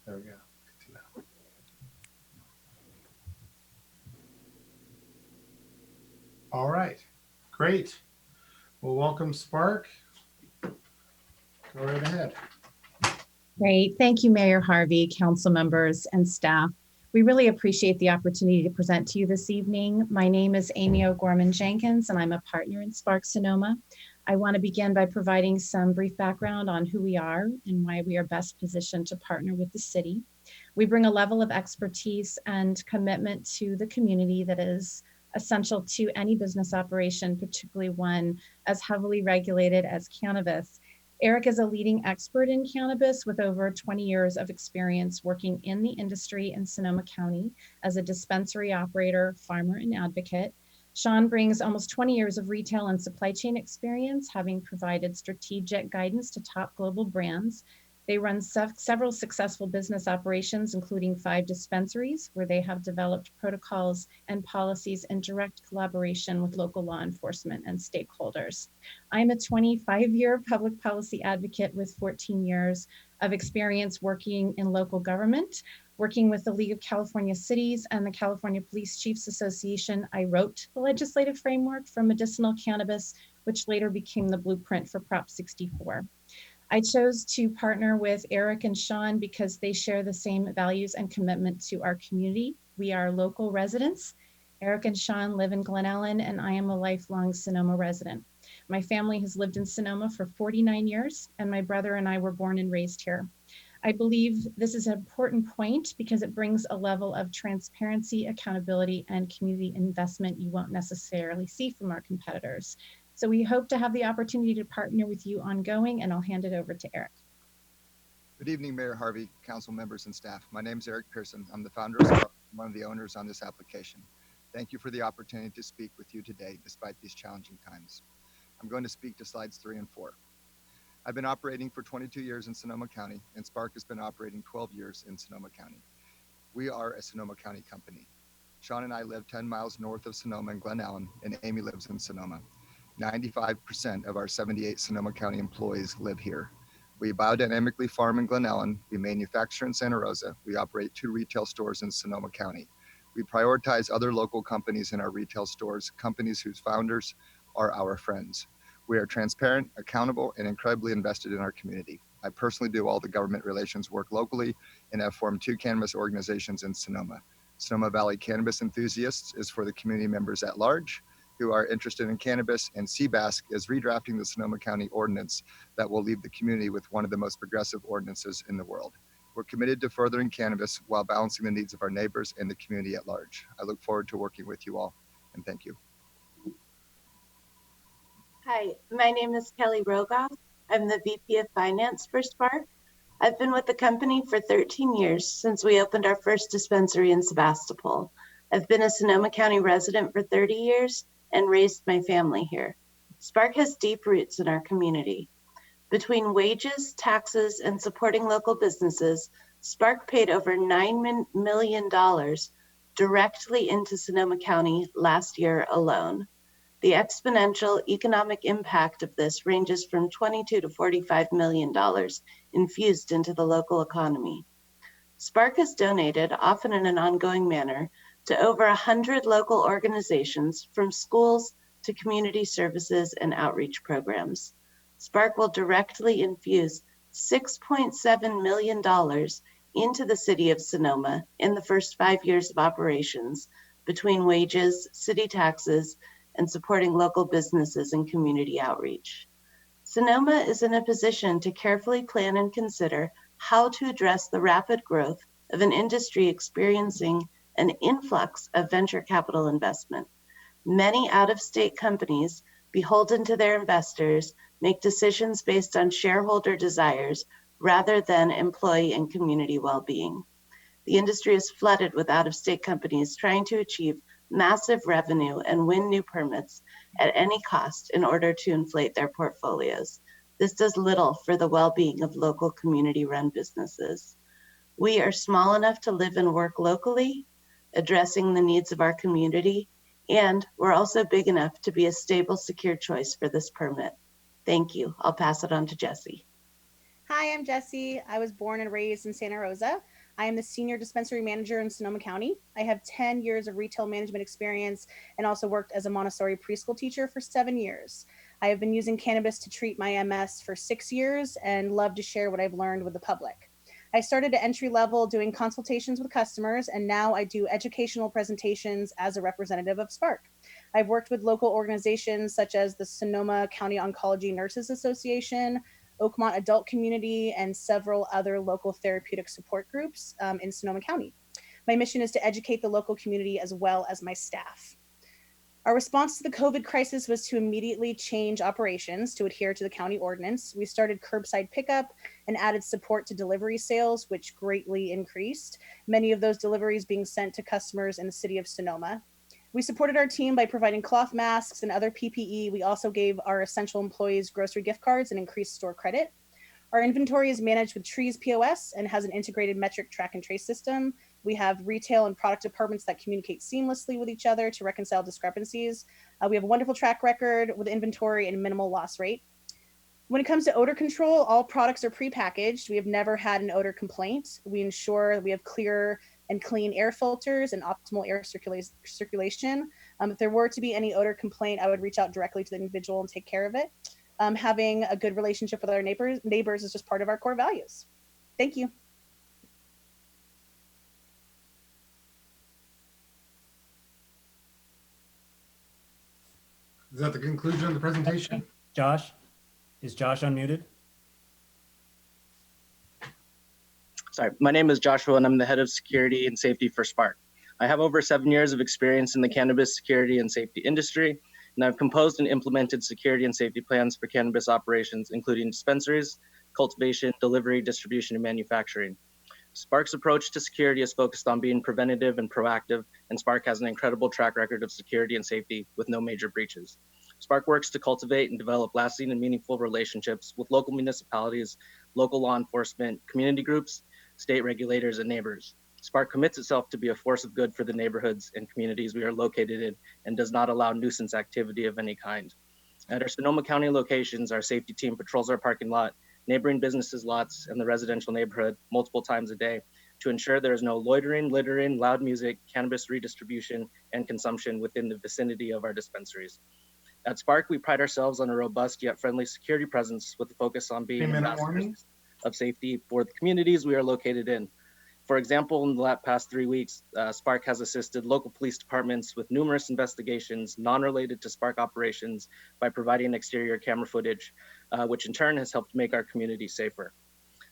Speaker 1: There we go. Good to know. All right, great. Well, welcome, Spark. Go right ahead.
Speaker 7: Great. Thank you, Mayor Harvey, council members, and staff. We really appreciate the opportunity to present to you this evening. My name is Amy O'Gorman Jenkins, and I'm a partner in Spark Sonoma. I want to begin by providing some brief background on who we are and why we are best positioned to partner with the city. We bring a level of expertise and commitment to the community that is essential to any business operation, particularly one as heavily regulated as cannabis. Eric is a leading expert in cannabis with over 20 years of experience working in the industry in Sonoma County as a dispensary operator, farmer, and advocate. Sean brings almost 20 years of retail and supply chain experience, having provided strategic guidance to top global brands. They run several successful business operations, including 5 dispensaries, where they have developed protocols and policies in direct collaboration with local law enforcement and stakeholders. I'm a 25-year public policy advocate with 14 years of experience working in local government. Working with the League of California Cities and the California Police Chiefs Association, I wrote the legislative framework for medicinal cannabis, which later became the blueprint for Prop 64. I chose to partner with Eric and Sean because they share the same values and commitment to our community. We are local residents. Eric and Sean live in Glen Ellen, and I am a lifelong Sonoma resident. My family has lived in Sonoma for 49 years, and my brother and I were born and raised here. I believe this is an important point because it brings a level of transparency, accountability, and community investment you won't necessarily see from our competitors. So we hope to have the opportunity to partner with you ongoing, and I'll hand it over to Eric.
Speaker 22: Good evening, Mayor Harvey, council members, and staff. My name is Eric Pearson. I'm the founder of Spark, one of the owners on this application. Thank you for the opportunity to speak with you today, despite these challenging times. I'm going to speak to slides 3 and 4. I've been operating for 22 years in Sonoma County, and Spark has been operating 12 years in Sonoma County. We are a Sonoma County company. Sean and I live 10 miles north of Sonoma and Glen Ellen, and Amy lives in Sonoma. 95% of our 78 Sonoma County employees live here. We biodynamically farm in Glen Ellen. We manufacture in Santa Rosa. We operate 2 retail stores in Sonoma County. We prioritize other local companies in our retail stores, companies whose founders are our friends. We are transparent, accountable, and incredibly invested in our community. I personally do all the government relations work locally and have formed 2 cannabis organizations in Sonoma. Sonoma Valley Cannabis Enthusiasts is for the community members at large who are interested in cannabis, and CBASC is redrafting the Sonoma County ordinance that will leave the community with one of the most progressive ordinances in the world. We're committed to furthering cannabis while balancing the needs of our neighbors and the community at large. I look forward to working with you all, and thank you.
Speaker 23: Hi, my name is Kelly Rogoff. I'm the VP of Finance for Spark. I've been with the company for 13 years since we opened our first dispensary in Sebastopol. I've been a Sonoma County resident for 30 years and raised my family here. Spark has deep roots in our community. Between wages, taxes, and supporting local businesses, Spark paid over $9 million directly into Sonoma County last year alone. The exponential economic impact of this ranges from $22 to $45 million infused into the local economy. Spark has donated, often in an ongoing manner, to over 100 local organizations, from schools to community services and outreach programs. Spark will directly infuse $6.7 million into the city of Sonoma in the first 5 years of operations, between wages, city taxes, and supporting local businesses and community outreach. Sonoma is in a position to carefully plan and consider how to address the rapid growth of an industry experiencing an influx of venture capital investment. Many out-of-state companies, beholden to their investors, make decisions based on shareholder desires rather than employee and community well-being. The industry is flooded with out-of-state companies trying to achieve massive revenue and win new permits at any cost in order to inflate their portfolios. This does little for the well-being of local community-run businesses. We are small enough to live and work locally, addressing the needs of our community, and we're also big enough to be a stable, secure choice for this permit. Thank you. I'll pass it on to Jesse.
Speaker 24: Hi, I'm Jessie. I was born and raised in Santa Rosa.
Speaker 6: I am the Senior Dispensary Manager in Sonoma County. I have 10 years of retail management experience and also worked as a Montessori preschool teacher for 7 years. I have been using cannabis to treat my MS for 6 years and love to share what I've learned with the public. I started at entry level doing consultations with customers, and now I do educational presentations as a representative of Spark. I've worked with local organizations such as the Sonoma County Oncology Nurses Association, Oakmont Adult Community, and several other local therapeutic support groups in Sonoma County. My mission is to educate the local community as well as my staff. Our response to the COVID crisis was to immediately change operations to adhere to the county ordinance. We started curbside pickup and added support to delivery sales, which greatly increased, many of those deliveries being sent to customers in the city of Sonoma. We supported our team by providing cloth masks and other PPE. We also gave our essential employees grocery gift cards and increased store credit. Our inventory is managed with Trees POS and has an integrated metric track and trace system. We have retail and product departments that communicate seamlessly with each other to reconcile discrepancies. We have a wonderful track record with inventory and minimal loss rate. When it comes to odor control, all products are prepackaged. We have never had an odor complaint. We ensure that we have clear and clean air filters and optimal air circulation. If there were to be any odor complaint, I would reach out directly to the individual and take care of it. Having a good relationship with our neighbors is just part of our core values. Thank you.
Speaker 1: Is that the conclusion of the presentation?
Speaker 10: Josh? Is Josh unmuted?
Speaker 8: Sorry, my name is Joshua and I'm the head of security and safety for Spark. I have over 7 years of experience in the cannabis security and safety industry, and I've composed and implemented security and safety plans for cannabis operations, including dispensaries, cultivation, delivery, distribution, and manufacturing. Spark's approach to security is focused on being preventative and proactive, and Spark has an incredible track record of security and safety with no major breaches. Spark works to cultivate and develop lasting and meaningful relationships with local municipalities, local law enforcement, community groups, state regulators, and neighbors. Spark commits itself to be a force of good for the neighborhoods and communities we are located in and does not allow nuisance activity of any kind. At our Sonoma County locations, our safety team patrols our parking lot, neighboring businesses' lots, and the residential neighborhood multiple times a day to ensure there is no loitering, littering, loud music, cannabis redistribution, and consumption within the vicinity of our dispensaries. At Spark, we pride ourselves on a robust yet friendly security presence with a focus on being ambassadors of safety for the communities we are located in. For example, in the past 3 weeks, Spark has assisted local police departments with numerous investigations non-related to Spark operations by providing exterior camera footage, which in turn has helped make our community safer.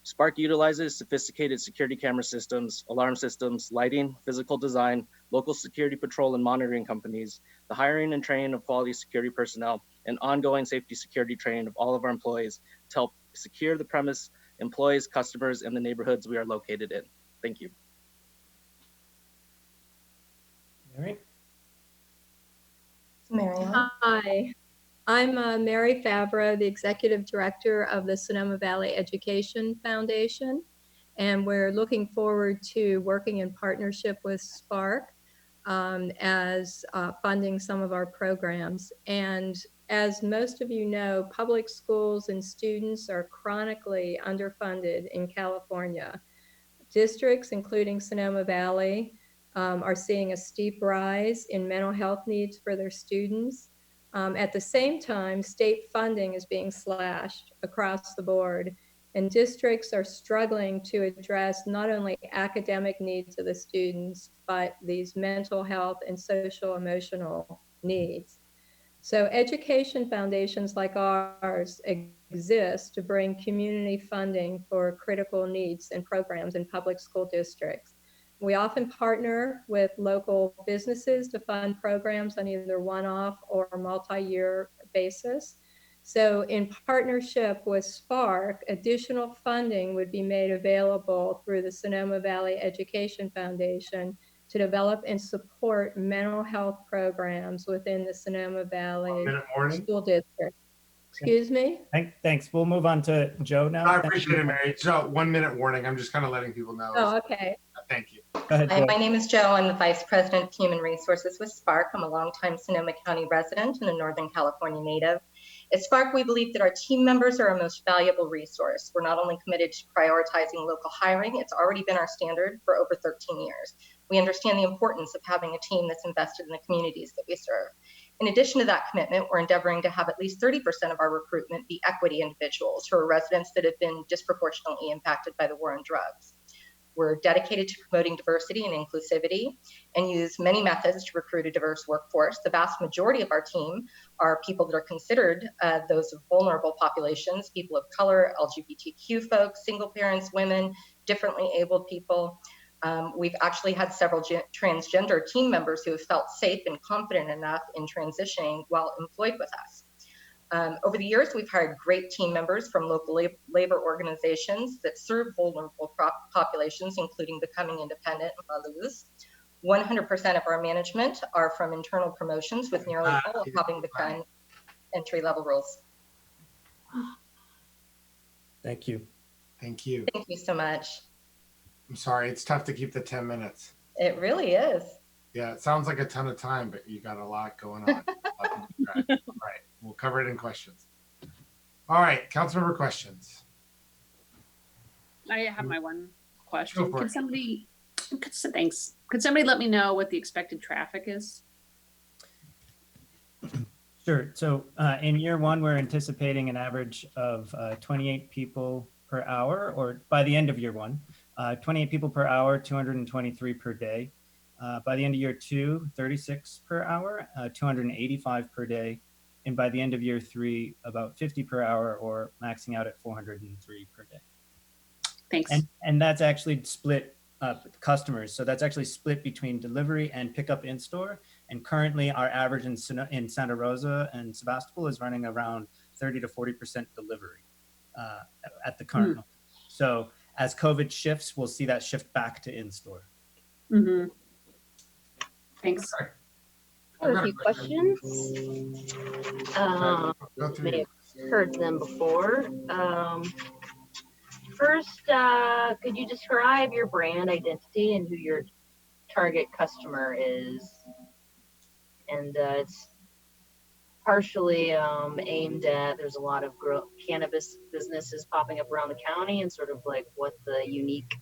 Speaker 8: Spark utilizes sophisticated security camera systems, alarm systems, lighting, physical design, local security patrol and monitoring companies, the hiring and training of quality security personnel, and ongoing safety security training of all of our employees to help secure the premise, employees, customers, and the neighborhoods we are located in. Thank you.
Speaker 10: Mary?
Speaker 9: Hi, I'm Mary Favreau, the Executive Director of the Sonoma Valley Education Foundation, and we're looking forward to working in partnership with Spark as funding some of our programs. And as most of you know, public schools and students are chronically underfunded in California. Districts, including Sonoma Valley, are seeing a steep rise in mental health needs for their students. At the same time, state funding is being slashed across the board, and districts are struggling to address not only academic needs of the students, but these mental health and social emotional needs. So education foundations like ours exist to bring community funding for critical needs and programs in public school districts. We often partner with local businesses to fund programs on either one-off or multi-year basis. So in partnership with Spark, additional funding would be made available through the Sonoma Valley Education Foundation to develop and support mental health programs within the Sonoma Valley School District. Excuse me?
Speaker 10: Thanks. We'll move on to Joe now.
Speaker 1: I appreciate it, Mary. So 1 minute warning. I'm just kind of letting people know.
Speaker 9: Oh, okay.
Speaker 1: Thank you.
Speaker 14: Go ahead,
Speaker 4: Hi,
Speaker 14: Joe.
Speaker 4: my name is Joe. I'm the Vice President of Human Resources with Spark. I'm a longtime Sonoma County resident and a Northern California native. At Spark, we believe that our team members are our most valuable resource. We're not only committed to prioritizing local hiring, it's already been our standard for over 13 years. We understand the importance of having a team that's invested in the communities that we serve. In addition to that commitment, we're endeavoring to have at least 30% of our recruitment be equity individuals who are residents that have been disproportionately impacted by the war on drugs. We're dedicated to promoting diversity and inclusivity and use many methods to recruit a diverse workforce. The vast majority of our team are people that are considered those vulnerable populations, people of color, LGBTQ folks, single parents, women, differently abled people. We've actually had several transgender team members who have felt safe and confident enough in transitioning while employed with us. Over the years, we've hired great team members from local labor organizations that serve vulnerable populations, including Becoming Independent and La Luz. 100% of our management are from internal promotions, with nearly all having begun entry-level roles.
Speaker 14: Thank you.
Speaker 1: Thank you.
Speaker 4: Thank you so much.
Speaker 1: I'm sorry, it's tough to keep the 10 minutes.
Speaker 4: It really is.
Speaker 1: Yeah, it sounds like a ton of time, but you got a lot going on. All right, we'll cover it in questions. All right, council member questions.
Speaker 12: I have my one
Speaker 1: Go
Speaker 12: question.
Speaker 1: for
Speaker 12: Could
Speaker 1: it.
Speaker 12: somebody, thanks. Could somebody let me know what the expected traffic is?
Speaker 10: Sure. So in year one, we're anticipating an average of 28 people per hour, or by the end of year one, 28 people per hour, 223 per day. By the end of year two, 36 per hour, 285 per day. And by the end of year three, about 50 per hour, or maxing out at 403 per day.
Speaker 12: Thanks.
Speaker 10: And that's actually split customers. So that's actually split between delivery and pickup in store. And currently our average in Santa Rosa and Sebastopol is running around 30 to 40% delivery at the current moment. So as COVID shifts, we'll see that shift back to in-store.
Speaker 12: Mm-hmm. Thanks.
Speaker 5: I have a few questions. May have heard them before. First, could you describe your brand identity and who your target customer is? And it's partially aimed at, there's a lot of cannabis businesses popping up around the county, and sort of like what the unique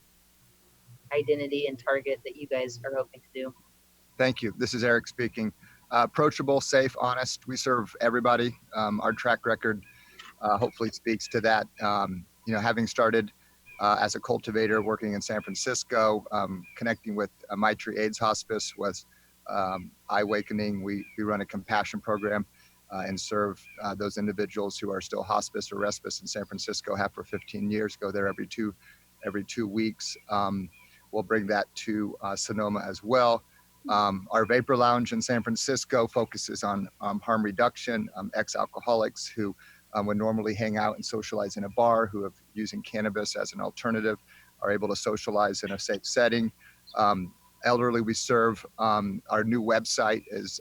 Speaker 5: identity and target that you guys are hoping to do.
Speaker 22: Thank you. This is Eric speaking. Approachable, safe, honest. We serve everybody. Our track record hopefully speaks to that. Having started as a cultivator working in San Francisco, connecting with Maitri AIDS Hospice was eye-awakening. We run a compassion program and serve those individuals who are still hospice or respite in San Francisco, have for 15 years, go there every two weeks. We'll bring that to Sonoma as well. Our Vapor Lounge in San Francisco focuses on harm reduction, ex-alcoholics who would normally hang out and socialize in a bar, who have using cannabis as an alternative, are able to socialize in a safe setting. Elderly we serve. Our new website is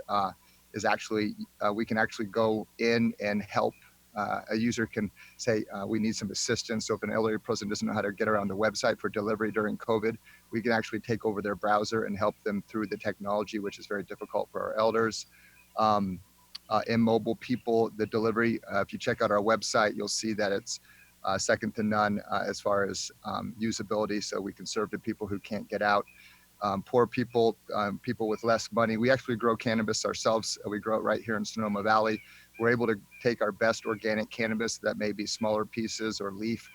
Speaker 22: actually, we can actually go in and help. A user can say, we need some assistance. So if an elderly person doesn't know how to get around the website for delivery during COVID, we can actually take over their browser and help them through the technology, which is very difficult for our elders. Immobile people, the delivery, if you check out our website, you'll see that it's second to none as far as usability. So we can serve the people who can't get out. Poor people, people with less money. We actually grow cannabis ourselves. We grow it right here in Sonoma Valley. We're able to take our best organic cannabis that may be smaller pieces or leaf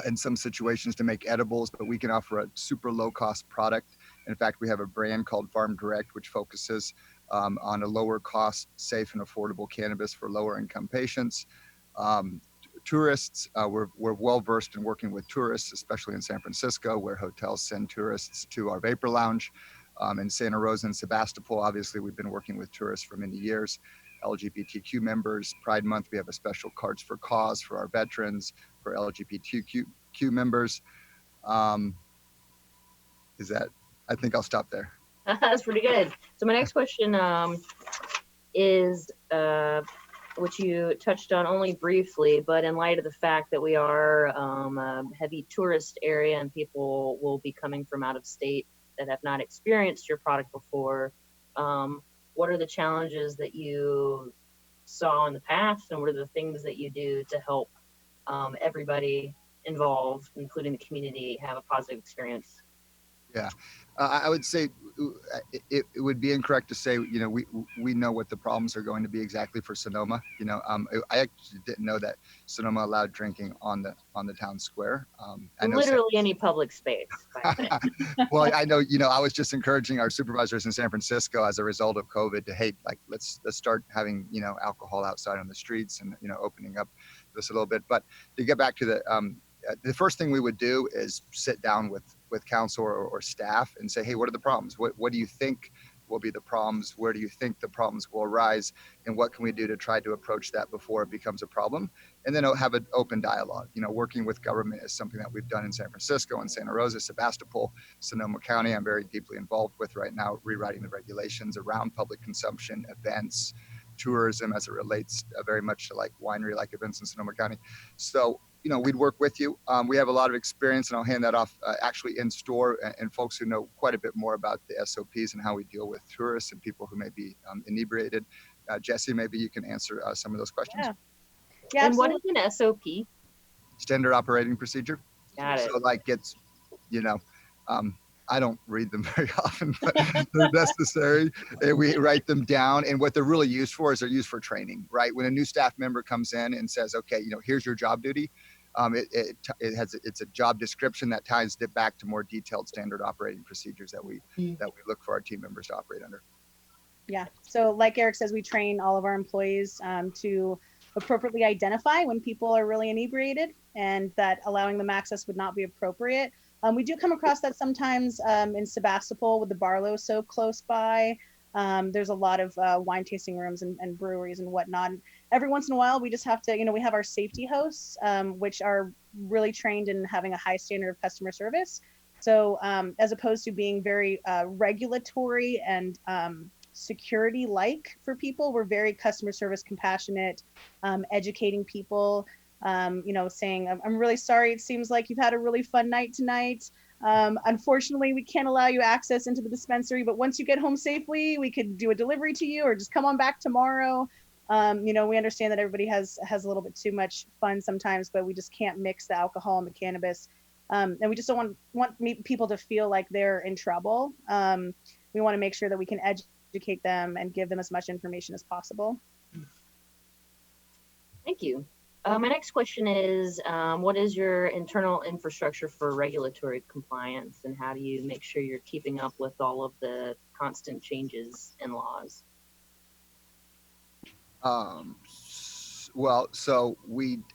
Speaker 22: in some situations to make edibles, but we can offer a super low cost product. In fact, we have a brand called Farm Direct, which focuses on a lower cost, safe and affordable cannabis for lower income patients. Tourists, we're well versed in working with tourists, especially in San Francisco, where hotels send tourists to our Vapor Lounge. In Santa Rosa and Sebastopol, obviously, we've been working with tourists for many years. LGBTQ members, Pride Month, we have a special Cards for Cause for our veterans, for LGBTQ members. I think I'll stop there.
Speaker 5: That's pretty good. So my next question is which you touched on only briefly, but in light of the fact that we are a heavy tourist area and people will be coming from out of state that have not experienced your product before, what are the challenges that you saw in the past, and what are the things that you do to help everybody involved, including the community, have a positive experience?
Speaker 22: Yeah, I would say it would be incorrect to say, you know, we know what the problems are going to be exactly for Sonoma. You know, I actually didn't know that Sonoma allowed drinking on the town square. I know
Speaker 5: Literally any public space.
Speaker 22: well, I know, you know, I was just encouraging our supervisors in San Francisco as a result of COVID to, hey, like, let's start having, you know, alcohol outside on the streets and, you know, opening up this a little bit. But to get back to the first thing we would do is sit down with council or staff and say, hey, what are the problems? What do you think will be the problems? Where do you think the problems will arise? And what can we do to try to approach that before it becomes a problem? And then have an open dialogue. You know, working with government is something that we've done in San Francisco and Santa Rosa, Sebastopol, Sonoma County. I'm very deeply involved with right now, rewriting the regulations around public consumption, events, tourism, as it relates very much to like winery-like events in Sonoma County. So, you know, we'd work with you. We have a lot of experience, and I'll hand that off actually in store and folks who know quite a bit more about the SOPs and how we deal with tourists and people who may be inebriated. Jesse, maybe you can answer some of those questions.
Speaker 6: Yeah,
Speaker 5: and what is an SOP?
Speaker 22: Standard operating procedure.
Speaker 5: Got it.
Speaker 22: So like it's, you know, I don't read them very often, but they're necessary. And we write them down. And what they're really used for is they're used for training, right? When a new staff member comes in and says, okay, you know, here's your job duty. It's a job description that ties it back to more detailed standard operating procedures that we look for our team members to operate under.
Speaker 6: Yeah. So like Eric says, we train all of our employees to appropriately identify when people are really inebriated, and that allowing them access would not be appropriate. We do come across that sometimes in Sebastopol with the Barlow so close by. There's a lot of wine tasting rooms and breweries and whatnot. And every once in a while, we just have to, you know, we have our safety hosts, which are really trained in having a high standard of customer service. So as opposed to being very regulatory and security-like for people, we're very customer service compassionate, educating people. You know, saying, I'm really sorry, it seems like you've had a really fun night tonight. Unfortunately, we can't allow you access into the dispensary, but once you get home safely, we could do a delivery to you or just come on back tomorrow. You know, we understand that everybody has a little bit too much fun sometimes, but we just can't mix the alcohol and the cannabis. And we just don't want people to feel like they're in trouble. We want to make sure that we can educate them and give them as much information as possible.
Speaker 5: Thank you. My next question is, what is your internal infrastructure for regulatory compliance, and how do you make sure you're keeping up with all of the constant changes in laws?
Speaker 22: Well, so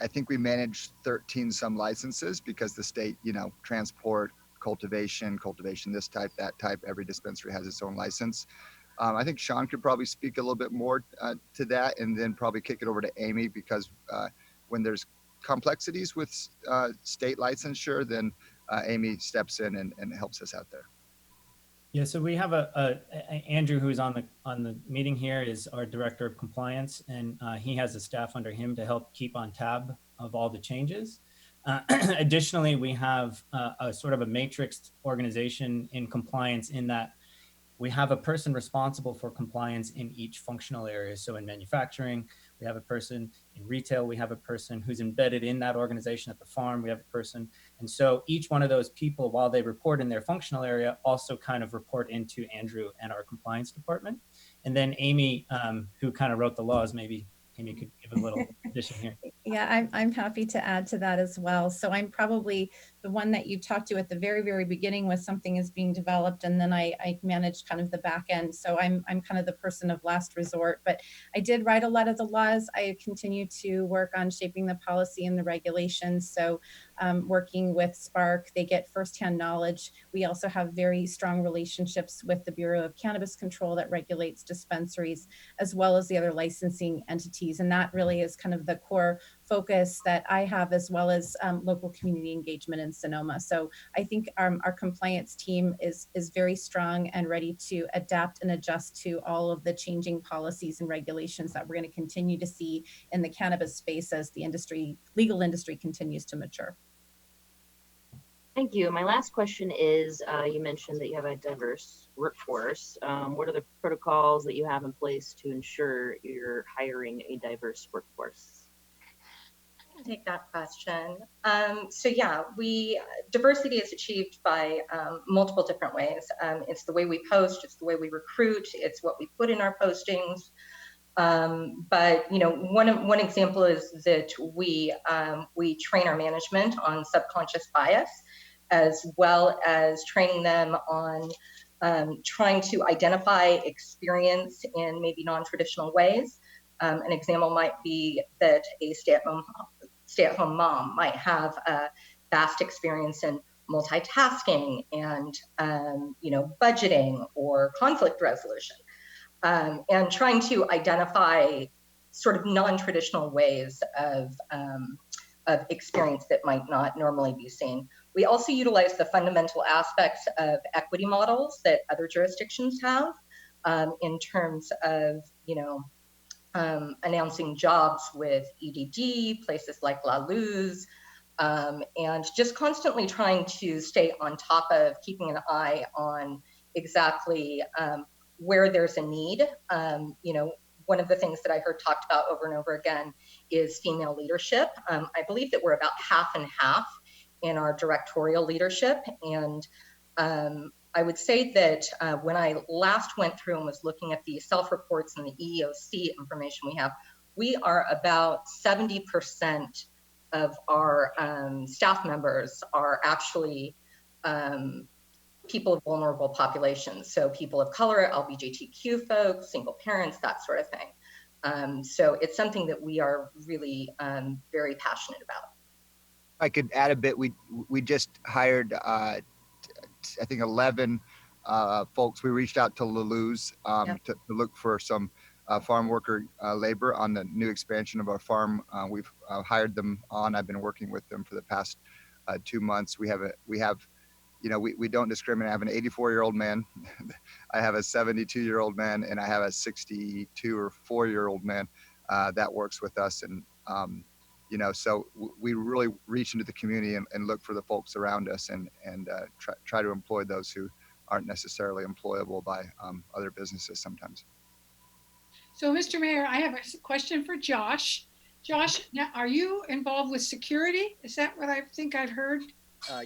Speaker 22: I think we manage 13 some licenses because the state, you know, transport, cultivation, this type, that type, every dispensary has its own license. I think Sean could probably speak a little bit more to that, and then probably kick it over to Amy, because when there's complexities with state licensure, then Amy steps in and helps us out there.
Speaker 10: Yeah, so we have Andrew, who's on the meeting here, is our director of compliance, and he has a staff under him to help keep on tab of all the changes. Additionally, we have a sort of a matrix organization in compliance, in that we have a person responsible for compliance in each functional area. So in manufacturing, we have a person; in retail, we have a person who's embedded in that organization. At the farm, we have a person. And so each one of those people, while they report in their functional area, also kind of report into Andrew and our compliance department. And then Amy, who kind of wrote the laws, maybe Amy could give a little addition here.
Speaker 7: Yeah, I'm happy to add to that as well. So I'm probably the one that you talked to at the very, very beginning when something is being developed, and then I manage kind of the back end. So I'm kind of the person of last resort, but I did write a lot of the laws. I continue to work on shaping the policy and the regulations. So working with Spark, they get firsthand knowledge. We also have very strong relationships with the Bureau of Cannabis Control that regulates dispensaries, as well as the other licensing entities. And that really is kind of the core focus that I have, as well as local community engagement in Sonoma. So I think our compliance team is very strong and ready to adapt and adjust to all of the changing policies and regulations that we're going to continue to see in the cannabis space as the legal industry continues to mature.
Speaker 5: Thank you. My last question is, you mentioned that you have a diverse workforce. What are the protocols that you have in place to ensure you're hiring a diverse workforce?
Speaker 4: I can take that question. So yeah, diversity is achieved by multiple different ways. It's the way we post, it's the way we recruit, it's what we put in our postings. But one example is that we train our management on subconscious bias, as well as training them on trying to identify experience in maybe non-traditional ways. An example might be that a stay-at-home mom might have a vast experience in multitasking and budgeting or conflict resolution. And trying to identify sort of non-traditional ways of experience that might not normally be seen. We also utilize the fundamental aspects of equity models that other jurisdictions have in terms of, announcing jobs with EDD, places like La Luz, and just constantly trying to stay on top of keeping an eye on exactly where there's a need. One of the things that I heard talked about over and over again is female leadership. I believe that we're about half and half in our directorial leadership. And I would say that when I last went through and was looking at the self-reports and the EEOC information we are about 70% of our staff members are actually people of vulnerable populations. So people of color, LGBTQ folks, single parents, that sort of thing. So it's something that we are really very passionate about.
Speaker 22: I could add a bit. We just hired, I think 11 folks. We reached out to La Luz to look for some farm worker labor on the new expansion of our farm. We've hired them on. I've been working with them for the past 2 months. We don't discriminate. I have an 84-year-old man, I have a 72-year-old man, and I have a 62 or 4-year-old man that works with us. And, so we really reach into the community and look for the folks around us and try to employ those who aren't necessarily employable by other businesses sometimes.
Speaker 13: So, Mr. Mayor, I have a question for Josh. Josh, now, are you involved with security? Is that what I think I've heard?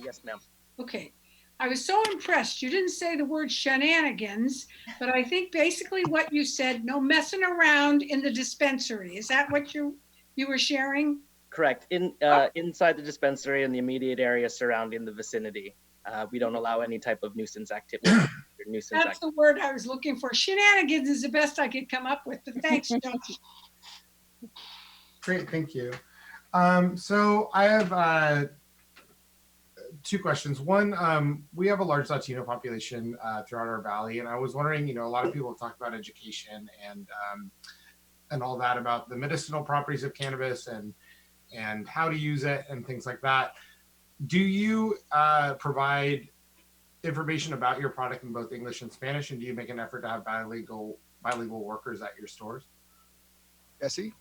Speaker 8: Yes, ma'am.
Speaker 13: Okay. I was so impressed. You didn't say the word shenanigans, but I think basically what you said, no messing around in the dispensary. Is that what you were sharing?
Speaker 8: Correct. Inside the dispensary and the immediate area surrounding the vicinity, we don't allow any type of nuisance activity.
Speaker 13: That's the word I was looking for. Shenanigans is the best I could come up with, but thanks, Josh.
Speaker 1: Great, thank you. So I have 2 questions. One, we have a large Latino population throughout our valley, and I was wondering, a lot of people talk about education and all that about the medicinal properties of cannabis and how to use it and things like that. Do you provide information about your product in both English and Spanish, and do you make an effort to have bilingual workers at your stores?
Speaker 22: Jesse?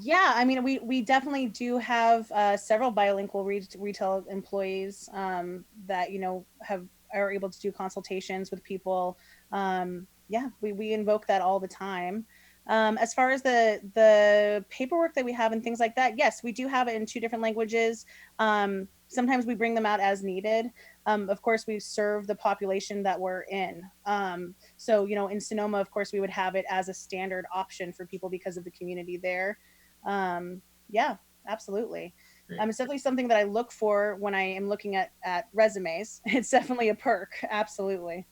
Speaker 6: Yeah, I mean, we definitely do have several bilingual retail employees that are able to do consultations with people. Yeah, we invoke that all the time. As far as the paperwork that we have and things like that, yes, we do have it in 2 different languages. Sometimes we bring them out as needed. Of course, we serve the population that we're in. So, in Sonoma, of course, we would have it as a standard option for people because of the community there. Yeah, absolutely. It's definitely something that I look for when I am looking at resumes. It's definitely a perk. Absolutely.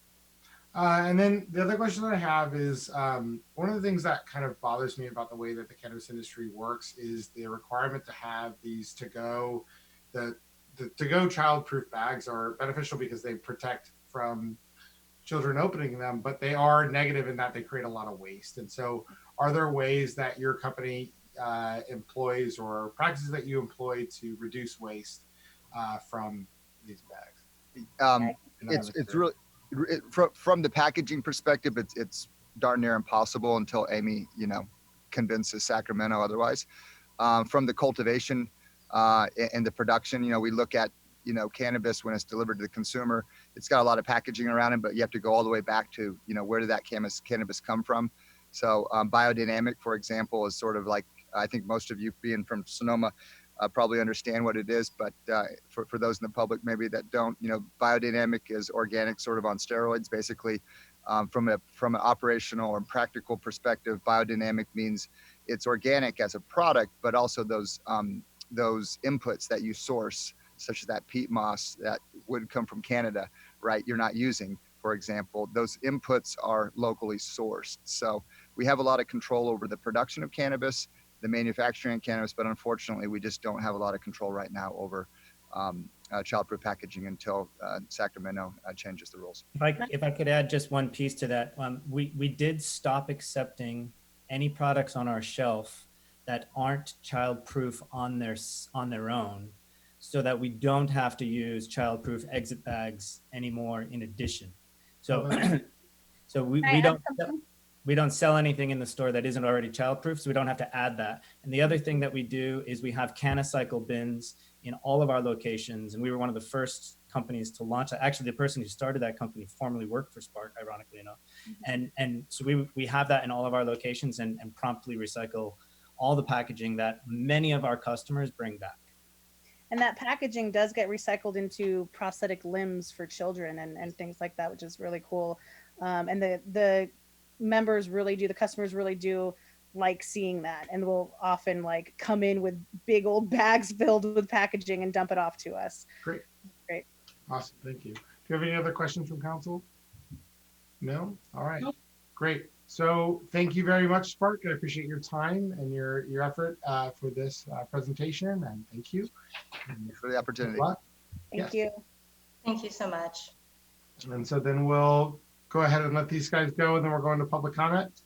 Speaker 1: And then the other question that I have is one of the things that kind of bothers me about the way that the cannabis industry works is the requirement to have these to-go, the to-go child-proof bags are beneficial because they protect from children opening them, but they are negative in that they create a lot of waste. And so are there ways that your company employs or practices that you employ to reduce waste from these bags?
Speaker 22: It's really from the packaging perspective, it's darn near impossible until Amy, convinces Sacramento otherwise. From the cultivation and the production, we look at, cannabis when it's delivered to the consumer, it's got a lot of packaging around it, but you have to go all the way back to, where did that cannabis come from? So biodynamic, for example, is sort of like, I think most of you being from Sonoma probably understand what it is, but for those in the public maybe that don't, biodynamic is organic sort of on steroids. Basically, from an operational or practical perspective, biodynamic means it's organic as a product, but also those inputs that you source, such as that peat moss that would come from Canada, right? You're not using, for example, those inputs are locally sourced. So we have a lot of control over the production of cannabis, the manufacturing of cannabis, but unfortunately, we just don't have a lot of control right now over childproof packaging until Sacramento changes the rules.
Speaker 10: If I could add just one piece to that, we did stop accepting any products on our shelf that aren't childproof on their own, so that we don't have to use childproof exit bags anymore in addition. So, so we don't sell anything in the store that isn't already childproof, so we don't have to add that. And the other thing that we do is we have Canacycle bins in all of our locations, and we were one of the first companies to launch that. Actually, the person who started that company formerly worked for Spark, ironically enough. And so we have that in all of our locations and promptly recycle all the packaging that many of our customers bring back.
Speaker 6: And that packaging does get recycled into prosthetic limbs for children and things like that, which is really cool. And the members really do, the customers really do like seeing that, and will often like come in with big old bags filled with packaging and dump it off to us.
Speaker 1: Great.
Speaker 6: Great.
Speaker 1: Awesome. Thank you. Do you have any other questions from council? No? All right. Nope. Great. So thank you very much, Spark. I appreciate your time and your effort for this presentation, and thank you.
Speaker 22: Thanks for the opportunity.
Speaker 6: Thank you.
Speaker 4: Thank you so much.
Speaker 1: And so then we'll go ahead and let these guys go, and then we're going to public comment.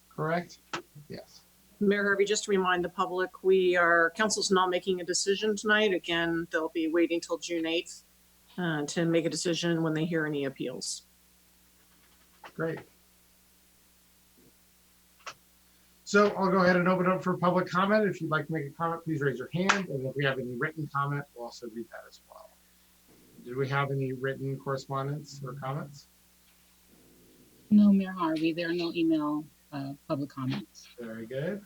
Speaker 1: Correct? Yes.
Speaker 2: Mayor Harvey, just to remind the public, council's not making a decision tonight. Again, they'll be waiting till June 8th to make a decision when they hear any appeals.
Speaker 1: Great. So I'll go ahead and open up for public comment. If you'd like to make a comment, please raise your hand. And if we have any written comment, we'll also read that as well. Did we have any written correspondence or comments?
Speaker 11: No, Mayor Harvey, there are no email public comments.
Speaker 1: Very good.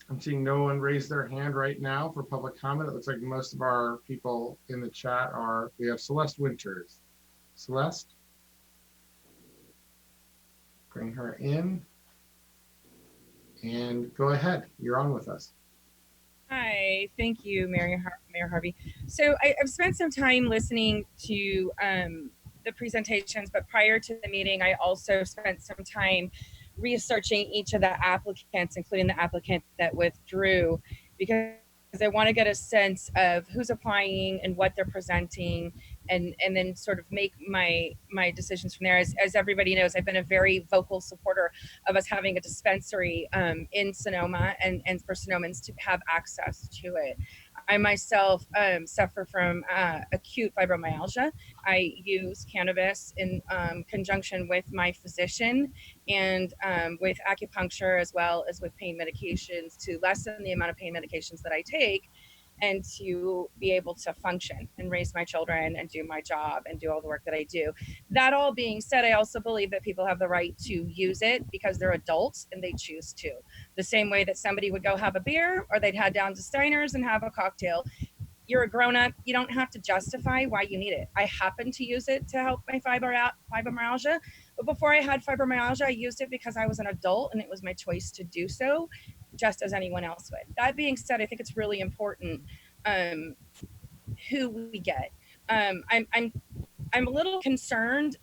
Speaker 1: I'm seeing no one raise their hand right now for public comment. It looks like most of our people in the chat we have Celeste Winters. Celeste? Bring her in. And go ahead, you're on with us.
Speaker 15: Hi, thank you, Mayor Harvey. So I've spent some time listening to the presentations, but prior to the meeting, I also spent some time researching each of the applicants, including the applicant that withdrew, because I want to get a sense of who's applying and what they're presenting, and then sort of make my decisions from there. As everybody knows, I've been a very vocal supporter of us having a dispensary in Sonoma, and for Sonomans to have access to it. I myself suffer from acute fibromyalgia. I use cannabis in conjunction with my physician and with acupuncture, as well as with pain medications, to lessen the amount of pain medications that I take, and to be able to function and raise my children and do my job and do all the work that I do. That all being said, I also believe that people have the right to use it because they're adults and they choose to. The same way that somebody would go have a beer, or they'd head down to Steiner's and have a cocktail. You're a grown-up, you don't have to justify why you need it. I happen to use it to help my fibromyalgia, but before I had fibromyalgia, I used it because I was an adult and it was my choice to do so, just as anyone else would. That being said, I think it's really important who we get. I'm a little concerned.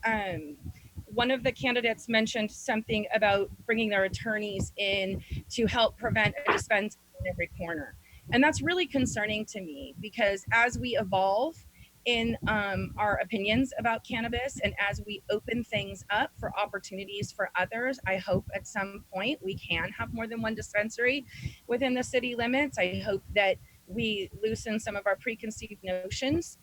Speaker 15: One of the candidates mentioned something about bringing their attorneys in to help prevent a dispensary in every corner. And that's really concerning to me because as we evolve in our opinions about cannabis and as we open things up for opportunities for others, I hope at some point we can have more than one dispensary within the city limits. I hope that we loosen some of our preconceived notions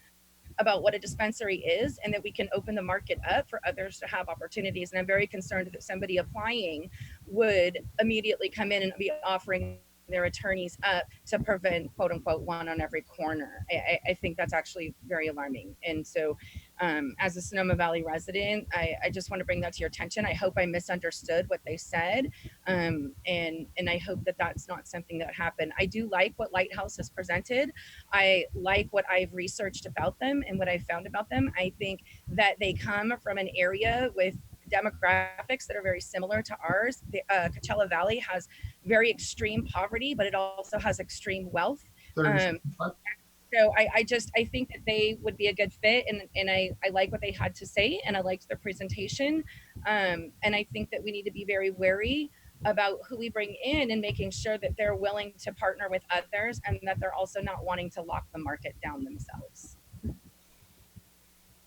Speaker 15: about what a dispensary is and that we can open the market up for others to have opportunities. And I'm very concerned that somebody applying would immediately come in and be offering their attorneys up to prevent quote unquote one on every corner. I think that's actually very alarming. And so as a Sonoma Valley resident, I just want to bring that to your attention. I hope I misunderstood what they said. And I hope that that's not something that happened. I do like what Lighthouse has presented. I like what I've researched about them and what I found about them. I think that they come from an area with demographics that are very similar to ours. The Coachella Valley has very extreme poverty, but it also has extreme wealth. So I think that they would be a good fit, and I like what they had to say, and I liked their presentation. And I think that we need to be very wary about who we bring in and making sure that they're willing to partner with others and that they're also not wanting to lock the market down themselves.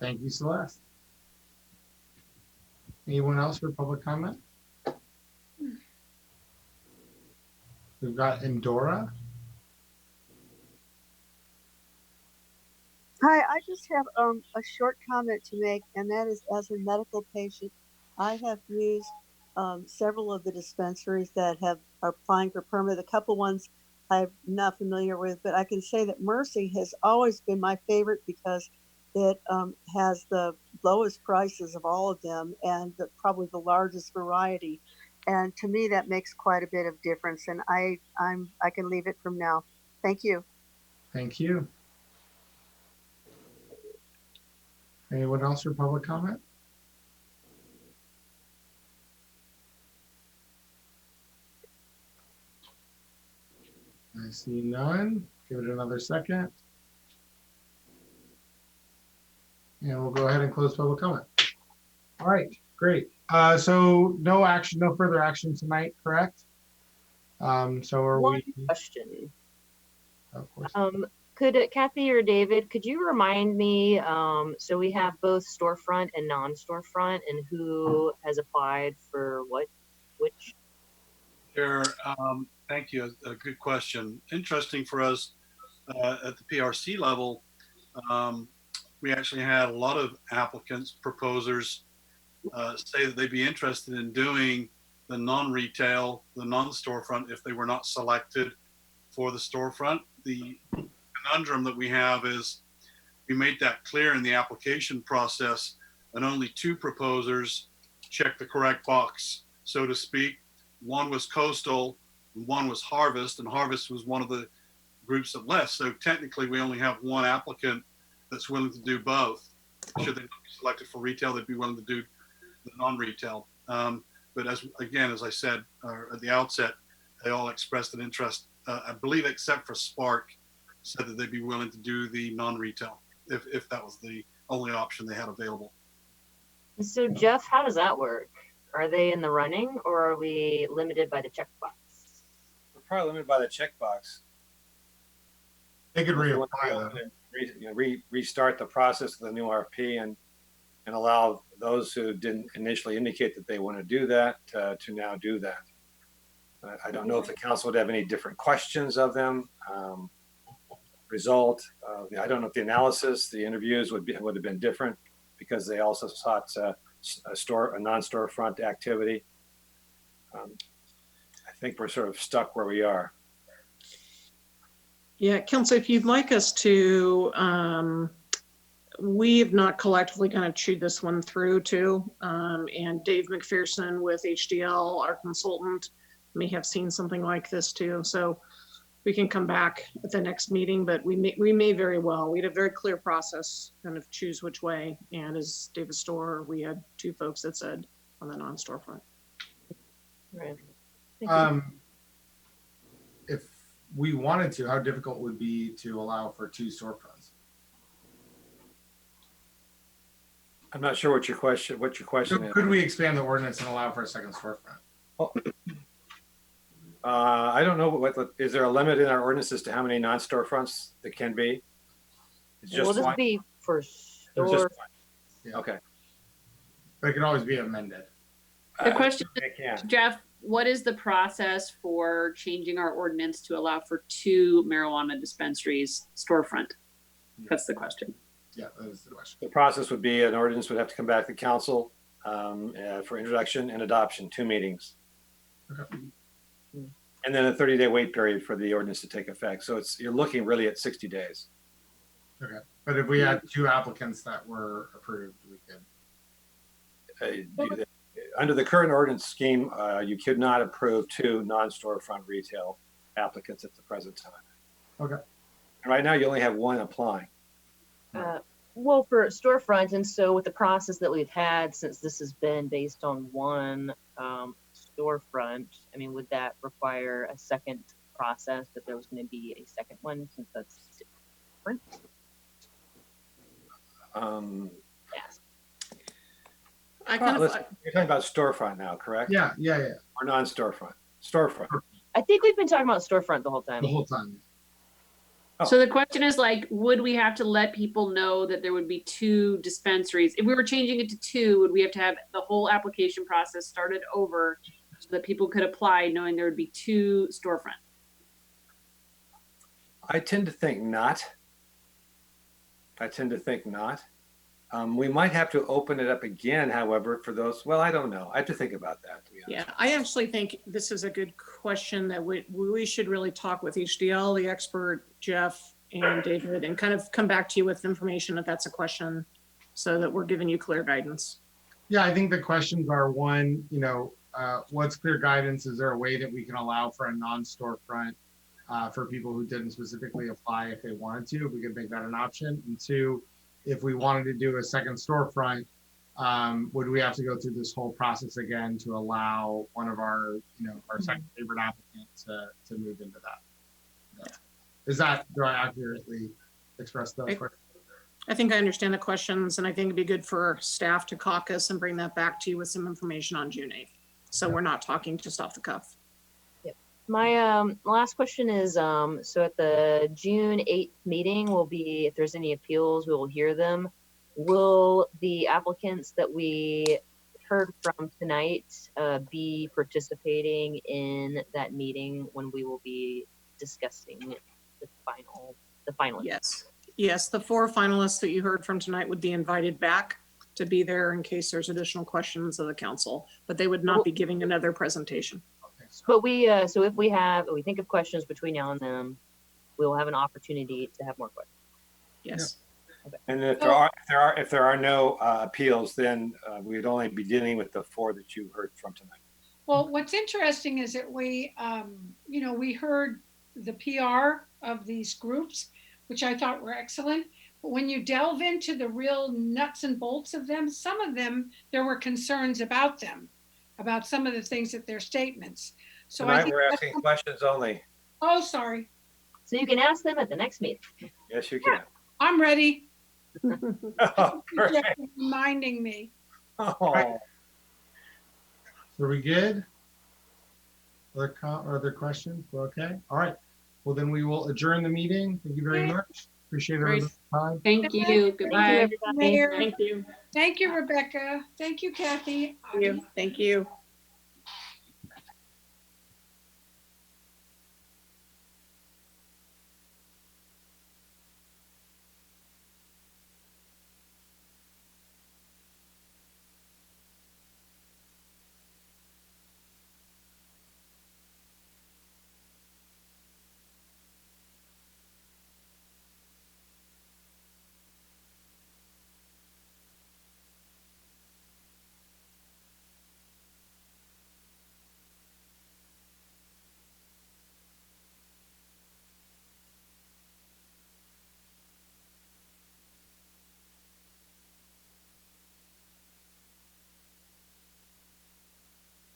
Speaker 1: Thank you, Celeste. Anyone else for public comment? We've got Endora.
Speaker 3: Hi, I just have a short comment to make, and that is as a medical patient, I have used several of the dispensaries that are applying for permit. A couple ones I'm not familiar with, but I can say that Mercy has always been my favorite because it has the lowest prices of all of them and probably the largest variety. And to me, that makes quite a bit of difference. And I can leave it from now. Thank you.
Speaker 1: Thank you. Anyone else for public comment? I see none. Give it another second. And we'll go ahead and close public comment. All right, great. So no action, no further action tonight, correct? So are
Speaker 16: One
Speaker 1: we?
Speaker 16: question.
Speaker 1: Of course.
Speaker 16: Could Kathy or David, could you remind me, so we have both storefront and non-storefront, and who has applied for which?
Speaker 17: Sure. Thank you. A good question. Interesting for us at the PRC level. We actually had a lot of applicants, proposers say that they'd be interested in doing the non-retail, the non-storefront if they were not selected for the storefront. The conundrum that we have is we made that clear in the application process, and only 2 proposers checked the correct box, so to speak. One was Coastal, and one was Harvest, and Harvest was one of the groups that left. So technically we only have 1 applicant that's willing to do both. Should they not be selected for retail, they'd be willing to do the non-retail. But as I said at the outset, they all expressed an interest, I believe except for Spark, said that they'd be willing to do the non-retail if that was the only option they had available.
Speaker 16: So Jeff, how does that work? Are they in the running or are we limited by the checkbox?
Speaker 24: We're probably limited by the checkbox.
Speaker 1: They could reapply
Speaker 24: restart the process with a new RFP and allow those who didn't initially indicate that they want to do that to now do that. I don't know if the council would have any different questions of them. Result, I don't know if the analysis, the interviews would have been different because they also sought a non-storefront activity. I think we're sort of stuck where we are.
Speaker 2: Yeah, Council, if you'd like us to, we have not collectively kind of chewed this one through too. And Dave McPherson with HDL, our consultant, may have seen something like this too. So we can come back at the next meeting, but we may very well. We had a very clear process, kind of choose which way. And as David Storr, we had 2 folks that said on the non-storefront.
Speaker 16: Right.
Speaker 1: If we wanted to, how difficult would it be to allow for 2 storefronts?
Speaker 24: I'm not sure what your question is.
Speaker 1: Could we expand the ordinance and allow for a second storefront?
Speaker 24: I don't know is there a limit in our ordinances to how many non-storefronts there can be? It's
Speaker 16: Will
Speaker 24: just
Speaker 16: this
Speaker 24: one?
Speaker 16: be for
Speaker 24: There's just
Speaker 16: store?
Speaker 24: one. Okay.
Speaker 1: But it can always be amended.
Speaker 12: The question,
Speaker 24: It can.
Speaker 12: Jeff, what is the process for changing our ordinance to allow for 2 marijuana dispensaries storefront? That's the question.
Speaker 1: Yeah, that is the question.
Speaker 24: The process would be an ordinance would have to come back to council for introduction and adoption, 2 meetings.
Speaker 1: Okay.
Speaker 24: And then a 30-day wait period for the ordinance to take effect. So you're looking really at 60 days.
Speaker 1: Okay. But if we had 2 applicants that were approved, we could.
Speaker 24: Under the current ordinance scheme, you could not approve 2 non-storefront retail applicants at the present time.
Speaker 1: Okay.
Speaker 24: And right now, you only have 1 applying.
Speaker 16: Well, for storefront, and so with the process that we've had, since this has been based on 1 storefront, I mean, would that require a second process, that there was going to be a second one, since that's different? Yes.
Speaker 24: You're talking about storefront now, correct?
Speaker 1: Yeah.
Speaker 24: Or non-storefront? Storefront.
Speaker 16: I think we've been talking about storefront the whole time.
Speaker 1: The whole time.
Speaker 24: Oh.
Speaker 12: So the question is, like, would we have to let people know that there would be 2 dispensaries? If we were changing it to 2, would we have to have the whole application process started over so that people could apply knowing there would be 2 storefront?
Speaker 24: I tend to think not. We might have to open it up again, however, for those, well, I don't know. I have to think about that, to be honest.
Speaker 2: Yeah, I actually think this is a good question that we should really talk with HDL, the expert, Jeff and David, and kind of come back to you with information if that's a question, so that we're giving you clear guidance.
Speaker 1: Yeah, I think the questions are, one, what's clear guidance? Is there a way that we can allow for a non-storefront for people who didn't specifically apply if they wanted to? If we could make that an option. And 2, if we wanted to do a second storefront, would we have to go through this whole process again to allow one of our, our second favorite applicant to move into that? Do I accurately express those questions?
Speaker 2: I think I understand the questions, and I think it'd be good for staff to caucus and bring that back to you with some information on June 8th. So we're not talking just off the cuff.
Speaker 16: Yep. My last question is, so at the June 8th meeting will be, if there's any appeals, we will hear them. Will the applicants that we heard from tonight be participating in that meeting when we will be discussing the finalists?
Speaker 2: Yes, the 4 finalists that you heard from tonight would be invited back to be there in case there's additional questions of the council, but they would not be giving another presentation.
Speaker 16: But so if we think of questions between now and then, we will have an opportunity to have more questions.
Speaker 2: Yes.
Speaker 16: Okay.
Speaker 24: And if there are no appeals, then we'd only be dealing with the 4 that you heard from tonight.
Speaker 13: Well, what's interesting is that we heard the PR of these groups, which I thought were excellent. But when you delve into the real nuts and bolts of them, some of them, there were concerns about them, about some of the things that their statements. So
Speaker 24: Tonight
Speaker 13: I think
Speaker 24: we're asking questions only.
Speaker 13: Oh, sorry.
Speaker 16: So you can ask them at the next meeting.
Speaker 24: Yes, you can.
Speaker 13: I'm ready.
Speaker 24: Oh,
Speaker 13: Jeff is reminding me.
Speaker 24: Oh.
Speaker 1: So are we good? Other questions? We're okay? All right. Well, then we will adjourn the meeting. Thank you very much. Appreciate everyone's time.
Speaker 12: Thank you. Goodbye.
Speaker 2: Thank you.
Speaker 13: Thank you, Rebecca. Thank you, Kathy.
Speaker 2: Thank you.